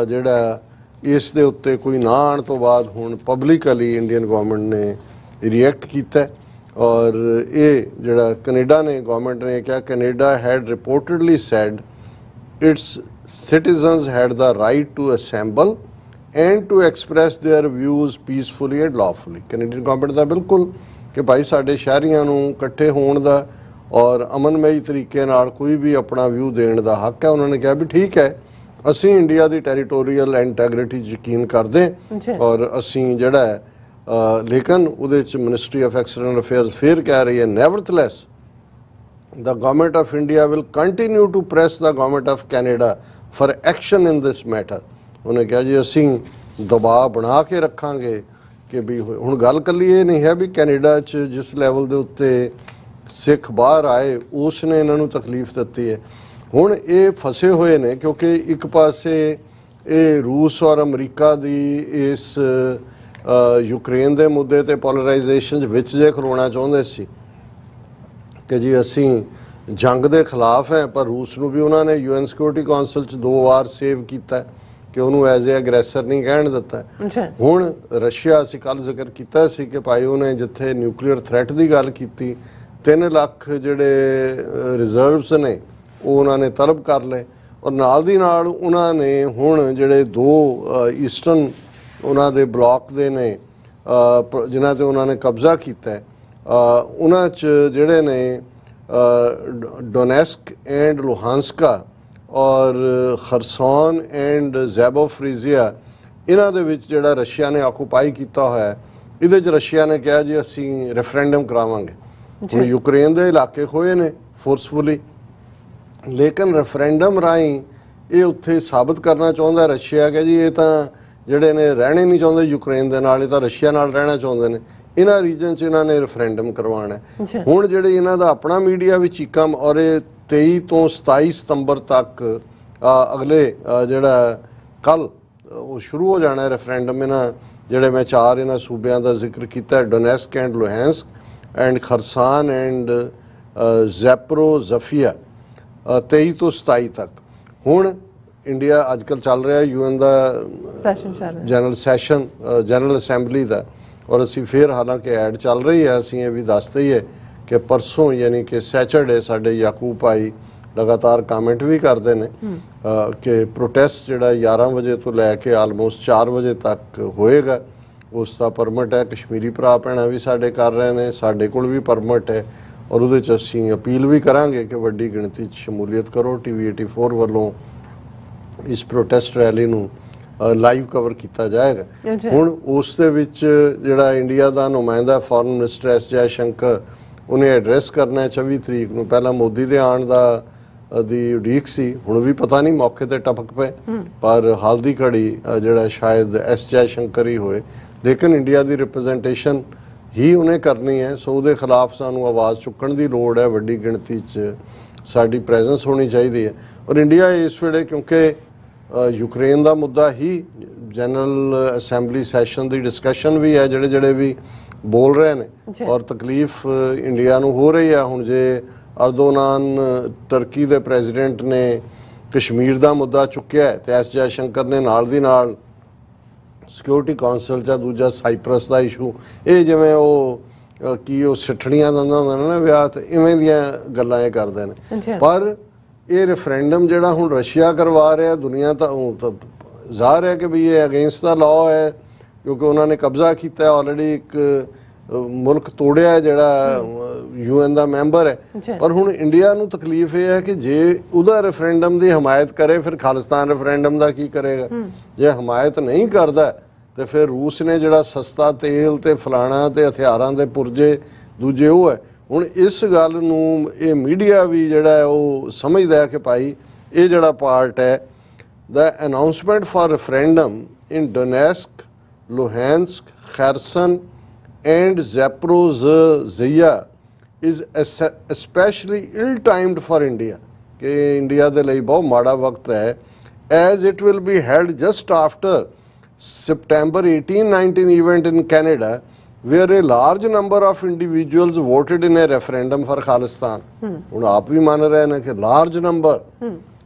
ਜਿਹੜਾ ਇਸ ਦੇ ਉੱਤੇ ਕੋਈ ਨਾ ਆਉਣ ਤੋਂ ਬਾਅਦ ਹੁਣ ਪਬਲਿਕਲੀ ਇੰਡੀਅਨ ਗਵਰਨਮੈਂਟ ਨੇ ਰਿਐਕਟ ਕੀਤਾ ਔਰ ਇਹ ਜਿਹੜਾ ਕੈਨੇਡਾ ਨੇ ਗਵਰਨਮੈਂਟ ਨੇ ਕਿਹਾ Canada had reportedly said its citizens had the right to assemble and to express their views peacefully and lawfully। Canadian government ਦਾ ਬਿਲਕੁਲ ਕਿ ਭਾਈ ਸਾਡੇ ਸ਼ਹਿਰੀਆਂ ਨੂੰ ਇਕੱਠੇ ਹੋਣ ਦਾ ਔਰ ਅਮਨਮਈ ਤਰੀਕੇ ਨਾਲ ਕੋਈ ਵੀ ਆਪਣਾ ਵਿਊ ਦੇਣ ਦਾ ਹੱਕ ਹੈ। ਉਹਨਾਂ ਨੇ ਕਿਹਾ ਵੀ ਠੀਕ ਹੈ, ਅਸੀਂ ਇੰਡੀਆ ਦੀ ਟੈਰੀਟੋਰੀਅਲ ਇੰਟੈਗ੍ਰਿਟੀ ਯਕੀਨ ਕਰਦੇ ਔਰ ਅਸੀਂ ਜਿਹੜਾ ਹੈ ਲੇਕਿਨ ਉਹਦੇ 'ਚ ਮਿਨਿਸਟਰੀ ਆਫ ਐਕਸਟਰਨਲ ਅਫੇਅਰਸ ਫਿਰ ਕਹਿ ਰਹੀ ਹੈ ਨੈਵਰਥਲੈਸ the government of India will continue to press the government of Canada for action in this matter। ਉਹਨੇ ਕਿਹਾ ਜੀ ਅਸੀਂ ਦਬਾਅ ਬਣਾ ਕੇ ਰੱਖਾਂਗੇ ਕਿ ਵੀ ਹੁਣ ਗੱਲ ਇਕੱਲੀ ਇਹ ਨਹੀਂ ਹੈ ਵੀ ਕੈਨੇਡਾ 'ਚ ਜਿਸ ਲੈਵਲ ਦੇ ਉੱਤੇ ਸਿੱਖ ਬਾਹਰ ਆਏ ਉਸ ਨੇ ਇਹਨਾਂ ਨੂੰ ਤਕਲੀਫ ਦਿੱਤੀ ਹੈ। ਹੁਣ ਇਹ ਫਸੇ ਹੋਏ ਨੇ ਕਿਉਂਕਿ ਇੱਕ ਪਾਸੇ ਇਹ ਰੂਸ ਔਰ ਅਮਰੀਕਾ ਦੀ ਇਸ ਯੂਕਰੇਨ ਦੇ ਮੁੱਦੇ ਤੇ ਪੋਲਰਾਈਜੇਸ਼ਨ ਵਿੱਚ ਜੇ ਖਲੋਣਾ ਚਾਹੁੰਦੇ ਸੀ ਕਿ ਜੀ ਅਸੀਂ ਜੰਗ ਦੇ ਖਿਲਾਫ ਹੈ, ਪਰ ਰੂਸ ਨੂੰ ਵੀ ਉਹਨਾਂ ਨੇ UN ਸਿਕਿਉਰਿਟੀ ਕਾਉਂਸਲ 'ਚ 2 ਵਾਰ ਸੇਵ ਕੀਤਾ ਕਿ ਉਹਨੂੰ ਐਜ਼ ਏ ਅਗਰੈਸਰ ਨਹੀਂ ਕਹਿਣ ਦਿੱਤਾ। ਹੁਣ ਰਸ਼ੀਆ ਅਸੀਂ ਕੱਲ੍ਹ ਜ਼ਿਕਰ ਕੀਤਾ ਸੀ ਕਿ ਭਾਈ ਉਹਨੇ ਜਿੱਥੇ ਨਿਊਕਲੀਅਰ ਥ੍ਰੈਟ ਦੀ ਗੱਲ ਕੀਤੀ 3 ਲੱਖ ਜਿਹੜੇ ਰਿਜ਼ਰਵਸ ਨੇ ਉਹ ਉਹਨਾਂ ਨੇ ਤਲਬ ਕਰ ਲਏ ਔਰ ਨਾਲ ਦੀ ਨਾਲ ਉਹਨਾਂ ਨੇ ਹੁਣ ਜਿਹੜੇ 2 ਈਸਟਰਨ ਉਹਨਾਂ ਦੇ ਬਲਾਕ ਦੇ ਨੇ ਜਿਨ੍ਹਾਂ 'ਤੇ ਉਹਨਾਂ ਨੇ ਕਬਜ਼ਾ ਕੀਤਾ ਉਹਨਾਂ 'ਚ ਜਿਹੜੇ ਨੇ ਡੋਨੈਸਕ ਐਂਡ ਲੁਹਾਂਸਕਾ ਔਰ ਖਰਸੋਨ ਐਂਡ ਜ਼ੈਬੋਫਰੀਜ਼ੀਆ ਇਹਨਾਂ ਦੇ ਵਿੱਚ ਜਿਹੜਾ ਰਸ਼ੀਆ ਨੇ ਆਕੂਪਾਈ ਕੀਤਾ ਹੋਇਆ ਇਹਦੇ 'ਚ ਰਸ਼ੀਆ ਨੇ ਕਿਹਾ ਜੀ ਅਸੀਂ ਰੈਫਰੈਂਡਮ ਕਰਾਵਾਂਗੇ। ਹੁਣ ਯੂਕਰੇਨ ਦੇ ਇਲਾਕੇ ਖੋਏ ਨੇ ਫੋਰਸਫੁਲੀ, ਲੇਕਿਨ ਰੈਫਰੈਂਡਮ ਰਾਹੀਂ ਇਹ ਉੱਥੇ ਸਾਬਤ ਕਰਨਾ ਚਾਹੁੰਦਾ ਰਸ਼ੀਆ ਕਿ ਜੀ ਇਹ ਤਾਂ ਜਿਹੜੇ ਨੇ ਰਹਿਣੇ ਨਹੀਂ ਚਾਹੁੰਦੇ ਯੂਕਰੇਨ ਦੇ ਨਾਲ, ਇਹ ਤਾਂ ਰਸ਼ੀਆ ਨਾਲ ਰਹਿਣਾ ਚਾਹੁੰਦੇ ਨੇ। ਇਹਨਾਂ ਰੀਜਨ 'ਚ ਇਹਨਾਂ ਨੇ ਰੈਫਰੈਂਡਮ ਕਰਵਾਉਣਾ। ਹੁਣ ਜਿਹੜੇ ਇਹਨਾਂ ਦਾ ਆਪਣਾ ਮੀਡੀਆ ਵੀ ਚੀਕਾਂ ਔਰ ਇਹ 23 ਤੋਂ 27 ਸਤੰਬਰ ਤੱਕ ਅਗਲੇ ਜਿਹੜਾ ਕੱਲ ਉਹ ਸ਼ੁਰੂ ਹੋ ਜਾਣਾ ਰੈਫਰੈਂਡਮ। ਇਹਨਾਂ ਜਿਹੜੇ ਮੈਂ 4 ਇਹਨਾਂ ਸੂਬਿਆਂ ਦਾ ਜ਼ਿਕਰ ਕੀਤਾ ਡੋਨੈਸਕ ਐਂਡ ਲੁਹਾਂਸਕ ਐਂਡ ਖਰਸਾਨ ਐਂਡ ਜ਼ੈਪਰੋਜ਼ਫੀਆ 23 ਤੋਂ 27 ਤੱਕ। ਹੁਣ ਇੰਡੀਆ ਅੱਜ ਕੱਲ੍ਹ ਚੱਲ ਰਿਹਾ UN ਦਾ ਜਨਰਲ ਸੈਸ਼ਨ ਜਨਰਲ ਅਸੈਂਬਲੀ ਦਾ ਔਰ ਅਸੀਂ ਫਿਰ ਹਾਲਾਂਕਿ ਐਡ ਚੱਲ ਰਹੀ ਹੈ, ਅਸੀਂ ਇਹ ਵੀ ਦੱਸ ਦਈਏ ਕਿ ਪਰਸੋਂ ਯਾਨੀ ਕਿ ਸੈਚਰਡੇ ਸਾਡੇ ਯਾਕੂਬ ਭਾਈ ਲਗਾਤਾਰ ਕਮੈਂਟ ਵੀ ਕਰਦੇ ਨੇ ਕਿ ਪ੍ਰੋਟੈਸਟ ਜਿਹੜਾ 11 ਵਜੇ ਤੋਂ ਲੈ ਕੇ ਆਲਮੋਸਟ 4 ਵਜੇ ਤੱਕ ਹੋਏਗਾ। ਉਸ ਦਾ ਪਰਮਿਟ ਹੈ, ਕਸ਼ਮੀਰੀ ਭਰਾ ਭੈਣਾਂ ਵੀ ਸਾਡੇ ਕਰ ਰਹੇ ਨੇ, ਸਾਡੇ ਕੋਲ ਵੀ ਪਰਮਿਟ ਹੈ ਔਰ ਉਹਦੇ 'ਚ ਅਸੀਂ ਅਪੀਲ ਵੀ ਕਰਾਂਗੇ ਕਿ ਵੱਡੀ ਗਿਣਤੀ 'ਚ ਸ਼ਮੂਲੀਅਤ ਕਰੋ। TV 84 ਵੱਲੋਂ ਇਸ ਪ੍ਰੋਟੈਸਟ ਰੈਲੀ ਨੂੰ ਲਾਈਵ ਕਵਰ ਕੀਤਾ ਜਾਏਗਾ। ਹੁਣ ਉਸ ਦੇ ਵਿੱਚ ਜਿਹੜਾ ਇੰਡੀਆ ਦਾ ਨੁਮਾਇੰਦਾ ਫੋਰਨ ਮਿਨਿਸਟਰ S ਜੈਸ਼ੰਕਰ, ਉਹਨੇ ਐਡਰੈਸ ਕਰਨਾ 24 ਤਰੀਕ ਨੂੰ। ਪਹਿਲਾਂ ਮੋਦੀ ਦੇ ਆਉਣ ਦੀ ਉਡੀਕ ਸੀ, ਹੁਣ ਵੀ ਪਤਾ ਨਹੀਂ ਮੌਕੇ ਤੇ ਟਪਕ ਪਏ, ਪਰ ਹਾਲ ਦੀ ਘੜੀ ਜਿਹੜਾ ਸ਼ਾਇਦ S ਜੈਸ਼ੰਕਰ ਹੀ ਹੋਏ, ਲੇਕਿਨ ਇੰਡੀਆ ਦੀ ਰਿਪਰੈਜ਼ੈਂਟੇਸ਼ਨ ਹੀ ਉਹਨੇ ਕਰਨੀ ਹੈ। ਸੋ ਉਹਦੇ ਖਿਲਾਫ ਸਾਨੂੰ ਆਵਾਜ਼ ਚੁੱਕਣ ਦੀ ਲੋੜ ਹੈ, ਵੱਡੀ ਗਿਣਤੀ 'ਚ ਸਾਡੀ ਪ੍ਰੈਜ਼ੈਂਸ ਹੋਣੀ ਚਾਹੀਦੀ ਹੈ। ਔਰ ਇੰਡੀਆ ਇਸ ਵੇਲੇ ਕਿਉਂਕਿ ਯੂਕਰੇਨ ਦਾ ਮੁੱਦਾ ਹੀ ਜਨਰਲ ਅਸੈਂਬਲੀ ਸੈਸ਼ਨ ਦੀ ਡਿਸਕਸ਼ਨ ਵੀ ਹੈ, ਜਿਹੜੇ ਵੀ ਬੋਲ ਰਹੇ ਨੇ ਔਰ ਤਕਲੀਫ ਇੰਡੀਆ ਨੂੰ ਹੋ ਰਹੀ ਹੈ। ਹੁਣ ਜੇ ਅਰਦੋਗਾਨ ਤੁਰਕੀ ਦੇ ਪ੍ਰੈਜ਼ੀਡੈਂਟ ਨੇ ਕਸ਼ਮੀਰ ਦਾ ਮੁੱਦਾ ਚੁੱਕਿਆ ਹੈ ਤੇ S ਜੈਸ਼ੰਕਰ ਨੇ ਨਾਲ ਦੀ ਨਾਲ ਸਿਕਿਉਰਿਟੀ ਕੌਂਸਲ 'ਚ ਦੂਜਾ ਸਾਈਪਰਸ ਦਾ ਇਸ਼ੂ, ਇਹ ਜਿਵੇਂ ਉਹ ਸਿੱਠਣੀਆਂ ਦਿੰਦਾ ਹੁੰਦਾ ਨਾ ਵਿਆਹ, ਤੇ ਇਵੇਂ ਦੀਆਂ ਗੱਲਾਂ ਇਹ ਕਰਦੇ ਨੇ। ਪਰ ਇਹ ਰੈਫਰੈਂਡਮ ਜਿਹੜਾ ਹੁਣ ਰਸ਼ੀਆ ਕਰਵਾ ਰਿਹਾ, ਦੁਨੀਆ ਤਾਂ ਜ਼ਾਹਰ ਹੈ ਕਿ ਵੀ ਇਹ ਅਗੇਂਸਟ ਦਾ ਲਾਅ ਹੈ, ਕਿਉਂਕਿ ਉਹਨਾਂ ਨੇ ਕਬਜ਼ਾ ਕੀਤਾ ਆਲਰੇਡੀ, ਇੱਕ ਮੁਲਕ ਤੋੜਿਆ ਜਿਹੜਾ UN ਦਾ ਮੈਂਬਰ ਹੈ। ਪਰ ਹੁਣ ਇੰਡੀਆ ਨੂੰ ਤਕਲੀਫ ਇਹ ਹੈ ਕਿ ਜੇ ਉਹਦਾ ਰੈਫਰੈਂਡਮ ਦੀ ਹਮਾਇਤ ਕਰੇ, ਫਿਰ ਖਾਲਿਸਤਾਨ ਰੈਫਰੈਂਡਮ ਦਾ ਕੀ ਕਰੇਗਾ? ਜੇ ਹਮਾਇਤ ਨਹੀਂ ਕਰਦਾ ਤੇ ਫਿਰ ਰੂਸ ਨੇ ਜਿਹੜਾ ਸਸਤਾ ਤੇਲ ਤੇ ਫਲਾਣਾ ਤੇ ਹਥਿਆਰਾਂ ਦੇ ਪੁਰਜੇ ਦੂਜੇ ਉਹ ਹੈ। ਹੁਣ ਇਸ ਗੱਲ ਨੂੰ ਇਹ ਮੀਡੀਆ ਵੀ ਜਿਹੜਾ ਹੈ ਉਹ ਸਮਝਦਾ ਹੈ ਕਿ ਭਾਈ ਇਹ ਜਿਹੜਾ ਪਾਰਟ ਹੈ, ਦਾ announcement for referendum in Donetsk, Luhansk, Kherson and Zaporizhzhia is especially ill-timed for India, कि इंडिया ਦੇ ਲਈ ਬਹੁਤ ਮਾੜਾ ਵਕਤ ਹੈ, as it will be held just after September 18-19 event in Canada where a large number of individuals voted in a referendum for Khalistan। ਹੁਣ ਆਪ ਵੀ ਮੰਨ ਰਹੇ ਨੇ ਕਿ ਲਾਰਜ ਨੰਬਰ,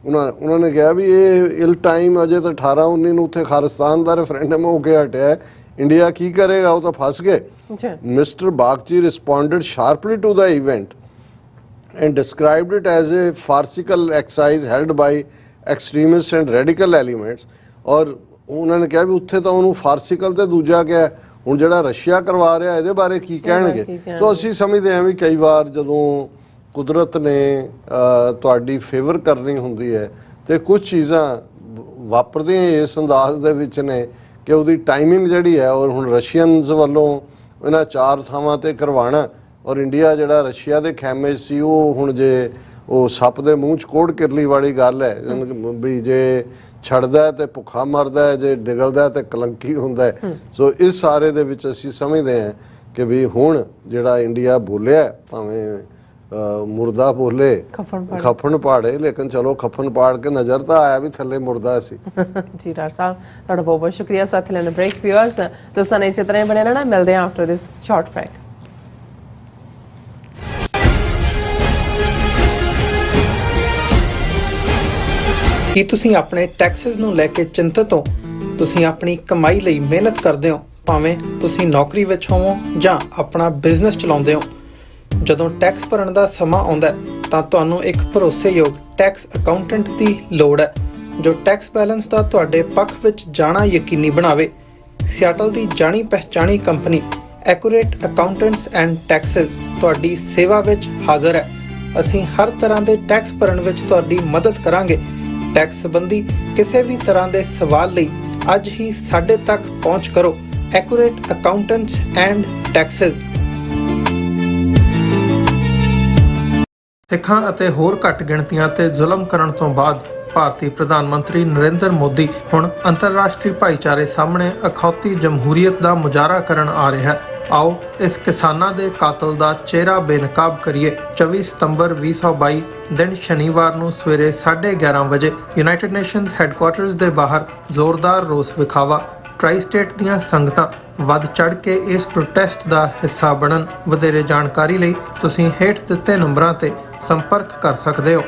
ਉਹਨਾਂ ਨੇ ਕਿਹਾ ਵੀ ਇਹ ਇਲ ਟਾਈਮ, ਅਜੇ ਤਾਂ 18-19 ਨੂੰ ਉੱਥੇ ਖਾਲਿਸਤਾਨ ਦਾ ਰੈਫਰੈਂਡਮ ਹੋ ਕੇ ਹਟਿਆ, ਇੰਡੀਆ ਕੀ ਕਰੇਗਾ? ਉਹ ਤਾਂ ਫਸ ਗਏ। Mr. Bagchi responded sharply to the event and described it as a farcical exercise held by extremists and radical elements। ਔਰ ਉਹਨਾਂ ਨੇ ਕਿਹਾ ਵੀ ਉੱਥੇ ਤਾਂ ਉਹਨੂੰ ਫਾਰਸਿਕਲ ਤੇ ਦੂਜਾ ਕਿਹਾ, ਹੁਣ ਜਿਹੜਾ ਰਸ਼ੀਆ ਕਰਵਾ ਰਿਹਾ ਇਹਦੇ ਬਾਰੇ ਕੀ ਕਹਿਣਗੇ? ਸੋ ਅਸੀਂ ਸਮਝਦੇ ਹਾਂ ਵੀ ਕਈ ਵਾਰ ਜਦੋਂ ਕੁਦਰਤ ਨੇ ਤੁਹਾਡੀ ਫੇਵਰ ਕਰਨੀ ਹੁੰਦੀ ਹੈ ਤੇ ਕੁਝ ਚੀਜ਼ਾਂ ਵਾਪਰਦੀਆਂ ਇਸ ਅੰਦਾਜ਼ ਦੇ ਵਿੱਚ ਨੇ ਕਿ ਉਹਦੀ ਟਾਈਮਿੰਗ ਜਿਹੜੀ ਹੈ, ਔਰ ਹੁਣ ਰਸ਼ੀਅਨਸ ਵੱਲੋਂ ਇਹਨਾਂ 4 ਥਾਵਾਂ ਤੇ ਕਰਵਾਉਣਾ, ਔਰ ਇੰਡੀਆ ਜਿਹੜਾ ਰਸ਼ੀਆ ਦੇ ਖੈਮੇ ਸੀ, ਉਹ ਹੁਣ ਜੇ ਉਹ ਸੱਪ ਦੇ ਮੂੰਹ 'ਚ ਕੋੜ ਕਿਰਲੀ ਵਾਲੀ ਗੱਲ ਹੈ ਵੀ ਜੇ ਛੱਡਦਾ ਤੇ ਭੁੱਖਾ ਮਰਦਾ, ਜੇ ਡਿਗਲਦਾ ਤੇ ਕਲੰਕੀ ਹੁੰਦਾ। ਸੋ ਇਸ ਸਾਰੇ ਦੇ ਵਿੱਚ ਅਸੀਂ ਸਮਝਦੇ ਹਾਂ ਕਿ ਵੀ ਹੁਣ ਜਿਹੜਾ ਇੰਡੀਆ ਬੋਲਿਆ, ਭਾਵੇਂ ਮੁਰਦਾ ਬੋਲੇ ਖੱਫਣ ਪਾੜੇ, ਲੇਕਿਨ ਚਲੋ ਖੱਫਣ ਪਾੜ ਕੇ ਨਜ਼ਰ ਤਾਂ ਆਇਆ ਵੀ ਥੱਲੇ ਮੁਰਦਾ ਸੀ। ਜੀ ਡਾਕਟਰ ਸਾਹਿਬ, ਤੁਹਾਡਾ ਬਹੁਤ ਬਹੁਤ ਸ਼ੁਕਰੀਆ। ਸਾਥ ਲੈਣ ਬ੍ਰੇਕ ਵਿਊਅਰਸ, ਤੁਸੀਂ ਇਸੇ ਤਰ੍ਹਾਂ ਹੀ ਬਣੇ ਰਹਿਣਾ, ਮਿਲਦੇ ਹਾਂ ਆਫਟਰ ਦਿਸ ਸ਼ਾਰਟ ਬ੍ਰੇਕ। ਕੀ ਤੁਸੀਂ ਆਪਣੇ ਟੈਕਸਸ ਨੂੰ ਲੈ ਕੇ ਚਿੰਤਤ ਹੋ? ਤੁਸੀਂ ਆਪਣੀ ਕਮਾਈ ਲਈ ਮਿਹਨਤ ਕਰਦੇ ਹੋ, ਭਾਵੇਂ ਤੁਸੀਂ ਨੌਕਰੀ ਵਿੱਚ ਹੋਵੋ ਜਾਂ ਆਪਣਾ ਬਿਜ਼ਨਸ ਚਲਾਉਂਦੇ ਹੋ। ਜਦੋਂ ਟੈਕਸ ਭਰਨ ਦਾ ਸਮਾਂ ਆਉਂਦਾ ਤਾਂ ਤੁਹਾਨੂੰ ਇੱਕ ਭਰੋਸੇਯੋਗ ਟੈਕਸ ਅਕਾਊਂਟੈਂਟ ਦੀ ਲੋੜ ਹੈ, ਜੋ ਟੈਕਸ ਬੈਲੈਂਸ ਦਾ ਤੁਹਾਡੇ ਪੱਖ ਵਿੱਚ ਜਾਣਾ ਯਕੀਨੀ ਬਣਾਵੇ। ਸਿਆਟਲ ਦੀ ਜਾਣੀ ਪਛਾਣੀ company Accurate Accountants and Taxes ਤੁਹਾਡੀ ਸੇਵਾ ਵਿੱਚ ਹਾਜ਼ਰ ਹੈ। ਅਸੀਂ ਹਰ ਤਰ੍ਹਾਂ ਦੇ ਟੈਕਸ ਭਰਨ ਵਿੱਚ ਤੁਹਾਡੀ ਮਦਦ ਕਰਾਂਗੇ। ਟੈਕਸ ਸੰਬੰਧੀ ਕਿਸੇ ਵੀ ਤਰ੍ਹਾਂ ਦੇ ਸਵਾਲ ਲਈ ਅੱਜ ਹੀ ਸਾਡੇ ਤੱਕ ਪਹੁੰਚ ਕਰੋ। Accurate Accountants and Texas. ਸਿੱਖਾਂ ਅਤੇ ਹੋਰ ਘੱਟ ਗਿਣਤੀਆਂ ਤੇ ਜ਼ੁਲਮ ਕਰਨ ਤੋਂ ਬਾਅਦ ਭਾਰਤੀ ਪ੍ਰਧਾਨ ਮੰਤਰੀ ਨਰਿੰਦਰ ਮੋਦੀ ਹੁਣ ਅੰਤਰਰਾਸ਼ਟਰੀ ਭਾਈਚਾਰੇ ਸਾਹਮਣੇ ਅਖੌਤੀ ਜਮਹੂਰੀਅਤ ਦਾ ਮੁਜ਼ਾਹਰਾ ਕਰਨ ਆ ਰਿਹਾ ਹੈ। ਆਓ ਇਸ ਕਿਸਾਨਾਂ ਦੇ ਕਾਤਲ ਦਾ ਚਿਹਰਾ ਬੇਨਕਾਬ ਕਰੀਏ। 24 ਸਤੰਬਰ 2022 ਦਿਨ ਸ਼ਨੀਵਾਰ ਨੂੰ ਸਵੇਰੇ 11:30 ਵਜੇ ਯੂਨਾਈਟਿਡ ਨੇਸ਼ਨਸ ਹੈੱਡਕੁਆਰਟਰਸ ਦੇ ਬਾਹਰ ਜ਼ੋਰਦਾਰ ਰੋਸ ਵਿਖਾਵਾ। ਟ੍ਰਾਈ ਸਟੇਟ ਦੀਆਂ ਸੰਗਤਾਂ ਵੱਧ ਚੜ੍ਹ ਕੇ ਇਸ ਪ੍ਰੋਟੈਸਟ ਦਾ ਹਿੱਸਾ ਬਣਨ। ਵਧੇਰੇ ਜਾਣਕਾਰੀ ਲਈ ਤੁਸੀਂ ਹੇਠ ਦਿੱਤੇ ਨੰਬਰਾਂ ਤੇ ਸੰਪਰਕ ਕਰ ਸਕਦੇ ਹੋ।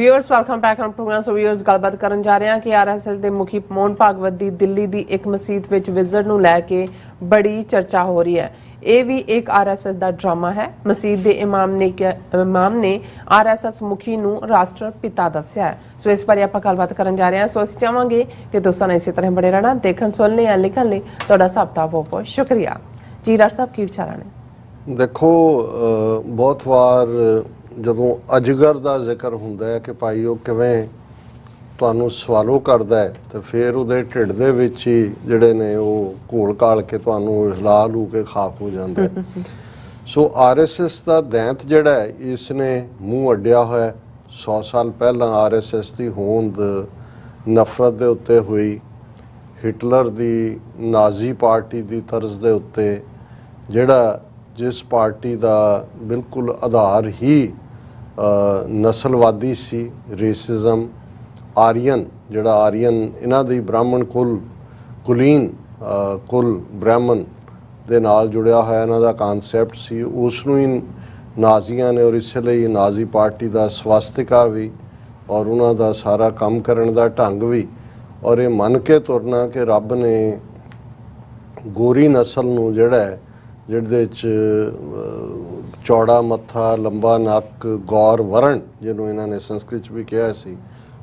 Viewers welcome back on program. So viewers ਗੱਲਬਾਤ ਕਰਨ ਜਾ ਰਹੇ ਹਾਂ ਕਿ ਆਰਐਸਐਸ ਦੇ ਮੁਖੀ ਮੋਹਨ ਭਾਗਵਤ ਦੀ ਦਿੱਲੀ ਦੀ ਇੱਕ ਮਸਜਿਦ ਵਿੱਚ ਵਿਜ਼ਿਟ ਨੂੰ ਲੈ ਕੇ ਬੜੀ ਚਰਚਾ ਹੋ ਰਹੀ ਹੈ। ਇਹ ਵੀ ਇੱਕ ਆਰਐਸਐਸ ਦਾ ਡਰਾਮਾ ਹੈ। ਮਸਜਿਦ ਦੇ ਇਮਾਮ ਨੇ ਆਰਐਸਐਸ ਮੁਖੀ ਨੂੰ ਰਾਸ਼ਟਰ ਪਿਤਾ ਦੱਸਿਆ ਹੈ। ਸੋ ਇਸ ਬਾਰੇ ਆਪਾਂ ਗੱਲਬਾਤ ਕਰਨ ਜਾ ਰਹੇ ਹਾਂ। ਸੋ ਅਸੀਂ ਚਾਹਾਂਗੇ ਕਿ ਦੋਸਤਾਂ ਨੇ ਇਸੇ ਤਰ੍ਹਾਂ ਬਣੇ ਰਹਿਣਾ। ਦੇਖਣ ਸੁਣਨੇ ਜਾਂ ਲਿਖਣ ਲਈ ਤੁਹਾਡਾ ਸਭ ਦਾ ਬਹੁਤ ਬਹੁਤ ਸ਼ੁਕਰੀਆ ਜੀ। ਡਾਕਟਰ ਸਾਹਿਬ ਕੀ ਵਿਚਾਰਾਂ ਨੇ? ਦੇਖੋ, ਬਹੁਤ ਵਾਰ ਜਦੋਂ ਅਜਗਰ ਦਾ ਜ਼ਿਕਰ ਹੁੰਦਾ ਹੈ ਕਿ ਭਾਈ ਉਹ ਕਿਵੇਂ ਤੁਹਾਨੂੰ ਸਵਾਲੋ ਕਰਦਾ ਹੈ, ਤੇ ਫਿਰ ਉਹਦੇ ਢਿੱਡ ਦੇ ਵਿੱਚ ਹੀ ਜਿਹੜੇ ਨੇ ਉਹ ਘੋਲ ਘਾਲ ਕੇ ਤੁਹਾਨੂੰ ਹਿਲਾ ਲੂ ਕੇ ਖਾਕ ਹੋ ਜਾਂਦਾ ਹੈ। ਸੋ ਆਰਐਸਐਸ ਦਾ ਦੈਂਤ ਜਿਹੜਾ ਹੈ, ਇਸ ਨੇ ਮੂੰਹ ਅੱਡਿਆ ਹੋਇਆ। 100 ਸਾਲ ਪਹਿਲਾਂ ਆਰਐਸਐਸ ਦੀ ਹੋਂਦ ਨਫ਼ਰਤ ਦੇ ਉੱਤੇ ਹੋਈ। ਹਿਟਲਰ ਦੀ ਨਾਜ਼ੀ ਪਾਰਟੀ ਦੀ ਤਰਜ਼ ਦੇ ਉੱਤੇ, ਜਿਹੜਾ ਜਿਸ ਪਾਰਟੀ ਦਾ ਬਿਲਕੁਲ ਆਧਾਰ ਹੀ ਨਸਲਵਾਦੀ ਸੀ, ਰੇਸਿਜ਼ਮ, ਆਰੀਅਨ, ਜਿਹੜਾ ਆਰੀਅਨ ਇਹਨਾਂ ਦੀ ਬ੍ਰਾਹਮਣ ਕੁਲੀਨ ਕੁਲ ਬ੍ਰਾਹਮਣ ਦੇ ਨਾਲ ਜੁੜਿਆ ਹੋਇਆ ਇਹਨਾਂ ਦਾ ਕਨਸੈਪਟ ਸੀ, ਉਸ ਨੂੰ ਹੀ ਨਾਜ਼ੀਆਂ ਨੇ, ਔਰ ਇਸੇ ਲਈ ਨਾਜ਼ੀ ਪਾਰਟੀ ਦਾ ਸਵਾਸਤਿਕਾ ਵੀ ਔਰ ਉਹਨਾਂ ਦਾ ਸਾਰਾ ਕੰਮ ਕਰਨ ਦਾ ਢੰਗ ਵੀ, ਔਰ ਇਹ ਮੰਨ ਕੇ ਤੁਰਨਾ ਕਿ ਰੱਬ ਨੇ ਗੋਰੀ ਨਸਲ ਨੂੰ ਜਿਹੜਾ ਹੈ, ਜਿਹਦੇ 'ਚ ਚੌੜਾ ਮੱਥਾ, ਲੰਬਾ ਨੱਕ, ਗੌਰ ਵਰਣ ਜਿਹਨੂੰ ਇਹਨਾਂ ਨੇ ਸੰਸਕ੍ਰਿਤ 'ਚ ਵੀ ਕਿਹਾ ਸੀ,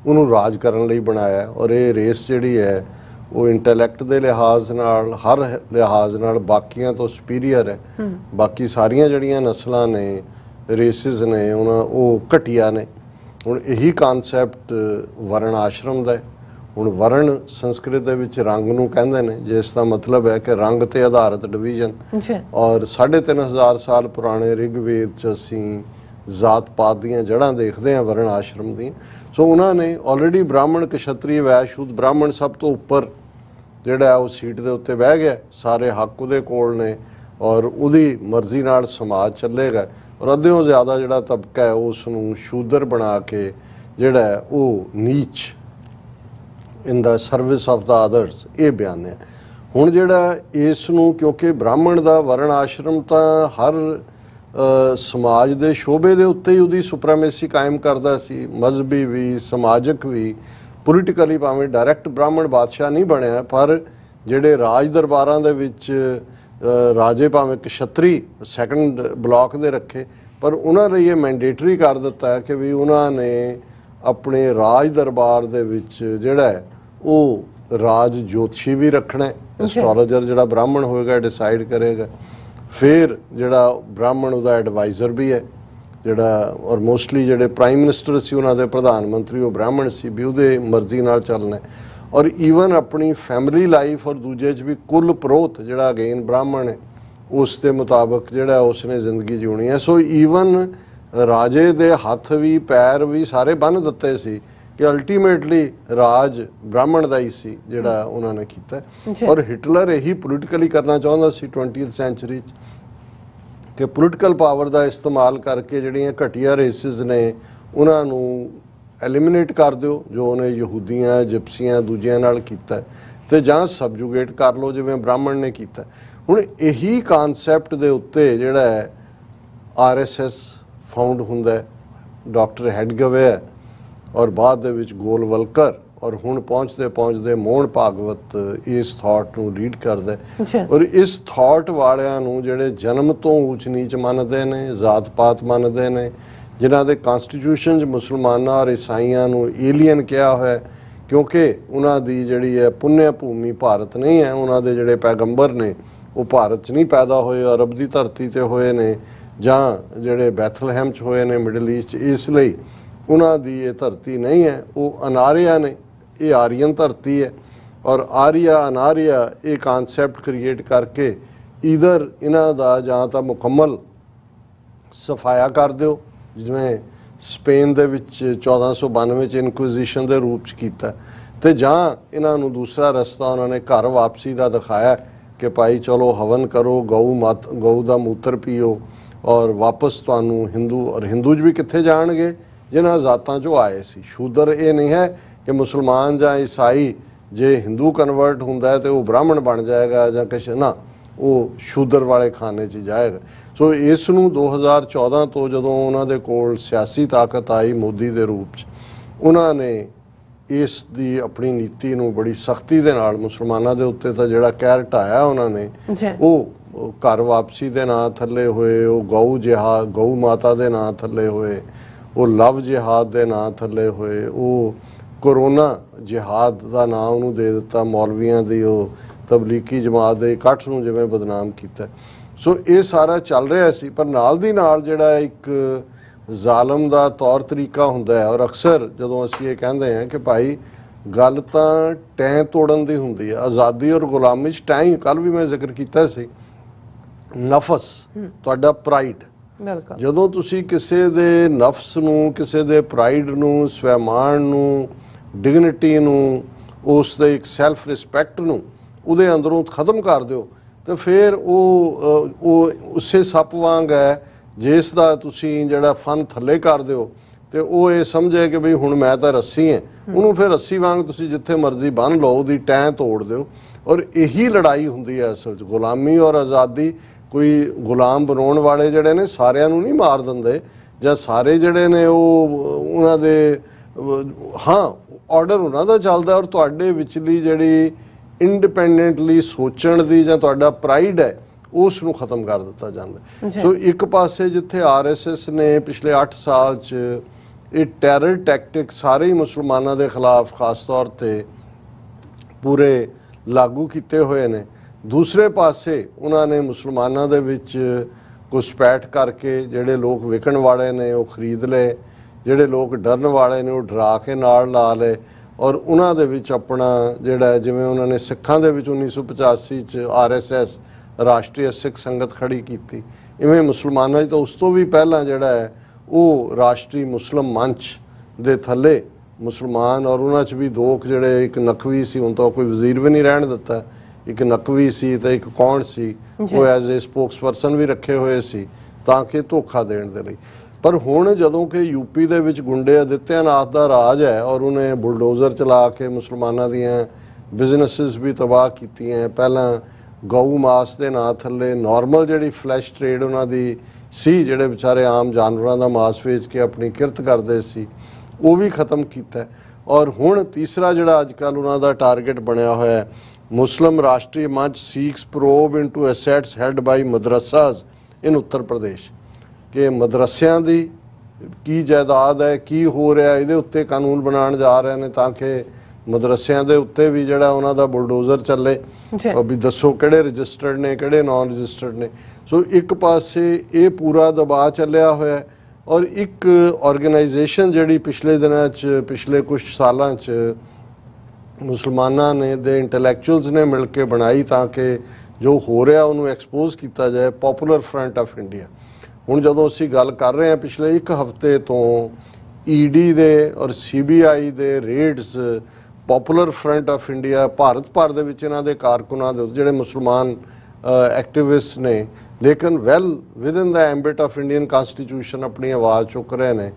ਉਹਨੂੰ ਰਾਜ ਕਰਨ ਲਈ ਬਣਾਇਆ। ਔਰ ਇਹ ਰੇਸ ਜਿਹੜੀ ਹੈ ਉਹ ਇੰਟੈਲੈਕਟ ਦੇ ਲਿਹਾਜ਼ ਨਾਲ, ਹਰ ਲਿਹਾਜ਼ ਨਾਲ ਬਾਕੀਆਂ ਤੋਂ ਸੁਪੀਰੀਅਰ ਹੈ। ਬਾਕੀ ਸਾਰੀਆਂ ਜਿਹੜੀਆਂ ਨਸਲਾਂ ਨੇ, ਰੇਸਿਸ ਨੇ, ਉਹ ਘਟੀਆ ਨੇ। ਹੁਣ ਇਹੀ ਕਨਸੈਪਟ ਵਰਣ ਆਸ਼ਰਮ ਦਾ ਹੈ। ਹੁਣ ਵਰਣ ਸੰਸਕ੍ਰਿਤ ਦੇ ਵਿੱਚ ਰੰਗ ਨੂੰ ਕਹਿੰਦੇ ਨੇ, ਜਿਸ ਦਾ ਮਤਲਬ ਹੈ ਕਿ ਰੰਗ ਤੇ ਆਧਾਰਿਤ ਡਿਵੀਜ਼ਨ। ਔਰ 3500 ਸਾਲ ਪੁਰਾਣੇ ਰਿਗਵੇਦ 'ਚ ਅਸੀਂ ਜ਼ਾਤ ਪਾਤ ਦੀਆਂ ਜੜ੍ਹਾਂ ਦੇਖਦੇ ਹਾਂ ਵਰਣ ਆਸ਼ਰਮ ਦੀਆਂ। ਸੋ ਉਹਨਾਂ ਨੇ ਆਲਰੇਡੀ ਬ੍ਰਾਹਮਣ, ਕਸ਼ਤਰੀ, ਵੈਸ਼, ਸ਼ੂਦ, ਬ੍ਰਾਹਮਣ ਸਭ ਤੋਂ ਉੱਪਰ ਜਿਹੜਾ ਉਹ ਸੀਟ ਦੇ ਉੱਤੇ ਬਹਿ ਗਿਆ। ਸਾਰੇ ਹੱਕ ਉਹਦੇ ਕੋਲ ਨੇ ਔਰ ਉਹਦੀ ਮਰਜ਼ੀ ਨਾਲ ਸਮਾਜ ਚੱਲੇਗਾ। ਔਰ ਅੱਧਿਓਂ ਜ਼ਿਆਦਾ ਜਿਹੜਾ ਤਬਕਾ ਹੈ ਉਸ ਨੂੰ ਸ਼ੂਦਰ ਬਣਾ ਕੇ ਜਿਹੜਾ ਉਹ ਨੀਚ ਇਨ ਦਾ ਸਰਵਿਸ ਆਫ ਦਾ ਅਦਰਸ, ਇਹ ਬਿਆਨ ਹੈ। ਹੁਣ ਜਿਹੜਾ ਇਸ ਨੂੰ, ਕਿਉਂਕਿ ਬ੍ਰਾਹਮਣ ਦਾ ਵਰਣ ਆਸ਼ਰਮ ਤਾਂ ਹਰ ਸਮਾਜ ਦੇ ਸ਼ੋਬੇ ਦੇ ਉੱਤੇ ਹੀ ਉਹਦੀ ਸੁਪਰਮੇਸੀ ਕਾਇਮ ਕਰਦਾ ਸੀ, ਮਜ਼ਹਬੀ ਵੀ, ਸਮਾਜਿਕ ਵੀ, ਪੋਲੀਟੀਕਲੀ। ਭਾਵੇਂ ਡਾਇਰੈਕਟ ਬ੍ਰਾਹਮਣ ਬਾਦਸ਼ਾਹ ਨਹੀਂ ਬਣਿਆ, ਪਰ ਜਿਹੜੇ ਰਾਜ ਦਰਬਾਰਾਂ ਦੇ ਵਿੱਚ ਰਾਜੇ ਭਾਵੇਂ ਕਸ਼ਤਰੀ ਸੈਕੰਡ ਬਲਾਕ ਦੇ ਰੱਖੇ, ਪਰ ਉਹਨਾਂ ਲਈ ਇਹ ਮੈਂਡੇਟਰੀ ਕਰ ਦਿੱਤਾ ਕਿ ਵੀ ਉਹਨਾਂ ਨੇ ਆਪਣੇ ਰਾਜ ਦਰਬਾਰ ਦੇ ਵਿੱਚ ਜਿਹੜਾ ਹੈ ਉਹ ਰਾਜ ਜੋਤਸ਼ੀ ਵੀ ਰੱਖਣਾ ਹੈ। ਐਸਟ੍ਰੋਲੋਜਰ ਜਿਹੜਾ ਬ੍ਰਾਹਮਣ ਹੋਏਗਾ ਡਿਸਾਈਡ ਕਰੇਗਾ। ਫਿਰ ਜਿਹੜਾ ਬ੍ਰਾਹਮਣ ਉਹਦਾ ਐਡਵਾਈਜ਼ਰ ਵੀ ਹੈ, ਜਿਹੜਾ ਔਰ ਮੋਸਟਲੀ ਜਿਹੜੇ ਪ੍ਰਾਈਮ ਮਿਨਿਸਟਰ ਸੀ, ਉਹਨਾਂ ਦੇ ਪ੍ਰਧਾਨ ਮੰਤਰੀ ਉਹ ਬ੍ਰਾਹਮਣ ਸੀ, ਵੀ ਉਹਦੇ ਮਰਜ਼ੀ ਨਾਲ ਚੱਲਣਾ। ਔਰ ਈਵਨ ਆਪਣੀ ਫੈਮਿਲੀ ਲਾਈਫ ਔਰ ਦੂਜੇ 'ਚ ਵੀ ਕੁੱਲ ਪ੍ਰੋਤ ਜਿਹੜਾ ਅਗੇਨ ਬ੍ਰਾਹਮਣ ਹੈ, ਉਸ ਦੇ ਮੁਤਾਬਕ ਜਿਹੜਾ ਉਸਨੇ ਜ਼ਿੰਦਗੀ ਜਿਉਣੀ ਹੈ। ਸੋ ਈਵਨ ਰਾਜੇ ਦੇ ਹੱਥ ਵੀ ਪੈਰ ਵੀ ਸਾਰੇ ਬੰਨ੍ਹ ਦਿੱਤੇ ਸੀ ਕਿ ਅਲਟੀਮੇਟਲੀ ਰਾਜ ਬ੍ਰਾਹਮਣ ਦਾ ਹੀ ਸੀ ਜਿਹੜਾ ਉਹਨਾਂ ਨੇ ਕੀਤਾ। ਔਰ ਹਿਟਲਰ ਇਹੀ ਪੋਲੀਟੀਕਲੀ ਕਰਨਾ ਚਾਹੁੰਦਾ ਸੀ 20th ਸੈਂਚੁਰੀ 'ਚ, ਕਿ ਪੋਲੀਟੀਕਲ ਪਾਵਰ ਦਾ ਇਸਤੇਮਾਲ ਕਰਕੇ ਜਿਹੜੀਆਂ ਘਟੀਆ ਰੇਸਿਸ ਨੇ ਉਹਨਾਂ ਨੂੰ ਐਲੀਮੀਨੇਟ ਕਰ ਦਿਓ, ਜੋ ਉਹਨੇ ਯਹੂਦੀਆਂ, ਜਿਪਸੀਆਂ, ਦੂਜਿਆਂ ਨਾਲ ਕੀਤਾ, ਤੇ ਜਾਂ ਸਬਜੂਗੇਟ ਕਰ ਲਓ ਜਿਵੇਂ ਬ੍ਰਾਹਮਣ ਨੇ ਕੀਤਾ। ਹੁਣ ਇਹੀ ਕਨਸੈਪਟ ਦੇ ਉੱਤੇ ਜਿਹੜਾ ਹੈ ਆਰਐਸਐਸ ਫਾਊਂਡ ਹੁੰਦਾ ਹੈ। ਡਾਕਟਰ ਹੈਡਗਵੇ ਔਰ ਬਾਅਦ ਦੇ ਵਿੱਚ ਗੋਲਵਲਕਰ, ਔਰ ਹੁਣ ਪਹੁੰਚਦੇ ਮੋਹਨ ਭਾਗਵਤ ਇਸ ਥਾਟ ਨੂੰ ਲੀਡ ਕਰਦਾ। ਔਰ ਇਸ ਥਾਟ ਵਾਲਿਆਂ ਨੂੰ ਜਿਹੜੇ ਜਨਮ ਤੋਂ ਊਚ ਨੀਚ ਮੰਨਦੇ ਨੇ, ਜ਼ਾਤ ਪਾਤ ਮੰਨਦੇ ਨੇ, ਜਿਨ੍ਹਾਂ ਦੇ ਕਨਸਟੀਟਿਊਸ਼ਨ 'ਚ ਮੁਸਲਮਾਨਾਂ ਔਰ ਈਸਾਈਆਂ ਨੂੰ ਏਲੀਅਨ ਕਿਹਾ ਹੋਇਆ, ਕਿਉਂਕਿ ਉਹਨਾਂ ਦੀ ਜਿਹੜੀ ਹੈ ਪੁੰਨਿਆ ਭੂਮੀ ਭਾਰਤ ਨਹੀਂ ਹੈ। ਉਹਨਾਂ ਦੇ ਜਿਹੜੇ ਪੈਗੰਬਰ ਨੇ ਉਹ ਭਾਰਤ 'ਚ ਨਹੀਂ ਪੈਦਾ ਹੋਏ, ਅਰਬ ਦੀ ਧਰਤੀ 'ਤੇ ਹੋਏ ਨੇ, ਜਾਂ ਜਿਹੜੇ ਬੈਥਲਹੈਮ 'ਚ ਹੋਏ ਨੇ ਮਿਡਲ ਈਸਟ 'ਚ। ਇਸ ਲਈ ਉਹਨਾਂ ਦੀ ਇਹ ਧਰਤੀ ਨਹੀਂ ਹੈ, ਉਹ ਅਨਾਰਿਆ ਨੇ। ਇਹ ਆਰੀਅਨ ਧਰਤੀ ਹੈ। ਔਰ ਆਰੀਆ ਅਨਾਰੀਆ ਇਹ ਕਨਸੈਪਟ ਕ੍ਰੀਏਟ ਕਰਕੇ ਈਦਰ ਇਹਨਾਂ ਦਾ ਜਾਂ ਤਾਂ ਮੁਕੰਮਲ ਸਫਾਇਆ ਕਰ ਦਿਓ, ਜਿਵੇਂ ਸਪੇਨ ਦੇ ਵਿੱਚ 1492 ਚ ਇਨਕੁਇਜ਼ੀਸ਼ਨ ਦੇ ਰੂਪ 'ਚ ਕੀਤਾ, ਤੇ ਜਾਂ ਇਹਨਾਂ ਨੂੰ ਦੂਸਰਾ ਰਸਤਾ ਉਹਨਾਂ ਨੇ ਘਰ ਵਾਪਸੀ ਦਾ ਦਿਖਾਇਆ ਕਿ ਭਾਈ ਚਲੋ ਹਵਨ ਕਰੋ, ਗਊ ਦਾ ਮੂਤਰ ਪੀਓ ਔਰ ਵਾਪਸ ਤੁਹਾਨੂੰ ਹਿੰਦੂ। ਔਰ ਹਿੰਦੂ 'ਚ ਵੀ ਕਿੱਥੇ ਜਾਣਗੇ? ਜਿਨ੍ਹਾਂ ਜ਼ਾਤਾਂ 'ਚੋਂ ਆਏ ਸੀ। ਸ਼ੂਦਰ ਇਹ ਨਹੀਂ ਹੈ ਕਿ ਮੁਸਲਮਾਨ ਜਾਂ ਈਸਾਈ ਜੇ ਹਿੰਦੂ ਕਨਵਰਟ ਹੁੰਦਾ ਹੈ ਤੇ ਉਹ ਬ੍ਰਾਹਮਣ ਬਣ ਜਾਏਗਾ ਜਾਂ ਕੁਛ ਨਾ, ਉਹ ਸ਼ੂਦਰ ਵਾਲੇ ਖਾਨੇ 'ਚ ਜਾਏਗਾ। ਸੋ ਇਸ ਨੂੰ 2014 ਤੋਂ ਜਦੋਂ ਉਹਨਾਂ ਦੇ ਕੋਲ ਸਿਆਸੀ ਤਾਕਤ ਆਈ ਮੋਦੀ ਦੇ ਰੂਪ 'ਚ, ਉਹਨਾਂ ਨੇ ਇਸ ਦੀ ਆਪਣੀ ਨੀਤੀ ਨੂੰ ਬੜੀ ਸਖਤੀ ਦੇ ਨਾਲ ਮੁਸਲਮਾਨਾਂ ਦੇ ਉੱਤੇ ਤਾਂ ਜਿਹੜਾ ਕਹਿਰ ਢਾਇਆ ਉਹਨਾਂ ਨੇ, ਉਹ ਘਰ ਵਾਪਸੀ ਦੇ ਨਾਂ ਥੱਲੇ ਹੋਏ, ਉਹ ਗਊ ਮਾਤਾ ਦੇ ਨਾਂ ਥੱਲੇ ਹੋਏ, ਉਹ ਲਵ ਜਿਹਾਦ ਦੇ ਨਾਂ ਥੱਲੇ ਹੋਏ, ਉਹ ਕੋਰੋਨਾ ਜਿਹਾਦ ਦਾ ਨਾਂ ਉਹਨੂੰ ਦੇ ਦਿੱਤਾ, ਮੌਲਵੀਆਂ ਦੀ ਉਹ ਤਬਲੀਗੀ ਜਮਾਤ ਦੇ ਇਕੱਠ ਨੂੰ ਜਿਵੇਂ ਬਦਨਾਮ ਕੀਤਾ। ਸੋ ਇਹ ਸਾਰਾ ਚੱਲ ਰਿਹਾ ਸੀ, ਪਰ ਨਾਲ ਦੀ ਨਾਲ ਜਿਹੜਾ ਇੱਕ ਜ਼ਾਲਮ ਦਾ ਤੌਰ ਤਰੀਕਾ ਹੁੰਦਾ ਹੈ, ਔਰ ਅਕਸਰ ਜਦੋਂ ਅਸੀਂ ਇਹ ਕਹਿੰਦੇ ਹਾਂ ਕਿ ਭਾਈ ਗੱਲ ਤਾਂ ਟੈਂ ਤੋੜਨ ਦੀ ਹੁੰਦੀ ਹੈ, ਆਜ਼ਾਦੀ ਔਰ ਗੁਲਾਮੀ 'ਚ ਟੈਂ, ਕੱਲ ਵੀ ਮੈਂ ਜ਼ਿਕਰ ਕੀਤਾ ਸੀ, ਨਫਸ ਤੁਹਾਡਾ ਪ੍ਰਾਈਡ, ਜਦੋਂ ਤੁਸੀਂ ਕਿਸੇ ਦੇ ਨਫਸ ਨੂੰ, ਕਿਸੇ ਦੇ ਪ੍ਰਾਈਡ ਨੂੰ, ਸਵੈਮਾਨ ਨੂੰ, ਡਿਗਨਿਟੀ ਨੂੰ, ਉਸ ਦੇ ਇੱਕ ਸੈਲਫ ਰਿਸਪੈਕਟ ਨੂੰ ਉਹਦੇ ਅੰਦਰੋਂ ਖਤਮ ਕਰ ਦਿਓ, ਤੇ ਫਿਰ ਉਹ ਉਸੇ ਸੱਪ ਵਾਂਗ ਹੈ ਜਿਸ ਦਾ ਤੁਸੀਂ ਜਿਹੜਾ ਫਨ ਥੱਲੇ ਕਰ ਦਿਓ, ਤੇ ਉਹ ਇਹ ਸਮਝੇ ਕਿ ਬਈ ਹੁਣ ਮੈਂ ਤਾਂ ਰੱਸੀ ਹਾਂ, ਉਹਨੂੰ ਫਿਰ ਰੱਸੀ ਵਾਂਗ ਤੁਸੀਂ ਜਿੱਥੇ ਮਰਜ਼ੀ ਬੰਨ੍ਹ ਲਓ, ਉਹਦੀ ਟੈਂ ਤੋੜ ਦਿਓ। ਔਰ ਇਹੀ ਲੜਾਈ ਹੁੰਦੀ ਹੈ ਅਸਲ 'ਚ, ਗੁਲਾਮੀ ਔਰ ਆਜ਼ਾਦੀ। ਕੋਈ ਗੁਲਾਮ ਬਣਾਉਣ ਵਾਲੇ ਜਿਹੜੇ ਨੇ ਸਾਰਿਆਂ ਨੂੰ ਨਹੀਂ ਮਾਰ ਦਿੰਦੇ, ਜਾਂ ਸਾਰੇ ਜਿਹੜੇ ਨੇ ਉਹਨਾਂ ਦੇ ਆਰਡਰ ਉਹਨਾਂ ਦਾ ਚੱਲਦਾ, ਔਰ ਤੁਹਾਡੇ ਵਿਚਲੀ ਜਿਹੜੀ ਇੰਡੀਪੈਂਡੈਂਟਲੀ ਸੋਚਣ ਦੀ ਜਾਂ ਤੁਹਾਡਾ ਪ੍ਰਾਈਡ ਹੈ ਉਸ ਨੂੰ ਖਤਮ ਕਰ ਦਿੱਤਾ ਜਾਂਦਾ। ਸੋ ਇੱਕ ਪਾਸੇ ਜਿੱਥੇ RSS ਨੇ ਪਿਛਲੇ 8 ਸਾਲ 'ਚ ਇਹ ਟੈਰਰ ਟੈਕਟਿਕ ਸਾਰੇ ਹੀ ਮੁਸਲਮਾਨਾਂ ਦੇ ਖਿਲਾਫ ਖਾਸ ਤੌਰ ਤੇ ਪੂਰੇ ਲਾਗੂ ਕੀਤੇ ਹੋਏ ਨੇ, ਦੂਸਰੇ ਪਾਸੇ ਉਹਨਾਂ ਨੇ ਮੁਸਲਮਾਨਾਂ ਦੇ ਵਿੱਚ ਘੁਸਪੈਠ ਕਰਕੇ ਜਿਹੜੇ ਲੋਕ ਵਿਕਣ ਵਾਲੇ ਨੇ ਉਹ ਖਰੀਦ ਲਏ, ਜਿਹੜੇ ਲੋਕ ਡਰਨ ਵਾਲੇ ਨੇ ਉਹ ਡਰਾ ਕੇ ਨਾਲ ਲਾ ਲਏ, ਔਰ ਉਹਨਾਂ ਦੇ ਵਿੱਚ ਆਪਣਾ ਜਿਹੜਾ ਜਿਵੇਂ ਉਹਨਾਂ ਨੇ ਸਿੱਖਾਂ ਦੇ ਵਿੱਚ 1985 'ਚ RSS ਰਾਸ਼ਟਰੀ ਸਿੱਖ ਸੰਗਤ ਖੜੀ ਕੀਤੀ, ਇਵੇਂ ਮੁਸਲਮਾਨਾਂ 'ਚ ਤਾਂ ਉਸ ਤੋਂ ਵੀ ਪਹਿਲਾਂ ਜਿਹੜਾ ਹੈ ਉਹ ਰਾਸ਼ਟਰੀ ਮੁਸਲਿਮ ਮੰਚ ਦੇ ਥੱਲੇ ਮੁਸਲਮਾਨ, ਔਰ ਉਹਨਾਂ 'ਚ ਵੀ ਦੋ ਜਿਹੜੇ, ਇੱਕ ਨਕਵੀ ਸੀ, ਹੁਣ ਤਾਂ ਕੋਈ ਵਜ਼ੀਰ ਵੀ ਨਹੀਂ ਰਹਿਣ ਦਿੱਤਾ, ਇੱਕ ਨਕਵੀ ਸੀ ਤੇ ਇੱਕ ਕੌਣ ਸੀ, ਉਹ ਐਜ਼ ਏ ਸਪੋਕਸਪਰਸਨ ਵੀ ਰੱਖੇ ਹੋਏ ਸੀ ਤਾਂ ਕਿ ਧੋਖਾ ਦੇਣ ਦੇ ਲਈ। ਪਰ ਹੁਣ ਜਦੋਂ ਕਿ ਯੂਪੀ ਦੇ ਵਿੱਚ ਗੁੰਡੇ ਆਦਿੱਤਿਆਨਾਥ ਦਾ ਰਾਜ ਹੈ, ਔਰ ਉਹਨੇ ਬੁਲਡੋਜ਼ਰ ਚਲਾ ਕੇ ਮੁਸਲਮਾਨਾਂ ਦੀਆਂ ਬਿਜ਼ਨੈਸਿਸ ਵੀ ਤਬਾਹ ਕੀਤੀਆਂ। ਪਹਿਲਾਂ ਗਊ ਮਾਸ ਦੇ ਨਾਂ ਥੱਲੇ ਨਾਰਮਲ ਜਿਹੜੀ ਫਲੈਸ਼ ਟ੍ਰੇਡ ਉਹਨਾਂ ਦੀ ਸੀ, ਜਿਹੜੇ ਵਿਚਾਰੇ ਆਮ ਜਾਨਵਰਾਂ ਦਾ ਮਾਸ ਵੇਚ ਕੇ ਆਪਣੀ ਕਿਰਤ ਕਰਦੇ ਸੀ, ਉਹ ਵੀ ਖਤਮ ਕੀਤਾ। ਔਰ ਹੁਣ ਤੀਸਰਾ ਜਿਹੜਾ ਅੱਜ ਕੱਲ੍ਹ ਉਹਨਾਂ ਦਾ ਟਾਰਗੇਟ ਬਣਿਆ ਹੋਇਆ ਹੈ, Muslim Rashtriya Manch seeks probe into assets held by madrasas in Uttar Pradesh, ਕਿ ਮਦਰਸਿਆਂ ਦੀ ਕੀ ਜਾਇਦਾਦ ਹੈ, ਕੀ ਹੋ ਰਿਹਾ, ਇਹਦੇ ਉੱਤੇ ਕਾਨੂੰਨ ਬਣਾਉਣ ਜਾ ਰਹੇ ਨੇ ਤਾਂ ਕਿ ਮਦਰਸਿਆਂ ਦੇ ਉੱਤੇ ਵੀ ਜਿਹੜਾ ਉਹਨਾਂ ਦਾ ਬੁਲਡੋਜ਼ਰ ਚੱਲੇ, ਵੀ ਦੱਸੋ ਕਿਹੜੇ ਰਜਿਸਟਰਡ ਨੇ, ਕਿਹੜੇ ਨਾਨ ਰਜਿਸਟਰਡ ਨੇ। ਸੋ ਇੱਕ ਪਾਸੇ ਇਹ ਪੂਰਾ ਦਬਾਅ ਚੱਲਿਆ ਹੋਇਆ, ਔਰ ਇੱਕ ਆਰਗੇਨਾਈਜੇਸ਼ਨ ਜਿਹੜੀ ਪਿਛਲੇ ਦਿਨਾਂ 'ਚ, ਪਿਛਲੇ ਕੁਝ ਸਾਲਾਂ 'ਚ ਮੁਸਲਮਾਨਾਂ ਨੇ ਦੇ ਇੰਟੈਲੈਕਚੁਅਲਸ ਨੇ ਮਿਲ ਕੇ ਬਣਾਈ ਤਾਂ ਕਿ ਜੋ ਹੋ ਰਿਹਾ ਉਹਨੂੰ ਐਕਸਪੋਜ਼ ਕੀਤਾ ਜਾਏ, ਪੋਪੂਲਰ ਫਰੰਟ ਆਫ ਇੰਡੀਆ। ਹੁਣ ਜਦੋਂ ਅਸੀਂ ਗੱਲ ਕਰ ਰਹੇ ਹਾਂ ਪਿਛਲੇ ਇੱਕ ਹਫ਼ਤੇ ਤੋਂ ED ਦੇ ਔਰ CBI ਦੇ raids, popular front of India Bharat ਭਰ ਦੇ ਵਿੱਚ ਇਹਨਾਂ ਦੇ ਕਾਰਕੁਨਾਂ ਦੇ ਜਿਹੜੇ ਮੁਸਲਮਾਨ ਐਕਟਿਵਿਸਟ ਨੇ, ਲੇਕਿਨ well within the ambit of Indian constitution ਆਪਣੀ ਆਵਾਜ਼ ਚੁੱਕ ਰਹੇ ਨੇ,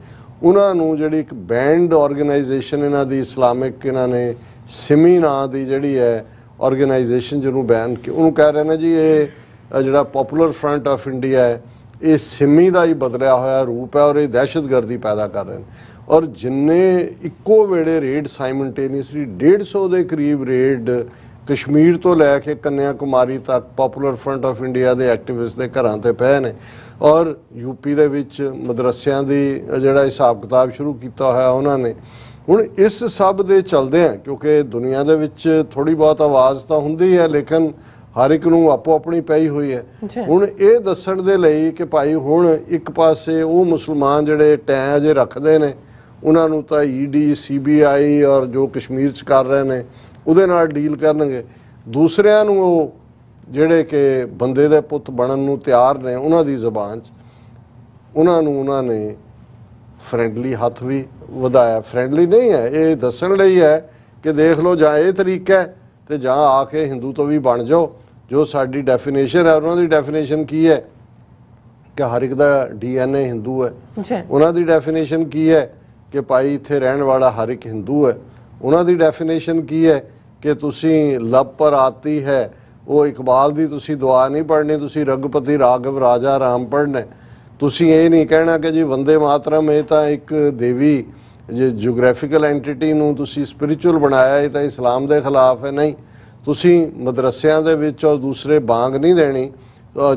ਉਹਨਾਂ ਨੂੰ ਜਿਹੜੀ ਇੱਕ ਬੈਂਡ ਆਰਗੇਨਾਈਜੇਸ਼ਨ ਇਹਨਾਂ ਦੀ ਇਸਲਾਮਿਕ, ਇਹਨਾਂ ਨੇ ਸਿਮੀ ਨਾਂ ਦੀ ਜਿਹੜੀ ਹੈ ਆਰਗੇਨਾਈਜੇਸ਼ਨ ਜਿਹਨੂੰ ਬੈਨ, ਉਹਨੂੰ ਕਹਿ ਰਹੇ ਨੇ ਜੀ ਇਹ ਜਿਹੜਾ ਪੋਪੂਲਰ ਫਰੰਟ ਆਫ ਇੰਡੀਆ ਹੈ ਇਹ ਸਿਮੀ ਦਾ ਹੀ ਬਦਲਿਆ ਹੋਇਆ ਰੂਪ ਹੈ, ਔਰ ਇਹ ਦਹਿਸ਼ਤਗਰਦੀ ਪੈਦਾ ਕਰ ਰਹੇ ਨੇ। ਔਰ ਜਿੰਨੇ ਇੱਕੋ ਵੇਲੇ ਰੇਡ ਸਾਈਮਲਟੇਨੀਅਸਲੀ 150 ਦੇ ਕਰੀਬ ਰੇਡ ਕਸ਼ਮੀਰ ਤੋਂ ਲੈ ਕੇ ਕੰਨਿਆ ਕੁਮਾਰੀ ਤੱਕ ਪੋਪੂਲਰ ਫਰੰਟ ਆਫ ਇੰਡੀਆ ਦੇ ਐਕਟਿਵਿਸਟ ਦੇ ਘਰਾਂ ਤੇ ਪਏ ਨੇ, ਔਰ ਯੂਪੀ ਦੇ ਵਿੱਚ ਮਦਰਸਿਆਂ ਦੀ ਜਿਹੜਾ ਹਿਸਾਬ ਕਿਤਾਬ ਸ਼ੁਰੂ ਕੀਤਾ ਹੋਇਆ ਉਹਨਾਂ ਨੇ। ਹੁਣ ਇਸ ਸਭ ਦੇ ਚਲਦੇ ਆ, ਕਿਉਂਕਿ ਦੁਨੀਆ ਦੇ ਵਿੱਚ ਥੋੜੀ ਬਹੁਤ ਆਵਾਜ਼ ਤਾਂ ਹੁੰਦੀ ਹੈ, ਲੇਕਿਨ ਹਰ ਇੱਕ ਨੂੰ ਆਪੋ ਆਪਣੀ ਪਈ ਹੋਈ ਹੈ। ਹੁਣ ਇਹ ਦੱਸਣ ਦੇ ਲਈ ਕਿ ਭਾਈ ਹੁਣ ਇੱਕ ਪਾਸੇ ਉਹ ਮੁਸਲਮਾਨ ਜਿਹੜੇ ਟੈਂ ਅਜੇ ਰੱਖਦੇ ਨੇ, ਉਹਨਾਂ ਨੂੰ ਤਾਂ ED CBI ਔਰ ਜੋ ਕਸ਼ਮੀਰ 'ਚ ਕਰ ਰਹੇ ਨੇ ਉਹਦੇ ਨਾਲ ਡੀਲ ਕਰਨਗੇ, ਦੂਸਰਿਆਂ ਨੂੰ ਉਹ ਜਿਹੜੇ ਕਿ ਬੰਦੇ ਦੇ ਪੁੱਤ ਬਣਨ ਨੂੰ ਤਿਆਰ ਨੇ ਉਹਨਾਂ ਦੀ ਜ਼ਬਾਨ 'ਚ, ਉਹਨਾਂ ਨੇ ਫਰੈਂਡਲੀ ਹੱਥ ਵੀ ਵਧਾਇਆ। ਫਰੈਂਡਲੀ ਨਹੀਂ ਹੈ, ਇਹ ਦੱਸਣ ਲਈ ਹੈ ਕਿ ਦੇਖ ਲਓ ਜਾਂ ਇਹ ਤਰੀਕਾ ਹੈ ਤੇ ਜਾਂ ਆ ਕੇ ਹਿੰਦੂ ਤੋਂ ਵੀ ਬਣ ਜਾਓ, ਜੋ ਸਾਡੀ ਡੈਫੀਨੇਸ਼ਨ ਹੈ। ਉਹਨਾਂ ਦੀ ਡੈਫੀਨੇਸ਼ਨ ਕੀ ਹੈ ਕਿ ਹਰ ਇੱਕ ਦਾ DNA ਹਿੰਦੂ ਹੈ। ਉਹਨਾਂ ਦੀ ਡੈਫੀਨੇਸ਼ਨ ਕੀ ਹੈ ਕਿ ਭਾਈ ਇੱਥੇ ਰਹਿਣ ਵਾਲਾ ਹਰ ਇੱਕ ਹਿੰਦੂ ਹੈ। ਉਹਨਾਂ ਦੀ ਡੈਫੀਨੇਸ਼ਨ ਕੀ ਹੈ ਕਿ ਤੁਸੀਂ ਲਬ ਪਰ ਆਤੀ ਹੈ, ਉਹ ਇਕਬਾਲ ਦੀ ਤੁਸੀਂ ਦੁਆ ਨਹੀਂ ਪੜ੍ਹਨੀ, ਤੁਸੀਂ ਰਘੁਪਤੀ ਰਾਘਵ ਰਾਜਾ ਰਾਮ ਪੜ੍ਹਨਾ। ਤੁਸੀਂ ਇਹ ਨਹੀਂ ਕਹਿਣਾ ਕਿ ਜੀ ਵੰਦੇ ਮਾਤਰਮ ਇਹ ਤਾਂ ਇੱਕ ਦੇਵੀ ਜੇ ਜਿਓਗ੍ਰਾਫੀਕਲ ਐਂਟੀਟੀ ਨੂੰ ਤੁਸੀਂ ਸਪਿਰਿਚੁਅਲ ਬਣਾਇਆ ਇਹ ਤਾਂ ਇਸਲਾਮ ਦੇ ਖਿਲਾਫ ਹੈ। ਨਹੀਂ, ਤੁਸੀਂ ਮਦਰਸਿਆਂ ਦੇ ਵਿੱਚ ਔਰ ਦੂਸਰੇ ਬਾਂਗ ਨਹੀਂ ਦੇਣੀ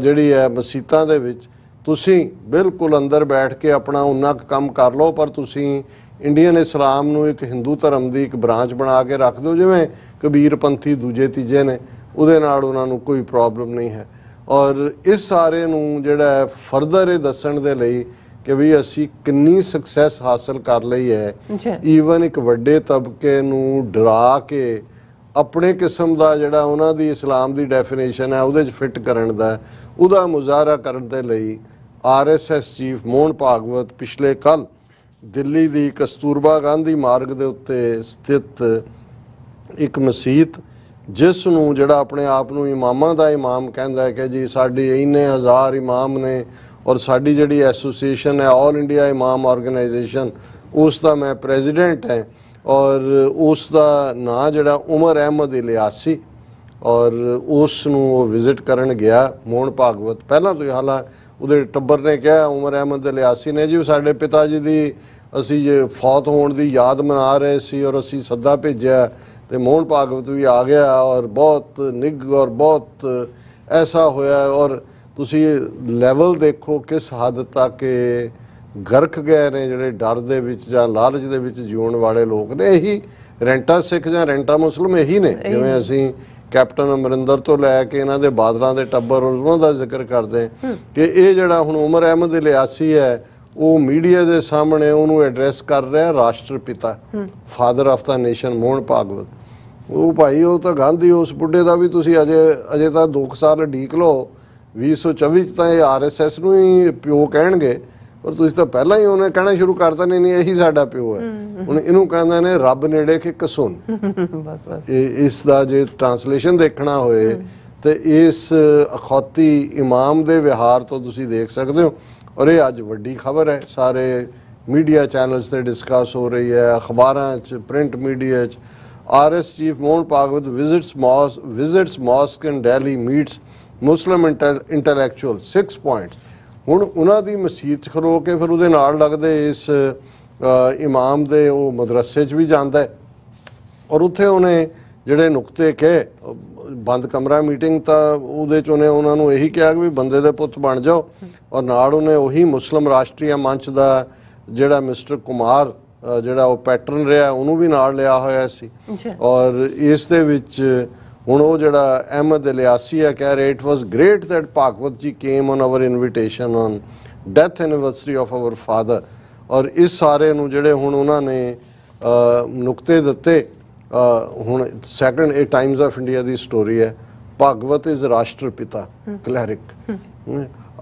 ਜਿਹੜੀ ਹੈ ਮਸੀਤਾਂ ਦੇ ਵਿੱਚ, ਤੁਸੀਂ ਬਿਲਕੁਲ ਅੰਦਰ ਬੈਠ ਕੇ ਆਪਣਾ ਉਨਾ ਕੁ ਕੰਮ ਕਰ ਲਓ, ਪਰ ਤੁਸੀਂ ਇੰਡੀਅਨ ਇਸਲਾਮ ਨੂੰ ਇੱਕ ਹਿੰਦੂ ਧਰਮ ਦੀ ਇੱਕ ਬ੍ਰਾਂਚ ਬਣਾ ਕੇ ਰੱਖ ਦਿਓ, ਜਿਵੇਂ ਕਬੀਰ ਪੰਥੀ ਦੂਜੇ ਤੀਜੇ ਨੇ, ਉਹਦੇ ਨਾਲ ਉਹਨਾਂ ਨੂੰ ਕੋਈ ਪ੍ਰੋਬਲਮ ਨਹੀਂ ਹੈ। ਔਰ ਇਸ ਸਾਰੇ ਨੂੰ ਜਿਹੜਾ ਫਰਦਰ ਇਹ ਦੱਸਣ ਦੇ ਲਈ ਕਿ ਵੀ ਅਸੀਂ ਕਿੰਨੀ ਸਕਸੈਸ ਹਾਸਲ ਕਰ ਲਈ ਹੈ, ਈਵਨ ਇੱਕ ਵੱਡੇ ਤਬਕੇ ਨੂੰ ਡਰਾ ਕੇ ਆਪਣੇ ਕਿਸਮ ਦਾ ਜਿਹੜਾ ਉਹਨਾਂ ਦੀ ਇਸਲਾਮ ਦੀ ਡੈਫੀਨੇਸ਼ਨ ਹੈ ਉਹਦੇ 'ਚ ਫਿੱਟ ਕਰਨ ਦਾ, ਉਹਦਾ ਮੁਜ਼ਾਹਰਾ ਕਰਨ ਦੇ ਲਈ RSS ਚੀਫ ਮੋਹਨ ਭਾਗਵਤ ਪਿਛਲੇ ਕੱਲ੍ਹ ਦਿੱਲੀ ਦੀ ਕਸਤੂਰਬਾ ਗਾਂਧੀ ਮਾਰਗ ਦੇ ਉੱਤੇ ਸਥਿਤ ਇੱਕ ਮਸੀਤ, ਜਿਸ ਨੂੰ ਜਿਹੜਾ ਆਪਣੇ ਆਪ ਨੂੰ ਇਮਾਮਾਂ ਦਾ ਇਮਾਮ ਕਹਿੰਦਾ ਹੈ ਕਿ ਜੀ ਸਾਡੀ ਇੰਨੇ ਹਜ਼ਾਰ ਇਮਾਮ ਨੇ ਔਰ ਸਾਡੀ ਜਿਹੜੀ ਐਸੋਸੀਏਸ਼ਨ ਹੈ ਆਲ ਇੰਡੀਆ ਇਮਾਮ ਆਰਗੇਨਾਈਜੇਸ਼ਨ, ਉਸ ਦਾ ਮੈਂ ਪ੍ਰੈਜ਼ੀਡੈਂਟ ਹੈ, ਔਰ ਉਸ ਦਾ ਨਾਂ ਜਿਹੜਾ ਉਮਰ ਅਹਿਮਦ ਇਲਿਆਸੀ, ਔਰ ਉਸ ਨੂੰ ਉਹ ਵਿਜ਼ਿਟ ਕਰਨ ਗਿਆ ਮੋਹਨ ਭਾਗਵਤ। ਪਹਿਲਾਂ ਤੋਂ ਹਾਲਾਂਕਿ ਉਹਦੇ ਟੱਬਰ ਨੇ ਕਿਹਾ ਉਮਰ ਅਹਿਮਦ ਇਲਿਆਸੀ ਨੇ ਜੀ ਸਾਡੇ ਪਿਤਾ ਜੀ ਦੀ ਅਸੀਂ ਜੇ ਫੌਤ ਹੋਣ ਦੀ ਯਾਦ ਮਨਾ ਰਹੇ ਸੀ ਔਰ ਅਸੀਂ ਸੱਦਾ ਭੇਜਿਆ ਤੇ ਮੋਹਨ ਭਾਗਵਤ ਵੀ ਆ ਗਿਆ ਔਰ ਬਹੁਤ ਨਿੱਘ ਔਰ ਬਹੁਤ ਐਸਾ ਹੋਇਆ। ਔਰ ਤੁਸੀਂ ਲੈਵਲ ਦੇਖੋ ਕਿਸ ਹੱਦ ਤੱਕ ਗਰਕ ਗਏ ਨੇ ਜਿਹੜੇ ਡਰ ਦੇ ਵਿੱਚ ਜਾਂ ਲਾਲਚ ਦੇ ਵਿੱਚ ਜਿਉਣ ਵਾਲੇ ਲੋਕ ਨੇ। ਇਹੀ ਰੈਂਟਾ ਸਿੱਖ ਜਾਂ ਰੈਂਟਾ ਮੁਸਲਿਮ ਇਹੀ ਨੇ, ਜਿਵੇਂ ਅਸੀਂ ਕੈਪਟਨ ਅਮਰਿੰਦਰ ਤੋਂ ਲੈ ਕੇ ਇਹਨਾਂ ਦੇ ਬਾਦਲਾਂ ਦੇ ਟੱਬਰ ਉਹਨਾਂ ਦਾ ਜ਼ਿਕਰ ਕਰਦੇ ਕਿ ਇਹ ਜਿਹੜਾ ਹੁਣ ਉਮਰ ਅਹਿਮਦ ਇਲਿਆਸੀ ਹੈ ਉਹ ਮੀਡੀਆ ਦੇ ਸਾਹਮਣੇ ਉਹਨੂੰ ਐਡਰੈਸ ਕਰ ਰਿਹਾ ਰਾਸ਼ਟਰ ਪਿਤਾ, father of the nation Mohan Bhagwat. ਉਹ ਭਾਈ ਉਹ ਤਾਂ ਗਾਂਧੀ ਉਸ ਬੁੱਢੇ ਦਾ ਵੀ ਤੁਸੀਂ ਅਜੇ ਤਾਂ 2 ਸਾਲ ਢੀਕ ਲਓ, 2024 'ਚ ਤਾਂ ਇਹ RSS ਨੂੰ ਹੀ ਪਿਓ ਕਹਿਣਗੇ, ਪਰ ਤੁਸੀਂ ਤਾਂ ਪਹਿਲਾਂ ਹੀ ਉਹਨੇ ਕਹਿਣਾ ਸ਼ੁਰੂ ਕਰਤਾ ਨਹੀਂ ਇਹੀ ਸਾਡਾ ਪਿਓ ਹੈ। ਹੁਣ ਇਹਨੂੰ ਕਹਿੰਦੇ ਨੇ ਰੱਬ ਨੇੜੇ ਕਿ ਕਸੁਨ। ਬਸ ਇਸ ਦਾ ਜੇ ਟ੍ਰਾਂਸਲੇਸ਼ਨ ਦੇਖਣਾ ਹੋਏ ਤੇ ਇਸ ਅਖੌਤੀ ਇਮਾਮ ਦੇ ਵਿਹਾਰ ਤੋਂ ਤੁਸੀਂ ਦੇਖ ਸਕਦੇ ਹੋ। ਔਰ ਇਹ ਅੱਜ ਵੱਡੀ ਖਬਰ ਹੈ, ਸਾਰੇ ਮੀਡੀਆ ਚੈਨਲਸ ਤੇ ਡਿਸਕਸ ਹੋ ਰਹੀ ਹੈ, ਅਖਬਾਰਾਂ 'ਚ, ਪ੍ਰਿੰਟ ਮੀਡੀਆ 'ਚ। RS chief Mohan Bhagwat visits mosque in Delhi, meets Muslim intellectual, 6 points. ਹੁਣ ਉਹਨਾਂ ਦੀ ਮਸਜਿਦ 'ਚ ਖਲੋ ਕੇ ਫਿਰ ਉਹਦੇ ਨਾਲ ਲੱਗਦੇ ਇਸ ਇਮਾਮ ਦੇ ਉਹ ਮਦਰਸੇ 'ਚ ਵੀ ਜਾਂਦਾ ਹੈ ਔਰ ਉੱਥੇ ਉਹਨੇ ਜਿਹੜੇ ਨੁਕਤੇ ਕਹੇ, ਬੰਦ ਕਮਰਾ ਮੀਟਿੰਗ ਤਾਂ ਉਹਦੇ 'ਚ ਉਹਨੇ ਉਹਨਾਂ ਨੂੰ ਇਹੀ ਕਿਹਾ ਕਿ ਵੀ ਬੰਦੇ ਦੇ ਪੁੱਤ ਬਣ ਜਾਓ। ਔਰ ਨਾਲ ਉਹਨੇ ਉਹੀ ਮੁਸਲਿਮ ਰਾਸ਼ਟਰੀ ਮੰਚ ਦਾ ਜਿਹੜਾ ਮਿਸਟਰ ਕੁਮਾਰ ਜਿਹੜਾ ਉਹ ਪੈਟਰਨ ਰਿਹਾ ਉਹਨੂੰ ਵੀ ਨਾਲ ਲਿਆ ਹੋਇਆ ਸੀ। ਔਰ ਇਸ ਦੇ ਵਿੱਚ ਹੁਣ ਉਹ ਜਿਹੜਾ ਅਹਿਮਦ ਇਲਿਆਸੀ ਹੈ ਕਹਿ ਰਿਹਾ it was great that Bhagwat ji came on our invitation on death anniversary of our father. ਔਰ ਇਸ ਸਾਰੇ ਨੂੰ ਜਿਹੜੇ ਹੁਣ ਉਹਨਾਂ ਨੇ ਨੁਕਤੇ ਦਿੱਤੇ। ਹੁਣ ਸੈਕੰਡ ਇਹ ਟਾਈਮਜ਼ ਆਫ ਇੰਡੀਆ ਦੀ ਸਟੋਰੀ ਹੈ, Bhagwat is Rashtra Pita cleric.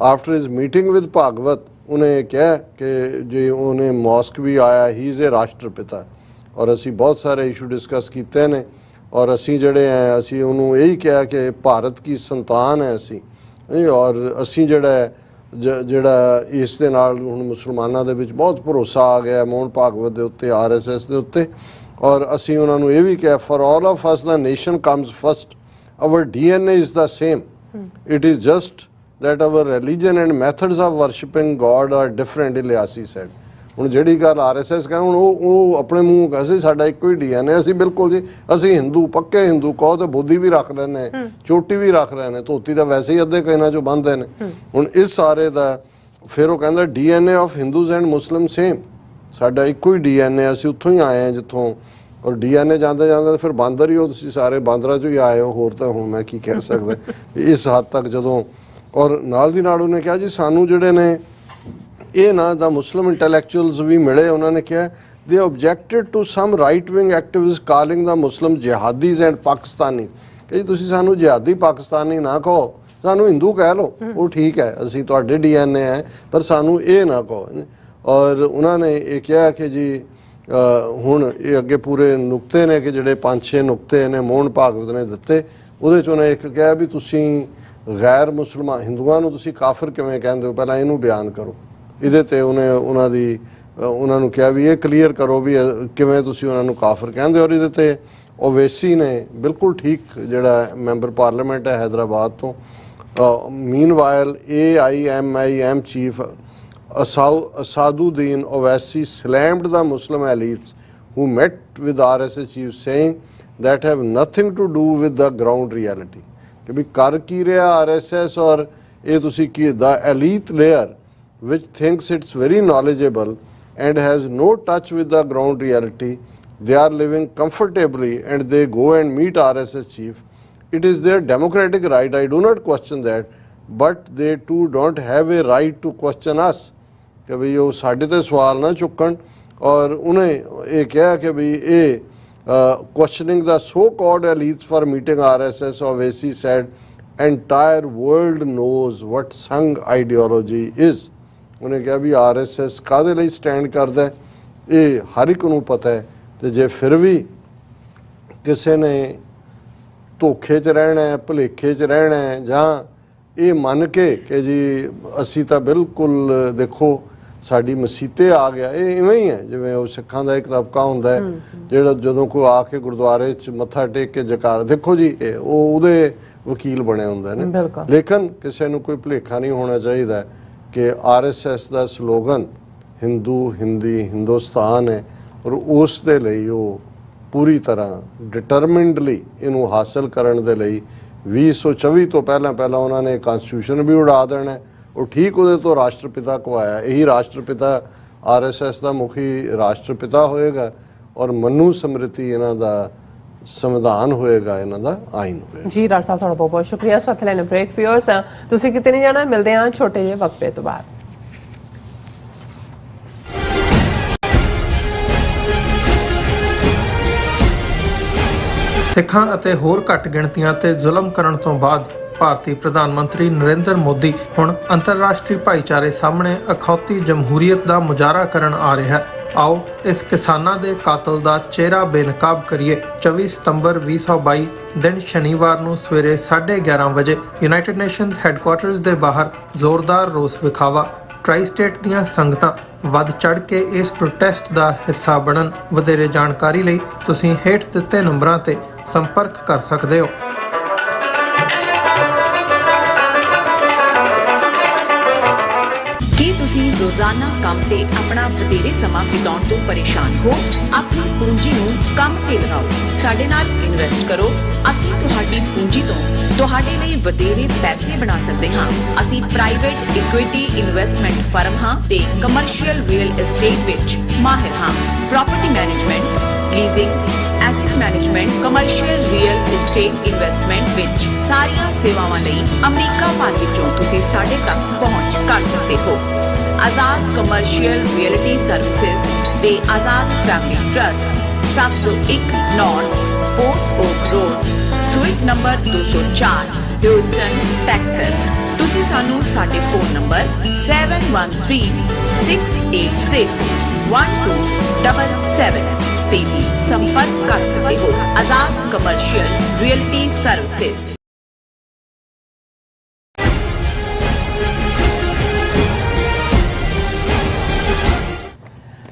After his meeting with Bhagwat ਉਹਨੇ ਕਿਹਾ ਕਿ ਜੇ ਉਹਨੇ ਮੌਸਕ ਵੀ ਆਇਆ ਹੀ ਇਜ਼ ਏ ਰਾਸ਼ਟਰ ਪਿਤਾ। ਔਰ ਅਸੀਂ ਬਹੁਤ ਸਾਰੇ ਇਸ਼ੂ ਡਿਸਕਸ ਕੀਤੇ ਨੇ ਔਰ ਅਸੀਂ ਜਿਹੜੇ ਹੈ ਅਸੀਂ ਉਹਨੂੰ ਇਹੀ ਕਿਹਾ ਕਿ ਭਾਰਤ ਦੀ ਸੰਤਾਨ ਹੈ ਅਸੀਂ। ਔਰ ਅਸੀਂ ਜਿਹੜਾ ਇਸ ਦੇ ਨਾਲ ਹੁਣ ਮੁਸਲਮਾਨਾਂ ਦੇ ਵਿੱਚ ਬਹੁਤ ਭਰੋਸਾ ਆ ਗਿਆ ਮੋਹਨ ਭਾਗਵਤ ਦੇ ਉੱਤੇ, RSS ਦੇ ਉੱਤੇ। ਔਰ ਅਸੀਂ ਉਹਨਾਂ ਨੂੰ ਇਹ ਵੀ ਕਿਹਾ for all of us the nation comes first, our DNA is the same, it is just that our religion and methods of worshipping God are different, ਇਲਿਆਸੀ said। ਹੁਣ ਜਿਹੜੀ ਗੱਲ RSS ਕਹਿੰਦਾ ਹੁਣ ਉਹ ਆਪਣੇ ਮੂੰਹ ਕਹਿੰਦੇ ਸਾਡਾ ਇੱਕੋ ਹੀ DNA, ਅਸੀਂ ਬਿਲਕੁਲ ਜੀ ਅਸੀਂ ਹਿੰਦੂ, ਪੱਕੇ ਹਿੰਦੂ ਕਹੋ ਤੇ ਬੋਧੀ ਵੀ ਰੱਖ ਲੈਂਦੇ, ਚੋਟੀ ਵੀ ਰੱਖ ਰਹੇ ਨੇ, ਧੋਤੀ ਤਾਂ ਵੈਸੇ ਹੀ ਅੱਧੇ ਕਹਿਣਾ ਚੋਂ ਬੰਨ੍ਹਦੇ ਨੇ। ਹੁਣ ਇਸ ਸਾਰੇ ਦਾ ਫਿਰ ਉਹ ਕਹਿੰਦਾ DNA of Hindus and Muslims same, ਸਾਡਾ ਇੱਕੋ ਹੀ DNA, ਅਸੀਂ ਉੱਥੋਂ ਹੀ ਆਏ ਹਾਂ ਜਿੱਥੋਂ। ਔਰ DNA ਜਾਂਦੇ ਜਾਂਦੇ ਫਿਰ ਬਾਂਦਰ ਹੀ ਹੋ ਤੁਸੀਂ, ਸਾਰੇ ਬਾਂਦਰਾਂ 'ਚੋਂ ਹੀ ਆਏ ਹੋ, ਹੋਰ ਤਾਂ ਹੁਣ ਮੈਂ ਕੀ ਕਹਿ ਸਕਦਾ ਇਸ ਹੱਦ ਤੱਕ ਜਦੋਂ। ਔਰ ਨਾਲ ਦੀ ਨਾਲ ਉਹਨੇ ਕਿਹਾ ਜੀ ਸਾਨੂੰ ਜਿਹੜੇ ਨੇ ਇਹ ਨਾ ਦਾ ਮੁਸਲਿਮ ਇੰਟੈਲੈਕਚੁਅਲਸ ਵੀ ਮਿਲੇ। ਉਹਨਾਂ ਨੇ ਕਿਹਾ they objected to some right wing activist calling them Muslim jihadis and Pakistani, ਕਿ ਜੀ ਤੁਸੀਂ ਸਾਨੂੰ ਜਿਹਾਦੀ ਪਾਕਿਸਤਾਨੀ ਨਾ ਕਹੋ, ਸਾਨੂੰ ਹਿੰਦੂ ਕਹਿ ਲਓ, ਉਹ ਠੀਕ ਹੈ, ਅਸੀਂ ਤੁਹਾਡੇ DNA ਹੈ, ਪਰ ਸਾਨੂੰ ਇਹ ਨਾ ਕਹੋ। ਔਰ ਉਹਨਾਂ ਨੇ ਇਹ ਕਿਹਾ ਕਿ ਜੀ ਹੁਣ ਇਹ ਅੱਗੇ ਪੂਰੇ ਨੁਕਤੇ ਨੇ ਕਿ ਜਿਹੜੇ 5-6 ਨੁਕਤੇ ਨੇ ਮੋਹਨ ਭਾਗਵਤ ਨੇ ਦਿੱਤੇ। ਉਹਦੇ 'ਚ ਉਹਨੇ ਇੱਕ ਕਿਹਾ ਵੀ ਤੁਸੀਂ ਗੈਰ ਮੁਸਲਮਾਨ ਹਿੰਦੂਆਂ ਨੂੰ ਤੁਸੀਂ ਕਾਫਰ ਕਿਵੇਂ ਕਹਿੰਦੇ ਹੋ, ਪਹਿਲਾਂ ਇਹਨੂੰ ਬਿਆਨ ਕਰੋ। ਇਹਦੇ 'ਤੇ ਉਹਨੇ ਉਹਨਾਂ ਨੂੰ ਕਿਹਾ ਵੀ ਇਹ ਕਲੀਅਰ ਕਰੋ ਵੀ ਕਿਵੇਂ ਤੁਸੀਂ ਉਹਨਾਂ ਨੂੰ ਕਾਫਰ ਕਹਿੰਦੇ। ਔਰ ਇਹਦੇ 'ਤੇ ਓਵੈਸੀ ਨੇ ਬਿਲਕੁਲ ਠੀਕ, ਜਿਹੜਾ ਮੈਂਬਰ ਪਾਰਲੀਮੈਂਟ ਹੈ ਹੈਦਰਾਬਾਦ ਤੋਂ। Meanwhile AIMIM chief Asaduddin Owaisi slammed the Muslim elites who met with RSS chiefs, saying that have nothing to do with the ground reality. कि भी कर की रहा RSS और ये तुसी की the elite layer which thinks it's very knowledgeable and has no touch with the ground reality. They are living comfortably and they go and meet RSS chief. It is their democratic right, I do not question that, but they too don't have a right to question us. कि भाई वो साढ़े ते सवाल ना चुकन और उन्हें ये कहा कि भाई ये questioning the so-called elites for meeting RSS, Owaisi said, entire world knows what Sangh ideology is. उन्हें कहा भी RSS कादे लिए स्टैंड करता है ये हर एक को पता है तो जे फिर भी किसी ने धोखे च रहना है भुलेखे च रहना है जहाँ ये मन के कि जी असी तो बिल्कुल देखो साड़ी मसीते आ गया ये इवें ही है जिवें वो सिखां दा एक तबका हुंदा है जिहड़ा जदों कोई आके गुरुद्वारे च मत्था टेक के जकार देखो जी वो उहदे वकील बने हुंदे ने लेकिन किसी नूं कोई भुलेखा नहीं होना चाहिए कि RSS का स्लोगन हिंदू हिंदी हिंदुस्तान है और उस दे लई वो पूरी तरह डिटरमिंडली इनू हासिल करने दे लई 2024 तो पहला उन्होंने कॉन्स्टिट्यूशन भी उड़ा देना है और ठीक उहदे तो राष्ट्रपिता को आया यही राष्ट्रपिता RSS का मुखी राष्ट्रपिता होएगा और मनु समृति इन्हां दा संविधान होएगा इन्हां दा आइन होएगा। जी डॉक्टर साहब थोड़ा बहुत शुक्रिया। इस वक्त लेने ब्रेक व्यूअर्स तुसीं किते नहीं जाना, मिलते हैं छोटे ਜਿਹੇ वक्फे तो बाद। ਸਿੱਖਾਂ ਅਤੇ ਹੋਰ ਘੱਟ ਗਿਣਤੀਆਂ ਤੇ ਜ਼ੁਲਮ ਕਰਨ ਤੋਂ ਬਾਅਦ ਭਾਰਤੀ ਪ੍ਰਧਾਨ ਮੰਤਰੀ ਨਰਿੰਦਰ ਮੋਦੀ ਹੁਣ ਅੰਤਰਰਾਸ਼ਟਰੀ ਭਾਈਚਾਰੇ ਸਾਹਮਣੇ ਅਖੌਤੀ ਜਮਹੂਰੀਅਤ ਦਾ ਮੁਜ਼ਾਹਰਾ ਕਰਨ ਆ ਰਿਹਾ ਹੈ। ਆਓ ਇਸ ਕਿਸਾਨਾਂ ਦੇ ਕਾਤਲ ਦਾ ਚਿਹਰਾ ਬੇਨਕਾਬ ਕਰੀਏ। 24 ਸਤੰਬਰ 2022 ਦਿਨ ਸ਼ਨੀਵਾਰ ਨੂੰ ਸਵੇਰੇ 11:30 ਵਜੇ ਯੂਨਾਈਟਿਡ ਨੇਸ਼ਨਸ ਹੈੱਡਕੁਆਰਟਰਸ ਦੇ ਬਾਹਰ ਜ਼ੋਰਦਾਰ ਰੋਸ ਵਿਖਾਵਾ। ਟ੍ਰਾਈ ਸਟੇਟ ਦੀਆਂ ਸੰਗਤਾਂ ਵੱਧ ਚੜ੍ਹ ਕੇ ਇਸ ਪ੍ਰੋਟੈਸਟ ਦਾ ਹਿੱਸਾ ਬਣਨ। ਵਧੇਰੇ ਜਾਣਕਾਰੀ ਲਈ ਤੁਸੀਂ ਹੇਠ ਦਿੱਤੇ ਨੰਬਰਾਂ ਤੇ ਸੰਪਰਕ ਕਰ ਸਕਦੇ ਹੋ। ਕੀ ਤੁਸੀਂ ਰੋਜ਼ਾਨਾ ਕੰਮ ਤੇ ਆਪਣਾ ਵਧੇਰੇ ਸਮਾਂ ਬਿਤਾਉਣ ਤੋਂ ਪਰੇਸ਼ਾਨ ਹੋ? ਆਪਣੀ ਪੂੰਜੀ ਨੂੰ ਕੰਮ ਤੇ ਲਗਾਓ, ਸਾਡੇ ਨਾਲ ਇਨਵੈਸਟ ਕਰੋ। ਅਸੀਂ ਤੁਹਾਡੀ ਪੂੰਜੀ ਤੋਂ ਤੁਹਾਡੇ ਲਈ ਵਧੇਰੇ ਪੈਸੇ ਬਣਾ ਸਕਦੇ ਹਾਂ। ਅਸੀਂ ਪ੍ਰਾਈਵੇਟ ਇਕੁਇਟੀ ਇਨਵੈਸਟਮੈਂਟ ਫਰਮ ਹਾਂ ਤੇ ਕਮਰਸ਼ੀਅਲ ਰੀਅਲ ਏਸਟੇਟ ਵਿੱਚ ਮਾਹਿਰ ਹਾਂ। Property management, leasing, asset management, commercial real estate investment ਵਿੱਚ ਸਾਰੀਆਂ ਸੇਵਾਵਾਂ ਲਈ ਅਮਰੀਕਾ ਭਰ ਵਿੱਚੋਂ ਤੁਸੀਂ ਸਾਡੇ ਤੱਕ ਪਹੁੰਚ ਕਰ ਸਕਦੇ ਹੋ। ਆਜ਼ਾਦ ਕਮਰਸ਼ੀਅਲ ਰੀਅਲਟੀ ਸਰਵਿਸਿਜ਼ ਦੇ Azad family trust 701 North Post Oak Road, suite number 204, Houston, Texas. ਤੁਸੀਂ ਸਾਨੂੰ ਸਾਡੇ ਫੋਨ ਨੰਬਰ 7136861277 ਤੇ ਵੀ ਸੰਪਰਕ ਕਰ ਸਕਦੇ ਹੋ। Azad commercial realty services.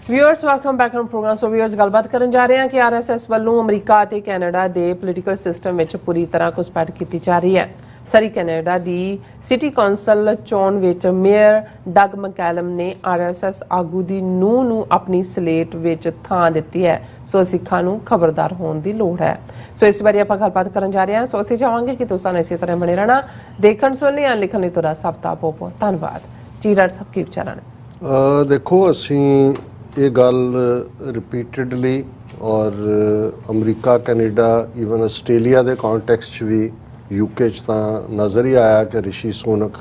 Viewers welcome back on program. So viewers ਗੱਲਬਾਤ ਕਰਨ ਜਾ ਰਹੇ ਹਾਂ ਕਿ RSS ਵੱਲੋਂ ਅਮਰੀਕਾ ਅਤੇ ਕੈਨੇਡਾ ਦੇ ਪੋਲੀਟੀਕਲ ਸਿਸਟਮ ਵਿੱਚ ਪੂਰੀ ਤਰ੍ਹਾਂ ਘੁਸਪੈਠ ਕੀਤੀ ਜਾ ਰਹੀ ਹੈ। ਸਰੀ ਕੈਨੇਡਾ ਦੀ ਸਿਟੀ ਕੌਂਸਲ ਚੋਣ ਵਿੱਚ ਮੇਅਰ ਡਗ ਮਕੈਲਮ ਨੇ RSS ਆਗੂ ਦੀ ਨੂੰਹ ਨੂੰ ਆਪਣੀ ਸਲੇਟ ਵਿੱਚ ਥਾਂ ਦਿੱਤੀ ਹੈ। ਸੋ ਸਿੱਖਾਂ ਨੂੰ ਖਬਰਦਾਰ ਹੋਣ ਦੀ ਲੋੜ ਹੈ। ਸੋ ਇਸ ਬਾਰੇ ਆਪਾਂ ਗੱਲਬਾਤ ਕਰਨ ਜਾ ਰਹੇ ਹਾਂ। ਸੋ ਅਸੀਂ ਚਾਹਾਂਗੇ ਕਿ ਤੁਸੀਂ ਇਸੇ ਤਰ੍ਹਾਂ ਬਣੇ ਰਹਿਣਾ। ਦੇਖਣ ਸੁਣਨ ਜਾਂ ਲਿਖਣ ਲਈ ਤੁਹਾਡਾ ਸਭ ਦਾ ਬਹੁਤ ਬਹੁਤ ਧੰਨਵਾਦ। ਜੀ ਡਾਕਟਰ ਸਾਹਿਬ ਕੀ ਵਿਚਾਰਾਂ ਨੇ? ਦੇਖੋ ਅਸੀਂ ਇਹ ਗੱਲ ਰਿਪੀਟਡਲੀ ਔਰ ਅਮਰੀਕਾ ਕੈਨੇਡਾ ਈਵਨ ਆਸਟ੍ਰੇਲੀਆ ਦੇ ਕੰਟੈਕਸਟ 'ਚ ਵੀ UK 'ਚ ਤਾਂ ਨਜ਼ਰ ਹੀ ਆਇਆ ਕਿ ਰਿਸ਼ੀ ਸੁਨਕ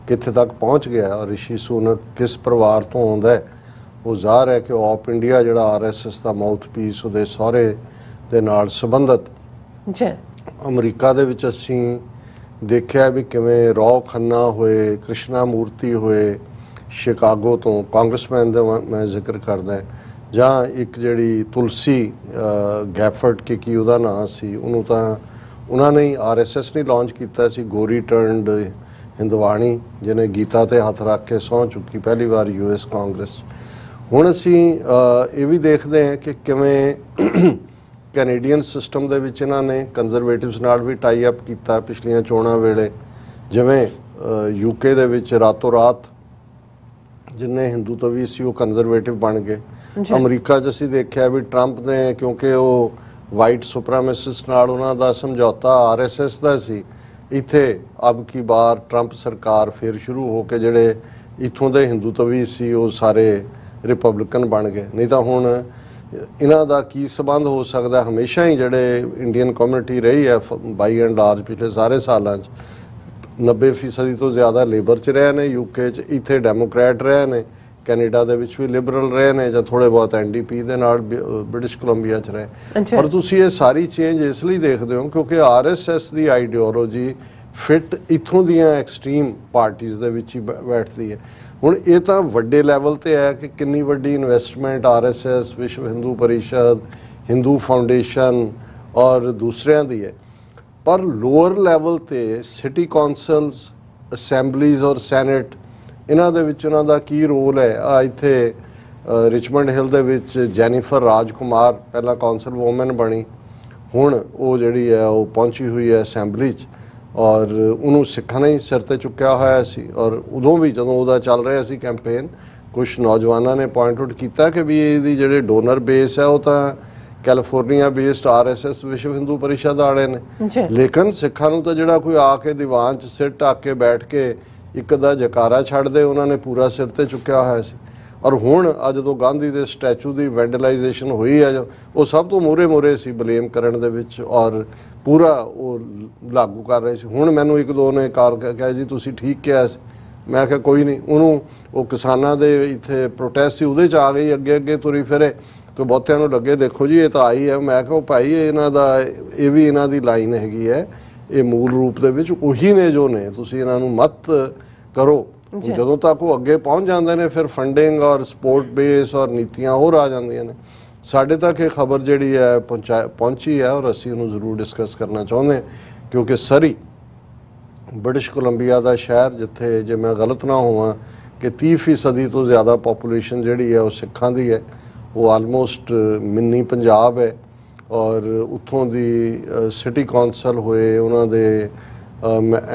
ਕਿੱਥੇ ਤੱਕ ਪਹੁੰਚ ਗਿਆ ਔਰ ਰਿਸ਼ੀ ਸੁਨਕ ਕਿਸ ਪਰਿਵਾਰ ਤੋਂ ਆਉਂਦਾ ਹੈ। ਉਹ ਜ਼ਾਹਰ ਹੈ ਕਿ ਉਹ ਆਪ ਇੰਡੀਆ ਜਿਹੜਾ RSS ਦਾ ਮਾਊਥਪੀਸ ਉਹਦੇ ਸਹੁਰੇ ਦੇ ਨਾਲ ਸੰਬੰਧਿਤ ਜੀ ਅਮਰੀਕਾ ਦੇ ਵਿੱਚ ਅਸੀਂ ਦੇਖਿਆ ਵੀ ਕਿਵੇਂ ਰੌ ਖੰਨਾ ਹੋਏ, ਕ੍ਰਿਸ਼ਨਾ ਮੂਰਤੀ ਹੋਏ, ਸ਼ਿਕਾਗੋ ਤੋਂ ਕਾਂਗਰਸਮੈਨ ਦਾ ਮੈਂ ਜ਼ਿਕਰ ਕਰਦਾ ਜਾਂ ਇੱਕ ਜਿਹੜੀ ਤੁਲਸੀ ਗੈਫਰਡ ਕੀ ਉਹਦਾ ਨਾਂ ਸੀ, ਉਹਨੂੰ ਤਾਂ ਉਹਨਾਂ ਨੇ RSS ਨੇ ਲਾਂਚ ਕੀਤਾ ਸੀ। ਗੋਰੀ ਟਰਨਡ ਹਿੰਦਵਾਣੀ ਜਿਹਨੇ ਗੀਤਾ ਤੇ ਹੱਥ ਰੱਖ ਕੇ ਸਹੁੰ ਚੁੱਕੀ ਪਹਿਲੀ ਵਾਰ US ਕਾਂਗਰਸ। ਹੁਣ ਅਸੀਂ ਇਹ ਵੀ ਦੇਖਦੇ ਹਾਂ ਕਿ ਕਿਵੇਂ ਕੈਨੇਡੀਅਨ ਸਿਸਟਮ ਦੇ ਵਿੱਚ ਇਹਨਾਂ ਨੇ ਕੰਜ਼ਰਵੇਟਿਵਸ ਨਾਲ ਵੀ ਟਾਈ ਅਪ ਕੀਤਾ ਪਿਛਲੀਆਂ ਚੋਣਾਂ ਵੇਲੇ। ਜਿਵੇਂ UK ਦੇ ਵਿੱਚ ਰਾਤੋਂ ਰਾਤ ਜਿੰਨੇ ਹਿੰਦੂਤਵੀ ਸੀ ਉਹ ਕੰਜ਼ਰਵੇਟਿਵ ਬਣ ਗਏ। ਅਮਰੀਕਾ 'ਚ ਅਸੀਂ ਦੇਖਿਆ ਵੀ ਟਰੰਪ ਨੇ, ਕਿਉਂਕਿ ਉਹ ਵਾਈਟ ਸੁਪਰਾਮੈਸਿਸਟ ਨਾਲ ਉਹਨਾਂ ਦਾ ਸਮਝੌਤਾ RSS ਦਾ ਸੀ, ਇੱਥੇ ਅਬ ਕੀ ਬਾਰ ਟਰੰਪ ਸਰਕਾਰ ਫਿਰ ਸ਼ੁਰੂ ਹੋ ਕੇ ਜਿਹੜੇ ਇੱਥੋਂ ਦੇ ਹਿੰਦੂਤਵੀ ਸੀ ਉਹ ਸਾਰੇ ਰਿਪਬਲਿਕਨ ਬਣ ਗਏ। ਨਹੀਂ ਤਾਂ ਹੁਣ ਇਹਨਾਂ ਦਾ ਕੀ ਸੰਬੰਧ ਹੋ ਸਕਦਾ? ਹਮੇਸ਼ਾ ਹੀ ਜਿਹੜੇ ਇੰਡੀਅਨ ਕਮਿਊਨਿਟੀ ਰਹੀ ਹੈ ਬਾਈ ਐਂਡ ਲਾਰਜ ਪਿਛਲੇ ਸਾਰੇ ਸਾਲਾਂ 'ਚ 90% ਤੋਂ ਜ਼ਿਆਦਾ ਲੇਬਰ 'ਚ ਰਹੇ ਨੇ, UK 'ਚ ਇੱਥੇ ਡੈਮੋਕ੍ਰੈਟ ਰਹੇ ਨੇ, ਕੈਨੇਡਾ ਦੇ ਵਿੱਚ ਵੀ ਲਿਬਰਲ ਰਹੇ ਨੇ, ਜਾਂ ਥੋੜੇ ਬਹੁਤ NDP ਦੇ ਨਾਲ ਬ੍ਰਿਟਿਸ਼ ਕੋਲੰਬੀਆ 'ਚ ਰਹੇ। ਪਰ ਤੁਸੀਂ ਇਹ ਸਾਰੀ ਚੇਂਜ ਇਸ ਲਈ ਦੇਖਦੇ ਹੋ ਕਿਉਂਕਿ RSS ਦੀ ਆਈਡੀਓਲੋਜੀ ਫਿੱਟ ਇੱਥੋਂ ਦੀਆਂ ਐਕਸਟ੍ਰੀਮ ਪਾਰਟੀਆਂ ਦੇ ਵਿੱਚ ਹੀ ਬੈਠਦੀ ਹੈ। ਹੁਣ ਇਹ ਤਾਂ ਵੱਡੇ ਲੈਵਲ ਤੇ ਹੈ ਕਿ ਕਿੰਨੀ ਵੱਡੀ ਇਨਵੈਸਟਮੈਂਟ RSS, ਵਿਸ਼ਵ ਹਿੰਦੂ ਪਰਿਸ਼ਦ, ਹਿੰਦੂ ਫਾਊਂਡੇਸ਼ਨ ਔਰ ਦੂਸਰਿਆਂ ਦੀ ਹੈ, ਪਰ ਲੋਅਰ ਲੈਵਲ ਤੇ ਸਿਟੀ ਕੌਂਸਲਸ, ਅਸੈਂਬਲੀਜ਼ ਔਰ ਸੈਨੇਟ, ਇਹਨਾਂ ਦੇ ਵਿੱਚ ਉਹਨਾਂ ਦਾ ਕੀ ਰੋਲ ਹੈ? ਆ ਇੱਥੇ ਰਿਚਮੰਡ ਹਿੱਲ ਦੇ ਵਿੱਚ ਜੈਨੀਫਰ ਰਾਜਕੁਮਾਰ ਪਹਿਲਾਂ ਕੌਂਸਲ ਵੂਮਨ ਬਣੀ, ਹੁਣ ਉਹ ਜਿਹੜੀ ਹੈ ਉਹ ਪਹੁੰਚੀ ਹੋਈ ਹੈ ਅਸੈਂਬਲੀ 'ਚ, ਔਰ ਉਹਨੂੰ ਸਿੱਖਾਂ ਨੇ ਸਿਰ ਤੇ ਚੁੱਕਿਆ ਹੋਇਆ ਸੀ। ਔਰ ਉਦੋਂ ਵੀ ਜਦੋਂ ਉਹਦਾ ਚੱਲ ਰਿਹਾ ਸੀ ਕੈਂਪੇਨ, ਕੁਝ ਨੌਜਵਾਨਾਂ ਨੇ ਪੁਆਇੰਟ ਆਊਟ ਕੀਤਾ ਕਿ ਵੀ ਇਹਦੀ ਜਿਹੜੇ ਡੋਨਰ ਬੇਸ ਹੈ ਉਹ ਤਾਂ ਕੈਲੀਫੋਰਨੀਆ ਬੇਸਡ RSS ਵਿਸ਼ਵ ਹਿੰਦੂ ਪਰਿਸ਼ਦ ਵਾਲੇ ਨੇ, ਲੇਕਿਨ ਸਿੱਖਾਂ ਨੂੰ ਤਾਂ ਜਿਹੜਾ ਕੋਈ ਆ ਕੇ ਦੀਵਾਨ 'ਚ ਸਿਰ ਢੱਕ ਕੇ ਬੈਠ ਕੇ ਇੱਕ ਦਾ ਜਕਾਰਾ ਛੱਡ ਦੇ, ਉਹਨਾਂ ਨੇ ਪੂਰਾ ਸਿਰ ਤੇ ਚੁੱਕਿਆ ਹੋਇਆ ਸੀ। ਔਰ ਹੁਣ ਅੱਜ ਜਦੋਂ ਗਾਂਧੀ ਦੇ ਸਟੈਚੂ ਦੀ ਵੈਂਡਲਾਈਜੇਸ਼ਨ ਹੋਈ ਹੈ, ਉਹ ਸਭ ਤੋਂ ਮੂਹਰੇ ਸੀ ਬਲੇਮ ਕਰਨ ਦੇ ਵਿੱਚ, ਔਰ ਪੂਰਾ ਉਹ ਲਾਗੂ ਕਰ ਰਹੇ ਸੀ। ਹੁਣ ਮੈਨੂੰ ਇੱਕ ਦੋ ਨੇ ਕਿਹਾ ਜੀ ਤੁਸੀਂ ਠੀਕ ਕਿਹਾ ਸੀ, ਮੈਂ ਕਿਹਾ ਕੋਈ ਨਹੀਂ, ਉਹਨੂੰ ਉਹ ਕਿਸਾਨਾਂ ਦੇ ਇੱਥੇ ਪ੍ਰੋਟੈਸਟ ਸੀ ਉਹਦੇ 'ਚ ਆ ਗਈ, ਅੱਗੇ ਤੁਰੀ ਫਿਰੇ ਤੇ ਬਹੁਤਿਆਂ ਨੂੰ ਲੱਗੇ ਦੇਖੋ ਜੀ ਇਹ ਤਾਂ ਆਈ ਹੈ। ਮੈਂ ਕਿਹਾ ਭਾਈ ਇਹਨਾਂ ਦਾ ਇਹ ਵੀ ਇਹਨਾਂ ਦੀ ਲਾਈਨ ਹੈਗੀ ਹੈ, ਇਹ ਮੂਲ ਰੂਪ ਦੇ ਵਿੱਚ ਉਹੀ ਨੇ ਜੋ ਨੇ, ਤੁਸੀਂ ਇਹਨਾਂ ਨੂੰ ਮਤ ਕਰੋ। ਜਦੋਂ ਤੱਕ ਉਹ ਅੱਗੇ ਪਹੁੰਚ ਜਾਂਦੇ ਨੇ ਫਿਰ ਫੰਡਿੰਗ ਔਰ ਸਪੋਰਟ ਬੇਸ ਔਰ ਨੀਤੀਆਂ ਹੋਰ ਆ ਜਾਂਦੀਆਂ ਨੇ। ਸਾਡੇ ਤੱਕ ਇਹ ਖਬਰ ਜਿਹੜੀ ਹੈ ਪਹੁੰਚੀ ਹੈ ਔਰ ਅਸੀਂ ਉਹਨੂੰ ਜ਼ਰੂਰ ਡਿਸਕਸ ਕਰਨਾ ਚਾਹੁੰਦੇ ਹਾਂ, ਕਿਉਂਕਿ ਸਰੀ ਬ੍ਰਿਟਿਸ਼ ਕੋਲੰਬੀਆ ਦਾ ਸ਼ਹਿਰ, ਜਿੱਥੇ ਜੇ ਮੈਂ ਗਲਤ ਨਾ ਹੋਵਾਂ ਕਿ 30% ਤੋਂ ਜ਼ਿਆਦਾ ਪੋਪੂਲੇਸ਼ਨ ਜਿਹੜੀ ਹੈ ਉਹ ਸਿੱਖਾਂ ਦੀ ਹੈ, ਉਹ ਆਲਮੋਸਟ ਮਿੰਨੀ ਪੰਜਾਬ ਹੈ, ਔਰ ਉੱਥੋਂ ਦੀ ਸਿਟੀ ਕੌਂਸਲ ਹੋਏ, ਉਹਨਾਂ ਦੇ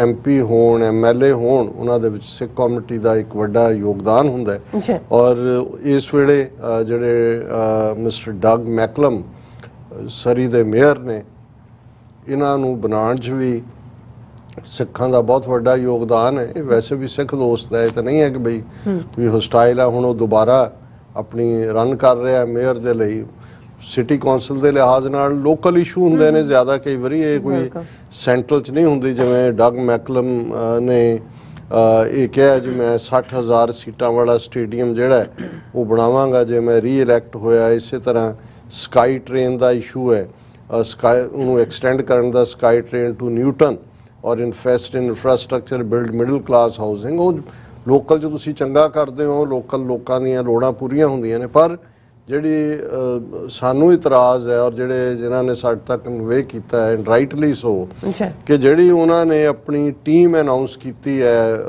MP ਹੋਣ, MLA ਹੋਣ, ਉਹਨਾਂ ਦੇ ਵਿੱਚ ਸਿੱਖ ਕਮਿਊਨਿਟੀ ਦਾ ਇੱਕ ਵੱਡਾ ਯੋਗਦਾਨ ਹੁੰਦਾ ਹੈ। ਔਰ ਇਸ ਵੇਲੇ ਜਿਹੜੇ ਮਿਸਟਰ ਡਗ ਮੈਕਲਮ ਸਰੀ ਦੇ ਮੇਅਰ ਨੇ, ਇਹਨਾਂ ਨੂੰ ਬਣਾਉਣ 'ਚ ਵੀ ਸਿੱਖਾਂ ਦਾ ਬਹੁਤ ਵੱਡਾ ਯੋਗਦਾਨ ਹੈ। ਇਹ ਵੈਸੇ ਵੀ ਸਿੱਖ ਦੋਸਤ ਹੈ, ਇਹ ਤਾਂ ਨਹੀਂ ਹੈ ਕਿ ਬਈ ਕੋਈ ਹੋਸਟਾਈਲ ਆ। ਹੁਣ ਉਹ ਦੁਬਾਰਾ ਆਪਣੀ ਰਨ ਕਰ ਰਿਹਾ ਮੇਅਰ ਦੇ ਲਈ। ਸਿਟੀ ਕੌਂਸਲ ਦੇ ਲਿਹਾਜ਼ ਨਾਲ ਲੋਕਲ ਇਸ਼ੂ ਹੁੰਦੇ ਨੇ ਜ਼ਿਆਦਾ, ਕਈ ਵਾਰੀ ਇਹ ਕੋਈ ਸੈਂਟਰਲ 'ਚ ਨਹੀਂ ਹੁੰਦੀ। ਜਿਵੇਂ ਡਗ ਮੈਕਲਮ ਨੇ ਇਹ ਕਿਹਾ ਜੀ ਮੈਂ 60,000 ਸੀਟਾਂ ਵਾਲਾ ਸਟੇਡੀਅਮ ਜਿਹੜਾ ਉਹ ਬਣਾਵਾਂਗਾ ਜੇ ਮੈਂ ਰੀ-ਇਲੈਕਟ ਹੋਇਆ। ਇਸੇ ਤਰ੍ਹਾਂ ਸਕਾਈ ਟ੍ਰੇਨ ਦਾ ਇਸ਼ੂ ਹੈ, ਉਹਨੂੰ ਐਕਸਟੈਂਡ ਕਰਨ ਦਾ, ਸਕਾਈ ਟ੍ਰੇਨ ਟੂ ਨਿਊਟਨ, ਔਰ invest in infrastructure, build middle class housing. ਉਹ ਲੋਕਲ 'ਚ ਤੁਸੀਂ ਚੰਗਾ ਕਰਦੇ ਹੋ, ਲੋਕਲ ਲੋਕਾਂ ਦੀਆਂ ਲੋੜਾਂ ਪੂਰੀਆਂ ਹੁੰਦੀਆਂ ਨੇ। ਪਰ ਜਿਹੜੀ ਸਾਨੂੰ ਇਤਰਾਜ਼ ਹੈ ਔਰ ਜਿਨ੍ਹਾਂ ਨੇ ਸਾਡੇ ਤੱਕ ਕਨਵੇ ਕੀਤਾ ਹੈ ਰਾਈਟਲੀ ਸੋ, ਕਿ ਜਿਹੜੀ ਉਹਨਾਂ ਨੇ ਆਪਣੀ ਟੀਮ ਅਨਾਉਂਸ ਕੀਤੀ ਹੈ,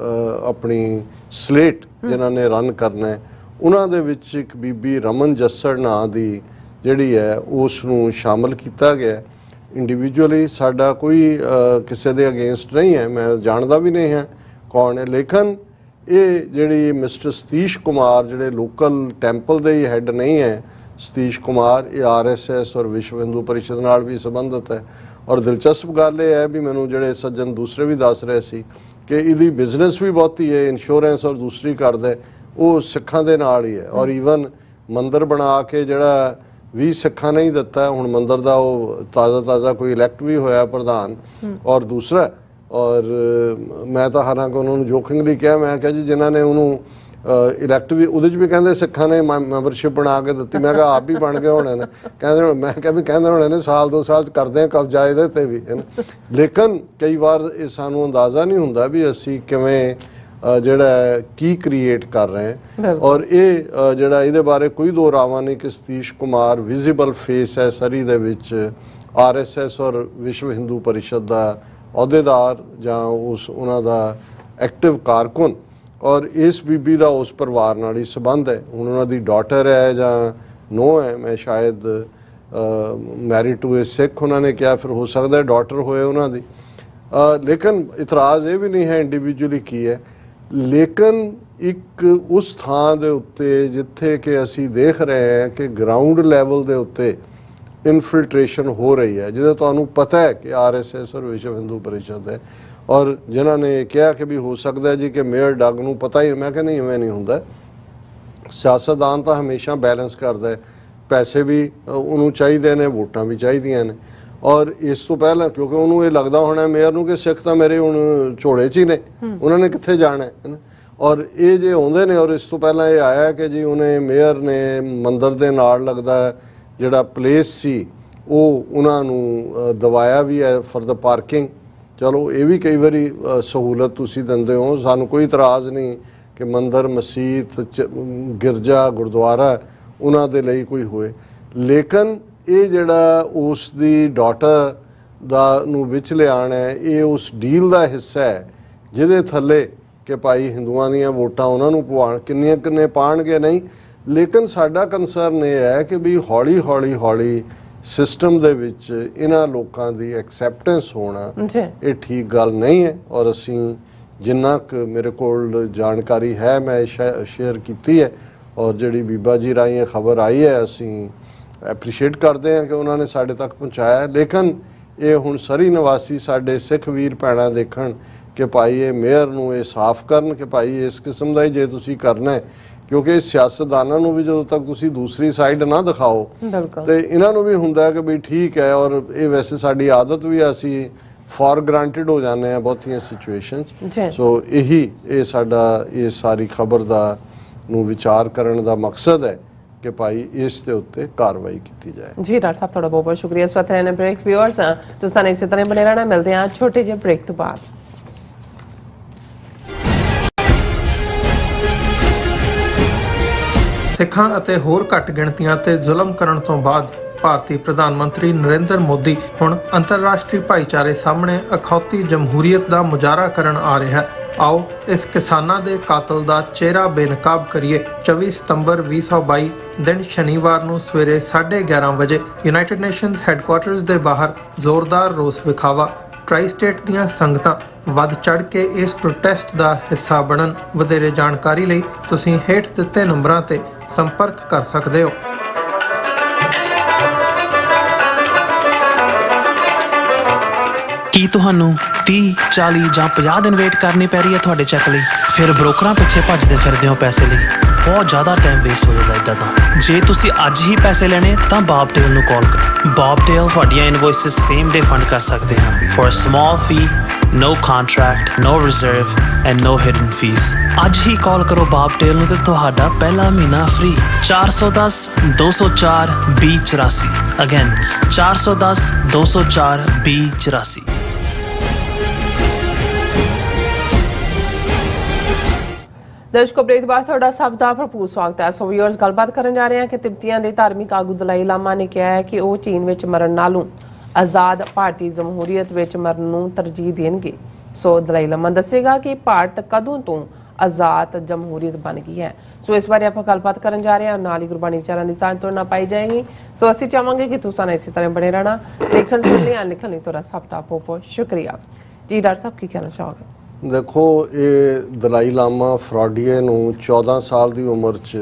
ਆਪਣੀ ਸਲੇਟ ਜਿਨ੍ਹਾਂ ਨੇ ਰਨ ਕਰਨਾ ਹੈ, ਉਹਨਾਂ ਦੇ ਵਿੱਚ ਇੱਕ ਬੀਬੀ ਰਮਨ ਜੱਸੜ ਨਾਂ ਦੀ ਜਿਹੜੀ ਹੈ ਉਸ ਨੂੰ ਸ਼ਾਮਲ ਕੀਤਾ ਗਿਆ। ਇੰਡੀਵਿਜੂਅਲੀ ਸਾਡਾ ਕੋਈ ਕਿਸੇ ਦੇ ਅਗੇਂਸਟ ਨਹੀਂ ਹੈ, ਮੈਂ ਜਾਣਦਾ ਵੀ ਨਹੀਂ ਹੈ ਕੌਣ ਹੈ, ਲੇਕਿਨ ਇਹ ਜਿਹੜੀ ਮਿਸਟਰ ਸਤੀਸ਼ ਕੁਮਾਰ ਜਿਹੜੇ ਲੋਕਲ ਟੈਂਪਲ ਦੇ ਹੀ ਹੈੱਡ ਨਹੀਂ ਹੈ, ਸਤੀਸ਼ ਕੁਮਾਰ, ਇਹ RSS ਔਰ ਵਿਸ਼ਵ ਹਿੰਦੂ ਪਰਿਸ਼ਦ ਨਾਲ ਵੀ ਸੰਬੰਧਿਤ ਹੈ। ਔਰ ਦਿਲਚਸਪ ਗੱਲ ਇਹ ਹੈ ਵੀ ਮੈਨੂੰ ਜਿਹੜੇ ਸੱਜਣ ਦੂਸਰੇ ਵੀ ਦੱਸ ਰਹੇ ਸੀ ਕਿ ਇਹਦੀ ਬਿਜ਼ਨਸ ਵੀ ਬਹੁਤੀ ਹੈ, ਇੰਸ਼ੋਰੈਂਸ ਔਰ ਦੂਸਰੀ ਕਰਦਾ, ਉਹ ਸਿੱਖਾਂ ਦੇ ਨਾਲ ਹੀ ਹੈ। ਔਰ ਈਵਨ ਮੰਦਿਰ ਬਣਾ ਕੇ ਜਿਹੜਾ ਵੀ ਸਿੱਖਾਂ ਨੇ ਹੀ ਦਿੱਤਾ, ਹੁਣ ਮੰਦਿਰ ਦਾ ਉਹ ਤਾਜ਼ਾ ਕੋਈ ਇਲੈਕਟ ਵੀ ਹੋਇਆ ਪ੍ਰਧਾਨ। ਔਰ ਦੂਸਰਾ, ਔਰ ਮੈਂ ਤਾਂ ਹਾਲਾਂਕਿ ਉਹਨਾਂ ਨੂੰ ਜੋਕਿੰਗਲੀ ਕਿਹਾ, ਮੈਂ ਕਿਹਾ ਜੀ ਜਿਨ੍ਹਾਂ ਨੇ ਉਹਨੂੰ ਇਲੈਕਟ ਵੀ ਉਹਦੇ 'ਚ ਵੀ ਕਹਿੰਦੇ ਸਿੱਖਾਂ ਨੇ ਮੈਂਬਰਸ਼ਿਪ ਬਣਾ ਕੇ ਦਿੱਤੀ, ਮੈਂ ਕਿਹਾ ਆਪ ਵੀ ਬਣ ਗਏ ਹੋਣੇ ਨੇ। ਮੈਂ ਕਿਹਾ ਵੀ ਕਹਿੰਦੇ ਹੋਣੇ ਨੇ ਸਾਲ 2 ਸਾਲ 'ਚ ਕਰਦੇ ਆ ਕਬਜ਼ਾ ਇਹਦੇ 'ਤੇ ਵੀ, ਹੈ ਨਾ। ਲੇਕਿਨ ਕਈ ਵਾਰ ਇਹ ਸਾਨੂੰ ਅੰਦਾਜ਼ਾ ਨਹੀਂ ਹੁੰਦਾ ਵੀ ਅਸੀਂ ਕਿਵੇਂ ਜਿਹੜਾ ਕੀ ਕ੍ਰੀਏਟ ਕਰ ਰਹੇ ਹਾਂ। ਔਰ ਇਹ ਜਿਹੜਾ ਇਹਦੇ ਬਾਰੇ ਕੋਈ ਦੋ ਰਾਵਾਂ ਨਹੀਂ ਕਿ ਸਤੀਸ਼ ਕੁਮਾਰ ਵਿਜ਼ੀਬਲ ਫੇਸ ਹੈ ਸਰੀ ਦੇ ਵਿੱਚ, RSS ਔਰ ਵਿਸ਼ਵ ਹਿੰਦੂ ਪਰਿਸ਼ਦ ਦਾ ਅਹੁਦੇਦਾਰ ਜਾਂ ਉਹਨਾਂ ਦਾ ਐਕਟਿਵ ਕਾਰਕੁਨ। ਔਰ ਇਸ ਬੀਬੀ ਦਾ ਉਸ ਪਰਿਵਾਰ ਨਾਲ ਹੀ ਸੰਬੰਧ ਹੈ। ਹੁਣ ਉਹਨਾਂ ਦੀ ਡਾਟਰ ਹੈ ਜਾਂ ਨੋ ਹੈ, ਮੈਂ ਸ਼ਾਇਦ ਮੈਰਿਡ ਟੂ ਏ ਸਿੱਖ ਉਹਨਾਂ ਨੇ ਕਿਹਾ, ਫਿਰ ਹੋ ਸਕਦਾ ਡਾਟਰ ਹੋਏ ਉਹਨਾਂ ਦੀ। ਲੇਕਿਨ ਇਤਰਾਜ਼ ਇਹ ਵੀ ਨਹੀਂ ਹੈ ਇੰਡੀਵਿਜੂਅਲੀ ਕੀ ਹੈ, ਲੇਕਿਨ ਇੱਕ ਉਸ ਥਾਂ ਦੇ ਉੱਤੇ ਜਿੱਥੇ ਕਿ ਅਸੀਂ ਦੇਖ ਰਹੇ ਹਾਂ ਕਿ ਗਰਾਊਂਡ ਲੈਵਲ ਦੇ ਉੱਤੇ ਇਨਫਿਲਟ੍ਰੇਸ਼ਨ ਹੋ ਰਹੀ ਹੈ, ਜਿਹਦਾ ਤੁਹਾਨੂੰ ਪਤਾ ਹੈ ਕਿ RSS ਔਰ ਵਿਸ਼ਵ ਹਿੰਦੂ ਪਰਿਸ਼ਦ ਹੈ, ਔਰ ਜਿਨ੍ਹਾਂ ਨੇ ਕਿਹਾ ਕਿ ਵੀ ਹੋ ਸਕਦਾ ਜੀ ਕਿ ਮੇਅਰ ਡੱਗ ਨੂੰ ਪਤਾ ਹੀ, ਮੈਂ ਕਹਿੰਦਾ ਇਵੇਂ ਨਹੀਂ ਹੁੰਦਾ। ਸਿਆਸਤਦਾਨ ਤਾਂ ਹਮੇਸ਼ਾ ਬੈਲੈਂਸ ਕਰਦਾ ਹੈ, ਪੈਸੇ ਵੀ ਉਹਨੂੰ ਚਾਹੀਦੇ ਨੇ, ਵੋਟਾਂ ਵੀ ਚਾਹੀਦੀਆਂ ਨੇ। ਔਰ ਇਸ ਤੋਂ ਪਹਿਲਾਂ ਕਿਉਂਕਿ ਉਹਨੂੰ ਇਹ ਲੱਗਦਾ ਹੋਣਾ ਮੇਅਰ ਨੂੰ ਕਿ ਸਿੱਖ ਤਾਂ ਮੇਰੇ ਹੁਣ ਝੋਲੇ 'ਚ ਹੀ ਨੇ, ਉਹਨਾਂ ਨੇ ਕਿੱਥੇ ਜਾਣਾ ਹੈ ਨਾ। ਔਰ ਇਹ ਜੇ ਆਉਂਦੇ ਨੇ, ਔਰ ਇਸ ਤੋਂ ਪਹਿਲਾਂ ਇਹ ਆਇਆ ਕਿ ਜੀ ਉਹਨੇ ਮੇਅਰ ਨੇ ਮੰਦਿਰ ਦੇ ਨਾਲ ਲੱਗਦਾ ਜਿਹੜਾ ਪਲੇਸ ਸੀ ਉਹ ਉਹਨਾਂ ਨੂੰ ਦਵਾਇਆ ਵੀ ਹੈ ਫॉर द ਪਾਰਕਿੰਗ। ਚਲੋ ਇਹ ਵੀ ਕਈ ਵਾਰੀ ਸਹੂਲਤ ਤੁਸੀਂ ਦਿੰਦੇ ਹੋ, ਸਾਨੂੰ ਕੋਈ ਇਤਰਾਜ਼ ਨਹੀਂ ਕਿ ਮੰਦਿਰ, ਮਸਜਿਦ, ਗਿਰਜਾ, ਗੁਰਦੁਆਰਾ ਉਹਨਾਂ ਦੇ ਲਈ ਕੋਈ ਹੋਏ। ਲੇਕਿਨ ਇਹ ਜਿਹੜਾ ਉਸ ਦੀ ਡਾਟਰ ਦਾ ਨੂੰ ਵਿੱਚ ਲਿਆਉਣਾ ਹੈ, ਇਹ ਉਸ ਡੀਲ ਦਾ ਹਿੱਸਾ ਹੈ ਜਿਹਦੇ ਥੱਲੇ ਕਿ ਭਾਈ ਹਿੰਦੂਆਂ ਦੀਆਂ ਵੋਟਾਂ ਉਹਨਾਂ ਨੂੰ ਪਵਾਉਣ, ਕਿੰਨੇ ਪਾਣਗੇ ਨਹੀਂ। ਲੇਕਿਨ ਸਾਡਾ ਕੰਸਰਨ ਇਹ ਹੈ ਕਿ ਵੀ ਹੌਲੀ ਸਿਸਟਮ ਦੇ ਵਿੱਚ ਇਹਨਾਂ ਲੋਕਾਂ ਦੀ ਐਕਸੈਪਟੈਂਸ ਹੋਣਾ ਇਹ ਠੀਕ ਗੱਲ ਨਹੀਂ ਹੈ। ਔਰ ਅਸੀਂ ਜਿੰਨਾ ਕੁ ਮੇਰੇ ਕੋਲ ਜਾਣਕਾਰੀ ਹੈ ਮੈਂ ਸ਼ੇਅਰ ਕੀਤੀ ਹੈ, ਔਰ ਜਿਹੜੀ ਬੀਬਾ ਜੀ ਰਾਹੀਂ ਇਹ ਖਬਰ ਆਈ ਹੈ ਅਸੀਂ ਐਪਰੀਸ਼ੀਏਟ ਕਰਦੇ ਹਾਂ ਕਿ ਉਹਨਾਂ ਨੇ ਸਾਡੇ ਤੱਕ ਪਹੁੰਚਾਇਆ। ਲੇਕਿਨ ਇਹ ਹੁਣ ਸਰੀ ਨਿਵਾਸੀ ਸਾਡੇ ਸਿੱਖ ਵੀਰ ਭੈਣਾਂ ਦੇਖਣ ਕਿ ਭਾਈ ਇਹ ਮੇਅਰ ਨੂੰ ਇਹ ਸਾਫ਼ ਕਰਨ ਕਿ ਭਾਈ ਇਸ ਕਿਸਮ ਦਾ ਹੀ ਜੇ ਤੁਸੀਂ ਕਰਨਾ ਹੈ, ਕਿਉਂਕਿ ਸਿਆਸਤਦਾਨਾਂ ਨੂੰ ਵੀ ਜਦੋਂ ਤੱਕ ਤੁਸੀਂ ਦੂਸਰੀ ਸਾਈਡ ਨਾ ਦਿਖਾਓ ਤੇ ਇਹਨਾਂ ਨੂੰ ਵੀ ਹੁੰਦਾ ਕਿ ਵੀ ਠੀਕ ਹੈ। ਔਰ ਇਹ ਵੈਸੇ ਸਾਡੀ ਆਦਤ ਵੀ ਅਸੀਂ ਫॉर ਗ੍ਰਾਂਟਡ ਹੋ ਜਾਂਦੇ ਆ ਬਹੁਤੀਆਂ ਸਿਚੁਏਸ਼ਨਸ। ਸੋ ਇਹ ਸਾਡਾ ਇਹ ਸਾਰੀ ਖਬਰ ਦਾ ਨੂੰ ਵਿਚਾਰ ਕਰਨ ਦਾ ਮਕਸਦ ਹੈ ਕਿ ਭਾਈ ਇਸ ਦੇ ਉੱਤੇ ਕਾਰਵਾਈ ਕੀਤੀ ਜਾਏ। ਜੀ ਡਾਕਟਰ ਸਾਹਿਬ ਤੁਹਾਡਾ ਬਹੁਤ ਬਹੁਤ ਸ਼ੁਕਰੀਆ। ਇਸ ਵਕਤ ਨੇ ਬ੍ਰੇਕ ਵਿਊਅਰਸ ਤੁਸੀਂ ਸਾਨੂੰ ਇਸੇ ਤਰ੍ਹਾਂ ਬਣੇ ਰਹਿਣਾ, ਮਿਲਦੇ ਹਾਂ ਛੋਟੇ ਜਿਹੇ ਬ੍ਰੇਕ ਤੋਂ ਬਾਅਦ। ਸਿੱਖਾਂ ਅਤੇ ਹੋਰ ਘੱਟ ਗਿਣਤੀਆਂ ਤੇ ਜ਼ੁਲਮ ਕਰਨ ਤੋਂ ਬਾਅਦ ਭਾਰਤੀ ਪ੍ਰਧਾਨ ਮੰਤਰੀ ਨਰਿੰਦਰ ਮੋਦੀ ਹੁਣ ਅੰਤਰਰਾਸ਼ਟਰੀ ਭਾਈਚਾਰੇ ਸਾਹਮਣੇ ਅਖੌਤੀ ਜਮਹੂਰੀਅਤ ਦਾ ਮੁਜ਼ਾਹਰਾ ਕਰਨ ਆ ਰਿਹਾ ਹੈ। ਆਓ ਇਸ ਕਿਸਾਨਾਂ ਦੇ ਕਾਤਲ ਦਾ ਚਿਹਰਾ ਬੇਨਕਾਬ ਕਰੀਏ। 24 ਸਤੰਬਰ 2022 ਦਿਨ ਸ਼ਨੀਵਾਰ ਨੂੰ ਸਵੇਰੇ 11:30 ਵਜੇ ਯੂਨਾਈਟਿਡ ਨੇਸ਼ਨਸ ਹੈੱਡਕੁਆਰਟਰਸ ਦੇ ਬਾਹਰ ਜ਼ੋਰਦਾਰ ਰੋਸ ਵਿਖਾਵਾ। ਟ੍ਰਾਈ ਸਟੇਟ ਦੀਆਂ ਸੰਗਤਾਂ ਵੱਧ ਚੜ੍ਹ ਕੇ ਇਸ ਪ੍ਰੋਟੈਸਟ ਦਾ ਹਿੱਸਾ ਬਣਨ। ਵਧੇਰੇ ਜਾਣਕਾਰੀ ਲਈ ਤੁਸੀਂ ਹੇਠ ਦਿੱਤੇ ਨੰਬਰਾਂ ਤੇ ਸੰਪਰਕ ਕਰ ਸਕਦੇ ਹੋ। ਕੀ ਤੁਹਾਨੂੰ 30, 40 ਜਾਂ 50 ਦਿਨ ਵੇਟ ਕਰਨੀ ਪੈ ਰਹੀ ਹੈ ਤੁਹਾਡੇ ਚੈੱਕ ਲਈ? ਫਿਰ ਬ੍ਰੋਕਰਾਂ ਪਿੱਛੇ ਭੱਜਦੇ ਫਿਰਦੇ ਹੋ ਪੈਸੇ ਲਈ। ਬਹੁਤ ਜ਼ਿਆਦਾ ਟਾਈਮ ਵੇਸਟ ਹੋ ਜਾਂਦਾ ਇੱਦਾਂ ਤਾਂ। ਜੇ ਤੁਸੀਂ ਅੱਜ ਹੀ ਪੈਸੇ ਲੈਣੇ ਤਾਂ ਬੌਬਟੇਲ ਨੂੰ ਕਾਲ ਕਰੋ। ਬੌਬਟੇਲ ਤੁਹਾਡੀਆਂ ਇਨਵੋਇਸਿਸ ਸੇਮ ਡੇ ਫੰਡ ਕਰ ਸਕਦੇ ਹਨ for a small fee, no contract, no reserve and no hidden fees। ਅੱਜ ਹੀ ਕਾਲ ਕਰੋ ਬੌਬਟੇਲ ਨੂੰ ਤੇ ਤੁਹਾਡਾ ਪਹਿਲਾ ਮਹੀਨਾ ਫ੍ਰੀ। 410 204 2084। ਅਗੇਨ 410 204 2084। ਦਰਸ਼ਕੋ ਬ੍ਰੇਕ ਤੋਂ ਬਾਅਦ ਤੁਹਾਡਾ ਸਭ ਦਾ ਭਰਪੂਰ ਸਵਾਗਤ ਹੈ। ਸੋ ਵੀਅਰਸ ਗੱਲਬਾਤ ਕਰਨ ਜਾ ਰਹੇ ਹਾਂ ਕਿ ਤਿੱਬਤੀਆਂ ਦੇ ਧਾਰਮਿਕ ਆਗੂ ਦਲਾਈ ਲਾਮਾ ਨੇ ਕਿਹਾ ਹੈ ਕਿ ਉਹ ਚੀਨ ਵਿੱਚ ਮਰਨ ਨਾਲੋਂ ਆਜ਼ਾਦ ਭਾਰਤੀ ਜਮਹੂਰੀਅਤ ਵਿੱਚ ਮਰਨ ਨੂੰ ਤਰਜੀਹ ਦੇਣਗੇ। ਸੋ ਦਲਾਈ ਲਾਮਾ ਦੱਸੇਗਾ ਕਿ ਭਾਰਤ ਕਦੋਂ ਤੋਂ ਆਜ਼ਾਦ ਜਮਹੂਰੀਅਤ ਬਣ ਗਈ ਹੈ। ਸੋ ਇਸ ਬਾਰੇ ਆਪਾਂ ਗੱਲਬਾਤ ਕਰਨ ਜਾ ਰਹੇ ਹਾਂ, ਨਾਲ ਹੀ ਗੁਰਬਾਣੀ ਵਿਚਾਰਾਂ ਦੀ ਸਾਂਝ ਤੋੜਨਾ ਪਾਈ ਜਾਏਗੀ। ਸੋ ਅਸੀਂ ਚਾਹਾਂਗੇ ਕਿ ਤੁਸੀਂ ਇਸੇ ਤਰ੍ਹਾਂ ਬਣੇ ਰਹਿਣਾ। ਲਿਖਣ ਲਈ ਤੁਹਾਡਾ ਸਭ ਦਾ ਬਹੁਤ ਬਹੁਤ ਸ਼ੁਕਰੀਆ। ਜੀ ਡਾਕਟਰ ਸਾਹਿਬ ਕੀ ਕਹਿਣਾ ਚਾਹੋਗੇ? ਦੇਖੋ, ਇਹ ਦਲਾਈ ਲਾਮਾ ਫਰਾਡੀਏ ਨੂੰ 14 ਸਾਲ ਦੀ ਉਮਰ 'ਚ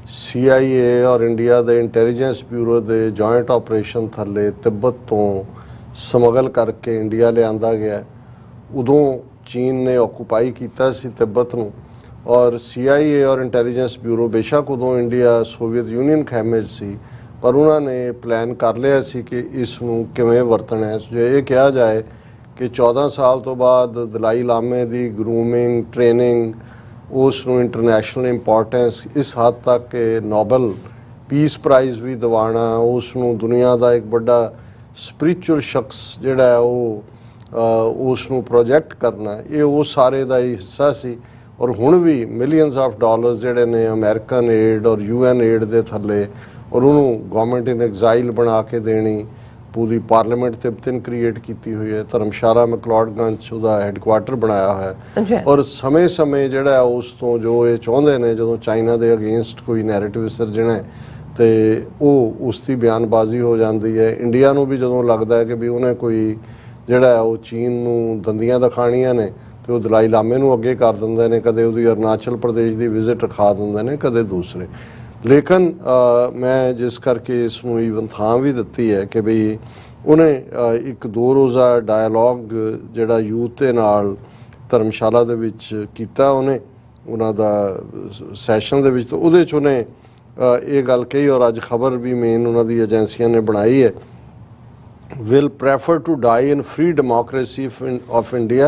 CIA ਔਰ ਇੰਡੀਆ ਦੇ ਇੰਟੈਲੀਜੈਂਸ ਬਿਊਰੋ ਦੇ ਜੁਆਇੰਟ ਆਪਰੇਸ਼ਨ ਥੱਲੇ ਤਿੱਬਤ ਤੋਂ ਸਮਗਲ ਕਰਕੇ ਇੰਡੀਆ ਲਿਆਂਦਾ ਗਿਆ। ਉਦੋਂ ਚੀਨ ਨੇ ਆਕੂਪਾਈ ਕੀਤਾ ਸੀ ਤਿੱਬਤ ਨੂੰ, ਔਰ CIA ਔਰ ਇੰਟੈਲੀਜੈਂਸ ਬਿਊਰੋ ਬੇਸ਼ੱਕ ਉਦੋਂ ਇੰਡੀਆ ਸੋਵੀਅਤ ਯੂਨੀਅਨ ਖੈਮੇ 'ਚ ਸੀ, ਪਰ ਉਹਨਾਂ ਨੇ ਪਲਾਨ ਕਰ ਲਿਆ ਸੀ ਕਿ ਇਸ ਨੂੰ ਕਿਵੇਂ ਵਰਤਣਾ ਹੈ। ਜੇ ਇਹ ਕਿਹਾ ਜਾਏ ਕਿ 14 ਸਾਲ ਤੋਂ ਬਾਅਦ ਦਲਾਈ ਲਾਮੇ ਦੀ ਗਰੂਮਿੰਗ, ਟ੍ਰੇਨਿੰਗ, ਉਸ ਨੂੰ ਇੰਟਰਨੈਸ਼ਨਲ ਇੰਪੋਰਟੈਂਸ ਇਸ ਹੱਦ ਤੱਕ ਕਿ ਨੋਬਲ ਪੀਸ ਪ੍ਰਾਈਜ਼ ਵੀ ਦਿਵਾਉਣਾ, ਉਸ ਨੂੰ ਦੁਨੀਆ ਦਾ ਇੱਕ ਵੱਡਾ ਸਪਿਰਿਚੁਅਲ ਸ਼ਖਸ ਜਿਹੜਾ ਹੈ ਉਹ ਉਸ ਨੂੰ ਪ੍ਰੋਜੈਕਟ ਕਰਨਾ, ਇਹ ਉਹ ਸਾਰੇ ਦਾ ਹੀ ਹਿੱਸਾ ਸੀ। ਔਰ ਹੁਣ ਵੀ ਮਿਲੀਅਨਸ ਆਫ ਡਾਲਰਸ ਜਿਹੜੇ ਨੇ ਅਮਰੀਕਨ ਏਡ ਔਰ UN ਏਡ ਦੇ ਥੱਲੇ, ਔਰ ਉਹਨੂੰ ਗਵਰਨਮੈਂਟ ਇਨ ਐਗਜ਼ਾਈਲ ਬਣਾ ਕੇ ਦੇਣੀ। ਪੂਰੀ ਪਾਰਲੀਮੈਂਟ ਤਿੱਬਤਨ ਕ੍ਰੀਏਟ ਕੀਤੀ ਹੋਈ ਹੈ। ਧਰਮਸ਼ਾਲਾ ਮੈਕਲੋਡਗੰਜ ਉਹਦਾ ਹੈੱਡਕੁਆਰਟਰ ਬਣਾਇਆ ਹੋਇਆ ਹੈ। ਔਰ ਸਮੇਂ ਜਿਹੜਾ ਉਸ ਤੋਂ ਜੋ ਇਹ ਚਾਹੁੰਦੇ ਨੇ, ਜਦੋਂ ਚਾਈਨਾ ਦੇ ਅਗੇਂਸਟ ਕੋਈ ਨੈਰੇਟਿਵ ਸਿਰਜਣਾ ਤੇ ਉਹ ਉਸ ਦੀ ਬਿਆਨਬਾਜ਼ੀ ਹੋ ਜਾਂਦੀ ਹੈ। ਇੰਡੀਆ ਨੂੰ ਵੀ ਜਦੋਂ ਲੱਗਦਾ ਹੈ ਕਿ ਵੀ ਉਹਨੇ ਕੋਈ ਜਿਹੜਾ ਉਹ ਚੀਨ ਨੂੰ ਦੰਦੀਆਂ ਦਿਖਾਣੀਆਂ ਨੇ ਤੇ ਉਹ ਦਲਾਈ ਲਾਮੇ ਨੂੰ ਅੱਗੇ ਕਰ ਦਿੰਦੇ ਨੇ, ਕਦੇ ਉਹਦੀ ਅਰੁਣਾਚਲ ਪ੍ਰਦੇਸ਼ ਦੀ ਵਿਜ਼ਿਟ ਰਖਾ ਦਿੰਦੇ ਨੇ, ਕਦੇ ਦੂਸਰੇ। ਲੇਕਿਨ ਮੈਂ ਜਿਸ ਕਰਕੇ ਇਸ ਨੂੰ ਈਵਨ ਥਾਂ ਵੀ ਦਿੱਤੀ ਹੈ ਕਿ ਬਈ ਉਹਨੇ ਇੱਕ 2 ਰੋਜ਼ਾ ਡਾਇਲੋਗ ਜਿਹੜਾ ਯੂਥ ਦੇ ਨਾਲ ਧਰਮਸ਼ਾਲਾ ਦੇ ਵਿੱਚ ਕੀਤਾ, ਉਹਨੇ ਉਹਨਾਂ ਦਾ ਸੈਸ਼ਨ ਦੇ ਵਿੱਚ, ਤਾਂ ਉਹਦੇ 'ਚ ਉਹਨੇ ਇਹ ਗੱਲ ਕਹੀ, ਔਰ ਅੱਜ ਖਬਰ ਵੀ ਮੇਨ ਉਹਨਾਂ ਦੀ ਏਜੰਸੀਆਂ ਨੇ ਬਣਾਈ ਹੈ, will prefer to die in free democracy of India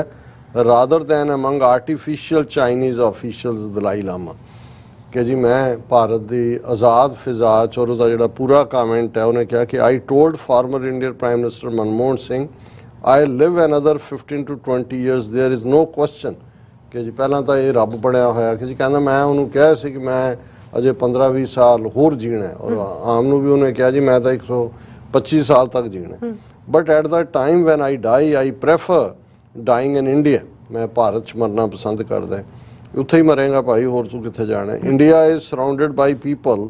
rather than among artificial Chinese officials, ਦਲਾਈ ਲਾਮਾ। ਕਿ ਜੀ ਮੈਂ ਭਾਰਤ ਦੀ ਆਜ਼ਾਦ ਫਿਜ਼ਾ 'ਚ, ਔਰ ਉਹਦਾ ਜਿਹੜਾ ਪੂਰਾ ਕਮੈਂਟ ਹੈ ਉਹਨੇ ਕਿਹਾ ਕਿ I told former Indian Prime Minister Manmohan Singh I live another 15 to 20 years, there is no question। ਕਿ ਜੀ ਪਹਿਲਾਂ ਤਾਂ ਇਹ ਰੱਬ ਬਣਿਆ ਹੋਇਆ ਕਿ ਜੀ ਕਹਿੰਦਾ ਮੈਂ ਉਹਨੂੰ ਕਿਹਾ ਸੀ ਕਿ ਮੈਂ ਅਜੇ 15-20 ਸਾਲ ਹੋਰ ਜੀਣਾ ਹੈ, ਔਰ ਆਮ ਨੂੰ ਵੀ ਉਹਨੇ ਕਿਹਾ ਜੀ ਮੈਂ ਤਾਂ 125 ਸਾਲ ਤੱਕ ਜੀਣਾ। But at the time when I die I prefer dying in India, ਮੈਂ ਭਾਰਤ 'ਚ ਮਰਨਾ ਪਸੰਦ ਕਰਦਾ। ਉੱਥੇ ਹੀ ਮਰੇਗਾ ਭਾਈ, ਹੋਰ ਤੂੰ ਕਿੱਥੇ ਜਾਣਾ। India is surrounded by people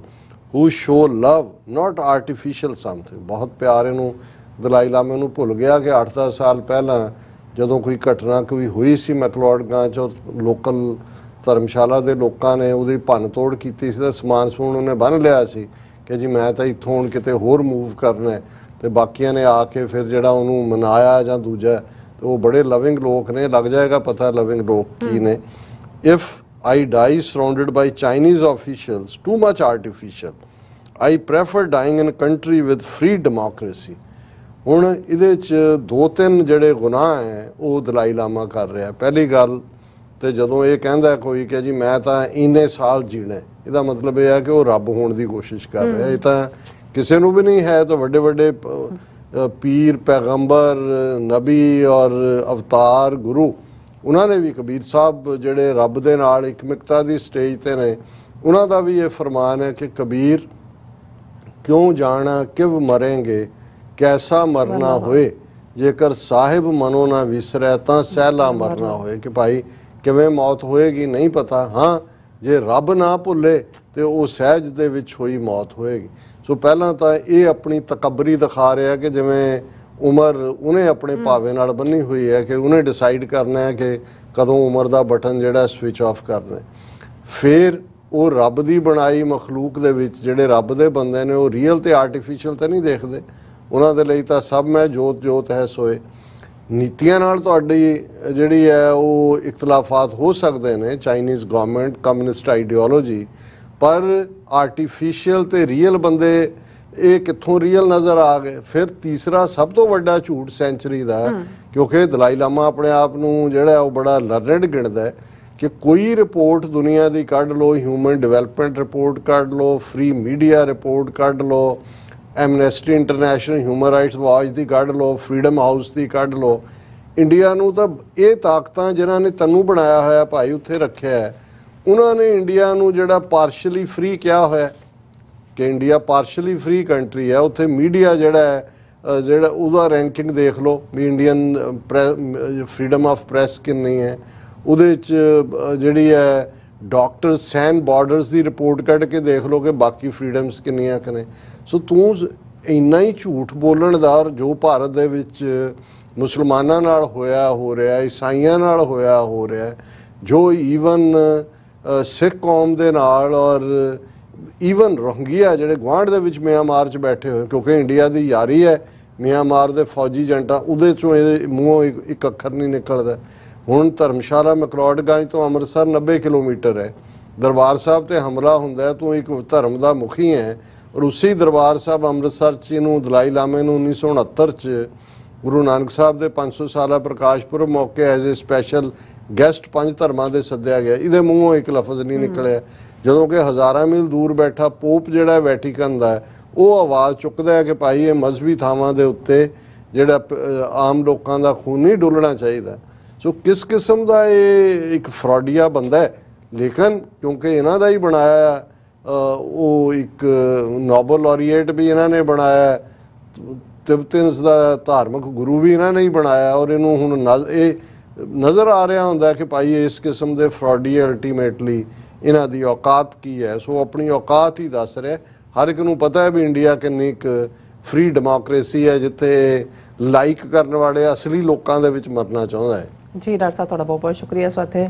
who show love not artificial something. ਬਹੁਤ ਪਿਆਰ ਇਹਨੂੰ ਦਲਾਈ ਲਾਮੇ ਨੂੰ ਭੁੱਲ ਗਿਆ ਕਿ 8-10 ਸਾਲ ਪਹਿਲਾਂ ਜਦੋਂ ਕੋਈ ਘਟਨਾ ਕੋਈ ਹੋਈ ਸੀ ਮੈਕਲੋਡਗੰਜ 'ਚ, ਲੋਕਲ ਧਰਮਸ਼ਾਲਾ ਦੇ ਲੋਕਾਂ ਨੇ ਉਹਦੀ ਭੰਨ ਤੋੜ ਕੀਤੀ ਸੀ, ਤਾਂ ਸਮਾਨ ਸਮੂਨ ਉਹਨੇ ਬੰਨ੍ਹ ਲਿਆ ਸੀ ਕਿ ਜੀ ਮੈਂ ਤਾਂ ਇੱਥੋਂ ਹੁਣ ਕਿਤੇ ਹੋਰ ਮੂਵ ਕਰਨਾ ਹੈ, ਤੇ ਬਾਕੀਆਂ ਨੇ ਆ ਕੇ ਫਿਰ ਜਿਹੜਾ ਉਹਨੂੰ ਮਨਾਇਆ ਜਾਂ ਦੂਜਾ, ਤੇ ਉਹ ਬੜੇ ਲਵਿੰਗ ਲੋਕ ਨੇ, ਲੱਗ ਜਾਏਗਾ ਪਤਾ ਲਵਿੰਗ ਲੋਕ ਕੀ ਨੇ। If I die surrounded by Chinese officials too much artificial, I prefer dying in country with free democracy. ਹੁਣ ਇਹਦੇ 'ਚ 2-3 ਜਿਹੜੇ ਗੁਨਾਹ ਹੈ ਉਹ ਦਲਾਈ ਲਾਮਾ ਕਰ ਰਿਹਾ। ਪਹਿਲੀ ਗੱਲ, ਤੇ ਜਦੋਂ ਇਹ ਕਹਿੰਦਾ ਕੋਈ ਕਿ ਜੀ ਮੈਂ ਤਾਂ ਇੰਨੇ ਸਾਲ ਜੀਣਾ, ਇਹਦਾ ਮਤਲਬ ਇਹ ਹੈ ਕਿ ਉਹ ਰੱਬ ਹੋਣ ਦੀ ਕੋਸ਼ਿਸ਼ ਕਰ ਰਿਹਾ। ਇਹ ਤਾਂ ਕਿਸੇ ਨੂੰ ਵੀ ਨਹੀਂ ਹੈ, ਤਾਂ ਵੱਡੇ ਵੱਡੇ ਪੀਰ ਪੈਗੰਬਰ ਨਬੀ ਔਰ ਅਵਤਾਰ ਗੁਰੂ, ਉਹਨਾਂ ਨੇ ਵੀ, ਕਬੀਰ ਸਾਹਿਬ ਜਿਹੜੇ ਰੱਬ ਦੇ ਨਾਲ ਇਕਮਿਕਤਾ ਦੀ ਸਟੇਜ ਤੇ ਨੇ, ਉਹਨਾਂ ਦਾ ਵੀ ਇਹ ਫਰਮਾਨ ਹੈ ਕਿ ਕਬੀਰ ਕਿਉਂ ਜਾਣਾ ਕਿਵ ਮਰੇਂਗੇ, ਕੈਸਾ ਮਰਨਾ ਹੋਏ, ਜੇਕਰ ਸਾਹਿਬ ਮਨੋਂ ਨਾ ਵਿਸਰੈ ਤਾਂ ਸਹਿਲਾ ਮਰਨਾ ਹੋਏ। ਕਿ ਭਾਈ ਕਿਵੇਂ ਮੌਤ ਹੋਏਗੀ ਨਹੀਂ ਪਤਾ, ਹਾਂ ਜੇ ਰੱਬ ਨਾ ਭੁੱਲੇ ਤੇ ਉਹ ਸਹਿਜ ਦੇ ਵਿੱਚ ਹੋਈ ਮੌਤ ਹੋਏਗੀ। ਸੋ ਪਹਿਲਾਂ ਤਾਂ ਇਹ ਆਪਣੀ ਤਕੱਬਰੀ ਦਿਖਾ ਰਿਹਾ ਕਿ ਜਿਵੇਂ ਉਮਰ ਉਹਨੇ ਆਪਣੇ ਭਾਵੇਂ ਨਾਲ ਬੰਨੀ ਹੋਈ ਹੈ, ਕਿ ਉਹਨੇ ਡਿਸਾਈਡ ਕਰਨਾ ਹੈ ਕਿ ਕਦੋਂ ਉਮਰ ਦਾ ਬਟਨ ਜਿਹੜਾ ਸਵਿਚ ਆਫ ਕਰਨਾ ਹੈ। ਫਿਰ ਉਹ ਰੱਬ ਦੀ ਬਣਾਈ ਮਖਲੂਕ ਦੇ ਵਿੱਚ ਜਿਹੜੇ ਰੱਬ ਦੇ ਬੰਦੇ ਨੇ, ਉਹ ਰੀਅਲ ਤੇ ਆਰਟੀਫਿਸ਼ੀਅਲ ਤਾਂ ਨਹੀਂ ਦੇਖਦੇ, ਉਹਨਾਂ ਦੇ ਲਈ ਤਾਂ ਸਭ ਮੈਂ ਜੋਤ ਜੋਤ ਹੈ ਸੋਏ। ਨੀਤੀਆਂ ਨਾਲ ਤੁਹਾਡੀ ਜਿਹੜੀ ਹੈ ਉਹ ਇਖਤਲਾਫਾਤ ਹੋ ਸਕਦੇ ਨੇ, ਚਾਈਨੀਜ਼ ਗਵਰਨਮੈਂਟ, ਕਮਿਊਨਿਸਟ ਆਈਡੀਓਲੋਜੀ, ਪਰ ਆਰਟੀਫਿਸ਼ੀਅਲ ਤੇ ਰੀਅਲ ਬੰਦੇ ਇਹ ਕਿੱਥੋਂ ਰੀਅਲ ਨਜ਼ਰ ਆ ਗਏ। ਫਿਰ ਤੀਸਰਾ ਸਭ ਤੋਂ ਵੱਡਾ ਝੂਠ ਸੈਂਚਰੀ ਦਾ, ਕਿਉਂਕਿ ਦਲਾਈ ਲਾਮਾ ਆਪਣੇ ਆਪ ਨੂੰ ਜਿਹੜਾ ਉਹ ਬੜਾ ਲਰਨਡ ਗਿਣਦਾ ਹੈ, ਕਿ ਕੋਈ ਰਿਪੋਰਟ ਦੁਨੀਆ ਦੀ ਕੱਢ ਲਓ, ਹਿਊਮਨ ਡਿਵੈਲਪਮੈਂਟ ਰਿਪੋਰਟ ਕੱਢ ਲਓ, ਫ੍ਰੀ ਮੀਡੀਆ ਰਿਪੋਰਟ ਕੱਢ ਲਓ, Amnesty international human rights watch ਦੀ ਕੱਢ ਲਓ, ਫਰੀडम ਹਾਊਸ ਦੀ ਕੱਢ ਲਓ, ਇੰਡੀਆ ਨੂੰ ਤਾਂ ਇਹ ਤਾਕਤਾਂ ਜਿਨ੍ਹਾਂ ਨੇ ਤੈਨੂੰ ਬਣਾਇਆ ਹੋਇਆ ਭਾਈ ਉੱਥੇ ਰੱਖਿਆ ਹੈ, ਉਹਨਾਂ ਨੇ ਇੰਡੀਆ ਨੂੰ ਜਿਹੜਾ ਪਾਰਸ਼ਲੀ ਫ੍ਰੀ ਕਿਹਾ ਹੋਇਆ ਕਿ ਇੰਡੀਆ ਪਾਰਸ਼ਲੀ ਫ੍ਰੀ ਕੰਟਰੀ ਹੈ। ਉੱਥੇ ਮੀਡੀਆ ਜਿਹੜਾ ਹੈ, ਜਿਹੜਾ ਉਹਦਾ ਰੈਂਕਿੰਗ ਦੇਖ ਲਓ ਵੀ ਇੰਡੀਅਨ ਫਰੀडम ਆਫ ਪ੍ਰੈਸ ਕਿੰਨੀ ਹੈ, ਉਹਦੇ 'ਚ ਜਿਹੜੀ ਹੈ ਡਾਕਟਰ ਸੈਨ ਬਾਰਡਰਸ ਦੀ ਰਿਪੋਰਟ ਕੱਢ ਕੇ ਦੇਖ ਲਓ ਕਿ ਬਾਕੀ ਫਰੀडम्स ਕਿੰਨੀਆਂ ਕਿ ਨੇ। ਸੋ ਤੂੰ ਇੰਨਾ ਹੀ ਝੂਠ ਬੋਲਣ ਦਾ, ਜੋ ਭਾਰਤ ਦੇ ਵਿੱਚ ਮੁਸਲਮਾਨਾਂ ਨਾਲ ਹੋਇਆ ਹੋ ਰਿਹਾ, ਈਸਾਈਆਂ ਨਾਲ ਹੋਇਆ ਹੋ ਰਿਹਾ, ਜੋ ਈਵਨ ਸਿੱਖ ਕੌਮ ਦੇ ਨਾਲ, ਔਰ ਈਵਨ ਰੋਹਿੰਗਿਆ ਜਿਹੜੇ ਗੁਆਂਢ ਦੇ ਵਿੱਚ ਮਿਆਂਮਾਰ 'ਚ ਬੈਠੇ ਹੋਏ, ਕਿਉਂਕਿ ਇੰਡੀਆ ਦੀ ਯਾਰੀ ਹੈ ਮਿਆਂਮਾਰ ਦੇ ਫੌਜੀ ਏਜੰਟਾਂ, ਉਹਦੇ 'ਚੋਂ ਇਹ ਮੂੰਹੋਂ ਇੱਕ ਅੱਖਰ ਨਹੀਂ ਨਿਕਲਦਾ। ਹੁਣ ਧਰਮਸ਼ਾਲਾ ਮੈਕਲੋਡਗੰਜ ਤੋਂ ਅੰਮ੍ਰਿਤਸਰ 90 ਕਿਲੋਮੀਟਰ ਹੈ, ਦਰਬਾਰ ਸਾਹਿਬ ਤੇ ਹਮਲਾ ਹੁੰਦਾ, ਤੂੰ ਇੱਕ ਧਰਮ ਦਾ ਮੁਖੀ ਹੈ, ਔਰ ਉਸੇ ਦਰਬਾਰ ਸਾਹਿਬ ਅੰਮ੍ਰਿਤਸਰ 'ਚ ਇਹਨੂੰ ਦਲਾਈ ਲਾਮੇ ਨੂੰ 1969 'ਚ ਗੁਰੂ ਨਾਨਕ ਸਾਹਿਬ ਦੇ 500 ਸਾਲਾ ਪ੍ਰਕਾਸ਼ ਪੁਰਬ ਮੌਕੇ ਐਜ਼ ਏ ਸਪੈਸ਼ਲ ਗੈਸਟ 5 ਧਰਮਾਂ ਦੇ ਸੱਦਿਆ ਗਿਆ, ਇਹਦੇ ਮੂੰਹੋਂ ਇੱਕ ਲਫ਼ਜ਼ ਨਹੀਂ ਨਿਕਲਿਆ। ਜਦੋਂ ਕਿ ਹਜ਼ਾਰਾਂ ਮੀਲ ਦੂਰ ਬੈਠਾ ਪੋਪ ਜਿਹੜਾ ਵੈਟੀਕਨ ਦਾ, ਉਹ ਆਵਾਜ਼ ਚੁੱਕਦਾ ਹੈ ਕਿ ਭਾਈ ਇਹ ਮਜ਼ਹਬੀ ਥਾਵਾਂ ਦੇ ਉੱਤੇ ਜਿਹੜਾ ਆਮ ਲੋਕਾਂ ਦਾ ਖੂਨ ਨਹੀਂ ਡੁੱਲਣਾ ਚਾਹੀਦਾ। ਸੋ ਕਿਸ ਕਿਸਮ ਦਾ ਇਹ ਇੱਕ ਫਰਾਡੀਆ ਬੰਦਾ ਹੈ, ਲੇਕਿਨ ਕਿਉਂਕਿ ਇਹਨਾਂ ਦਾ ਹੀ ਬਣਾਇਆ, ਉਹ ਇੱਕ ਨੋਬਲ ਲੌਰੀਏਟ ਵੀ ਇਹਨਾਂ ਨੇ ਬਣਾਇਆ, ਤਿਬਤਨਸ ਦਾ ਧਾਰਮਿਕ ਗੁਰੂ ਵੀ ਇਹਨਾਂ ਨੇ ਹੀ ਬਣਾਇਆ, ਔਰ ਇਹਨੂੰ ਹੁਣ ਇਹ ਨਜ਼ਰ ਆ ਰਿਹਾ ਹੁੰਦਾ ਕਿ ਭਾਈ ਇਸ ਕਿਸਮ ਦੇ ਫਰਾਡੀ ਅਲਟੀਮੇਟਲੀ ਇਹਨਾਂ ਦੀ ਔਕਾਤ ਕੀ ਹੈ। ਸੋ ਆਪਣੀ ਔਕਾਤ ਹੀ ਦੱਸ ਰਿਹਾ। ਹਰ ਇੱਕ ਨੂੰ ਪਤਾ ਹੈ ਵੀ ਇੰਡੀਆ ਕਿੰਨੀ ਇੱਕ ਫ੍ਰੀ ਡੈਮੋਕ੍ਰੇਸੀ ਹੈ, ਜਿੱਥੇ ਲਾਈਕ ਕਰਨ ਵਾਲੇ ਅਸਲੀ ਲੋਕਾਂ ਦੇ ਵਿੱਚ ਮਰਨਾ ਚਾਹੁੰਦਾ ਹੈ। ਜੀ ਡਾਕਟਰ ਸਾਹਿਬ ਤੁਹਾਡਾ ਬਹੁਤ ਬਹੁਤ ਸ਼ੁਕਰੀਆ। ਸੋ ਇੱਥੇ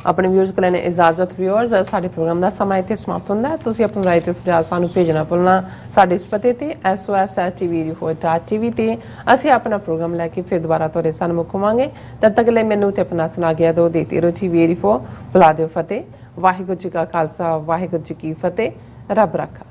ਆਪਣੇ ਵਿਊਅਰਸ ਕੋਲ ਲੈਣੇ ਇਜਾਜ਼ਤ। ਵਿਊਅਰਸ ਸਾਡੇ ਪ੍ਰੋਗਰਾਮ ਦਾ ਸਮਾਂ ਇੱਥੇ ਸਮਾਪਤ ਹੁੰਦਾ ਹੈ। ਤੁਸੀਂ ਆਪਣੀ ਰਾਏ ਤੇ ਸੁਝਾਅ ਸਾਨੂੰ ਭੇਜਣਾ ਭੁੱਲਣਾ ਸਾਡੇ ਇਸ ਪਤੇ ਤੇ sos@tvreports.tv ਤੇ ਅਸੀਂ ਆਪਣਾ ਪ੍ਰੋਗਰਾਮ ਲੈ ਕੇ ਫਿਰ ਦੁਬਾਰਾ ਤੁਹਾਡੇ ਸਾਹਮਣੇ ਹੋਵਾਂਗੇ। ਤਦ ਤੱਕ ਲਈ ਮੈਨੂੰ ਤੇ ਆਪਣਾ ਸੁਣਾ ਗਿਆ ਦੋ ਦੇਤੀ ਰੋ TV 84 ਬੁਲਾ ਦਿਓ ਫਤਿਹ। ਵਾਹਿਗੁਰੂ ਜੀ ਕਾ ਖਾਲਸਾ ਵਾਹਿਗੁਰੂ ਜੀ ਕੀ ਫਤਿਹ। ਰੱਬ ਰਾਖਾ।